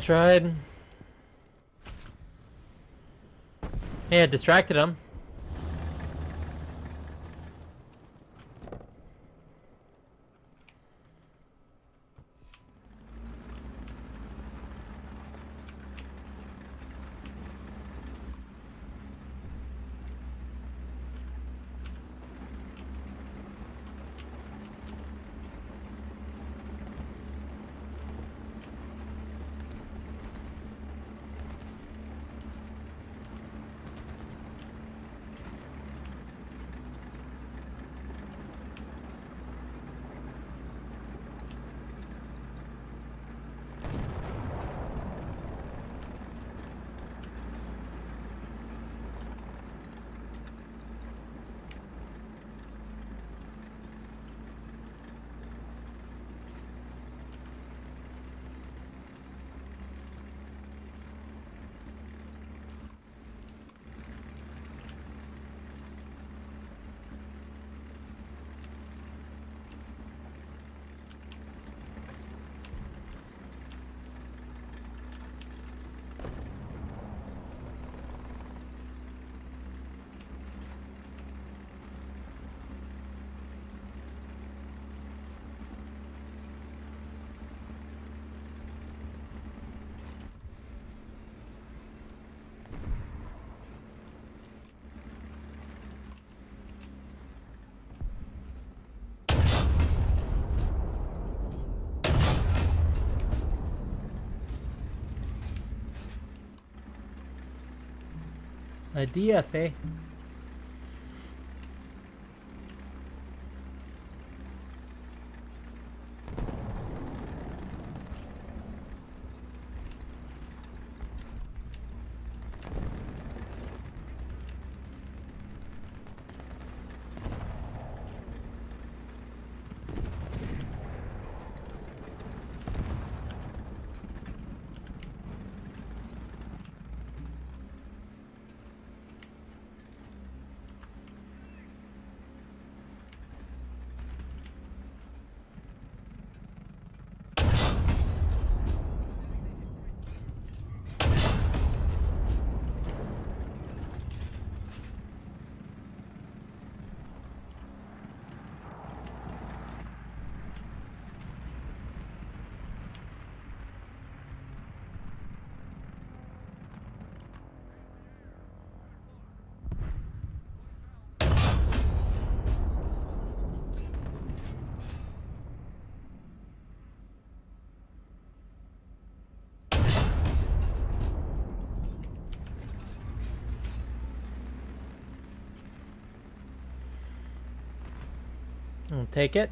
tried. Hey, I distracted him. A DFA. I'll take it.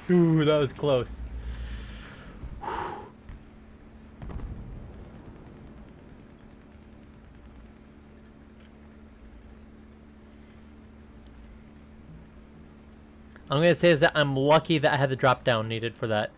Ooh, that was close. I'm gonna say is that I'm lucky that I had the drop down needed for that.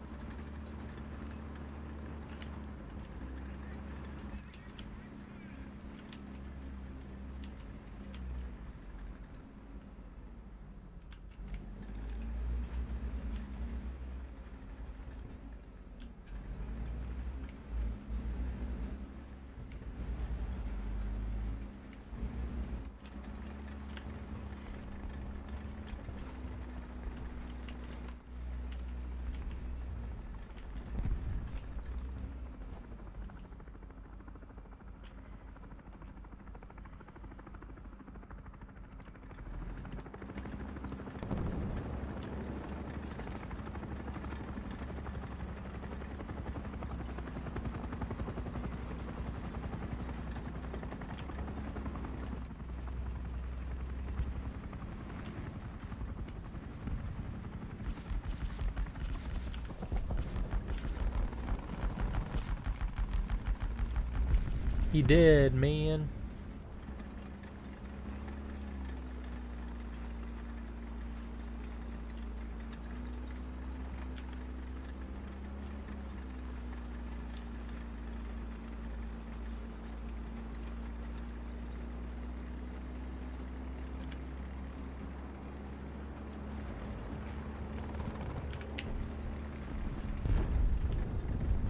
He did, man.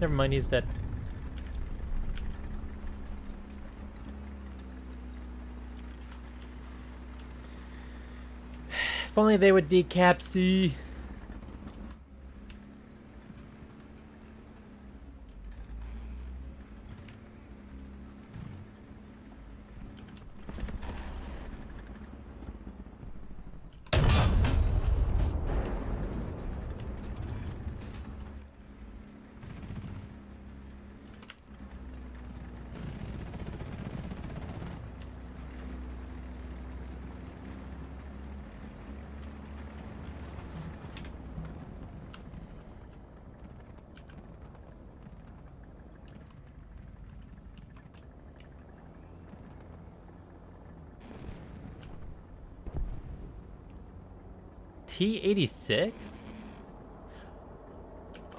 Never mind, he's dead. If only they would decap C. T86?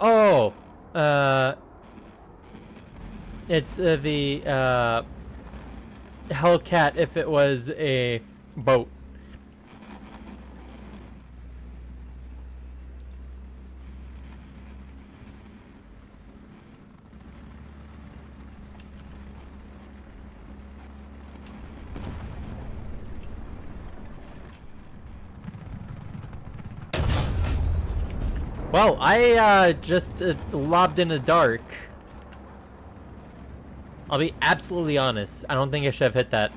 Oh, it's the Hellcat if it was a boat. Well, I just lobbed in the dark. I'll be absolutely honest. I don't think I should have hit that.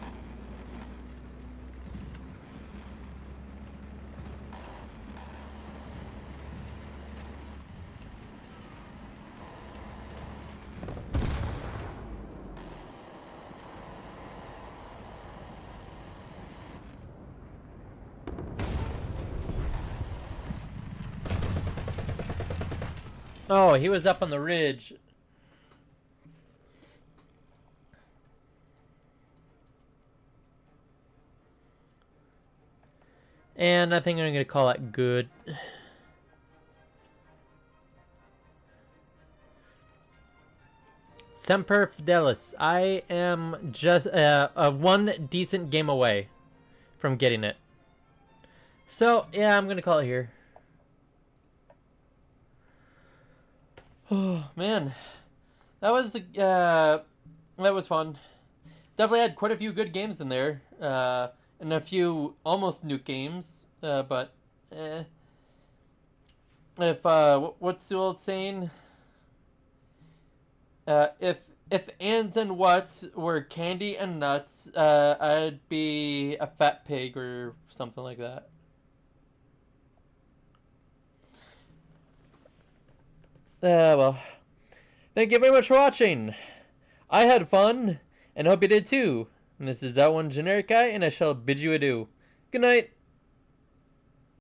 Oh, he was up on the ridge. And I think I'm going to call that good. Semper Fidelis. I am just one decent game away from getting it. So, yeah, I'm going to call it here. Oh, man. That was fun. Definitely had quite a few good games in there. And a few almost new games. But if what's the old saying? If ands and whats were candy and nuts, I'd be a fat pig or something like that. Well, thank you very much for watching. I had fun, and hope you did too. And this is that one generic guy, and I shall bid you adieu. Good night.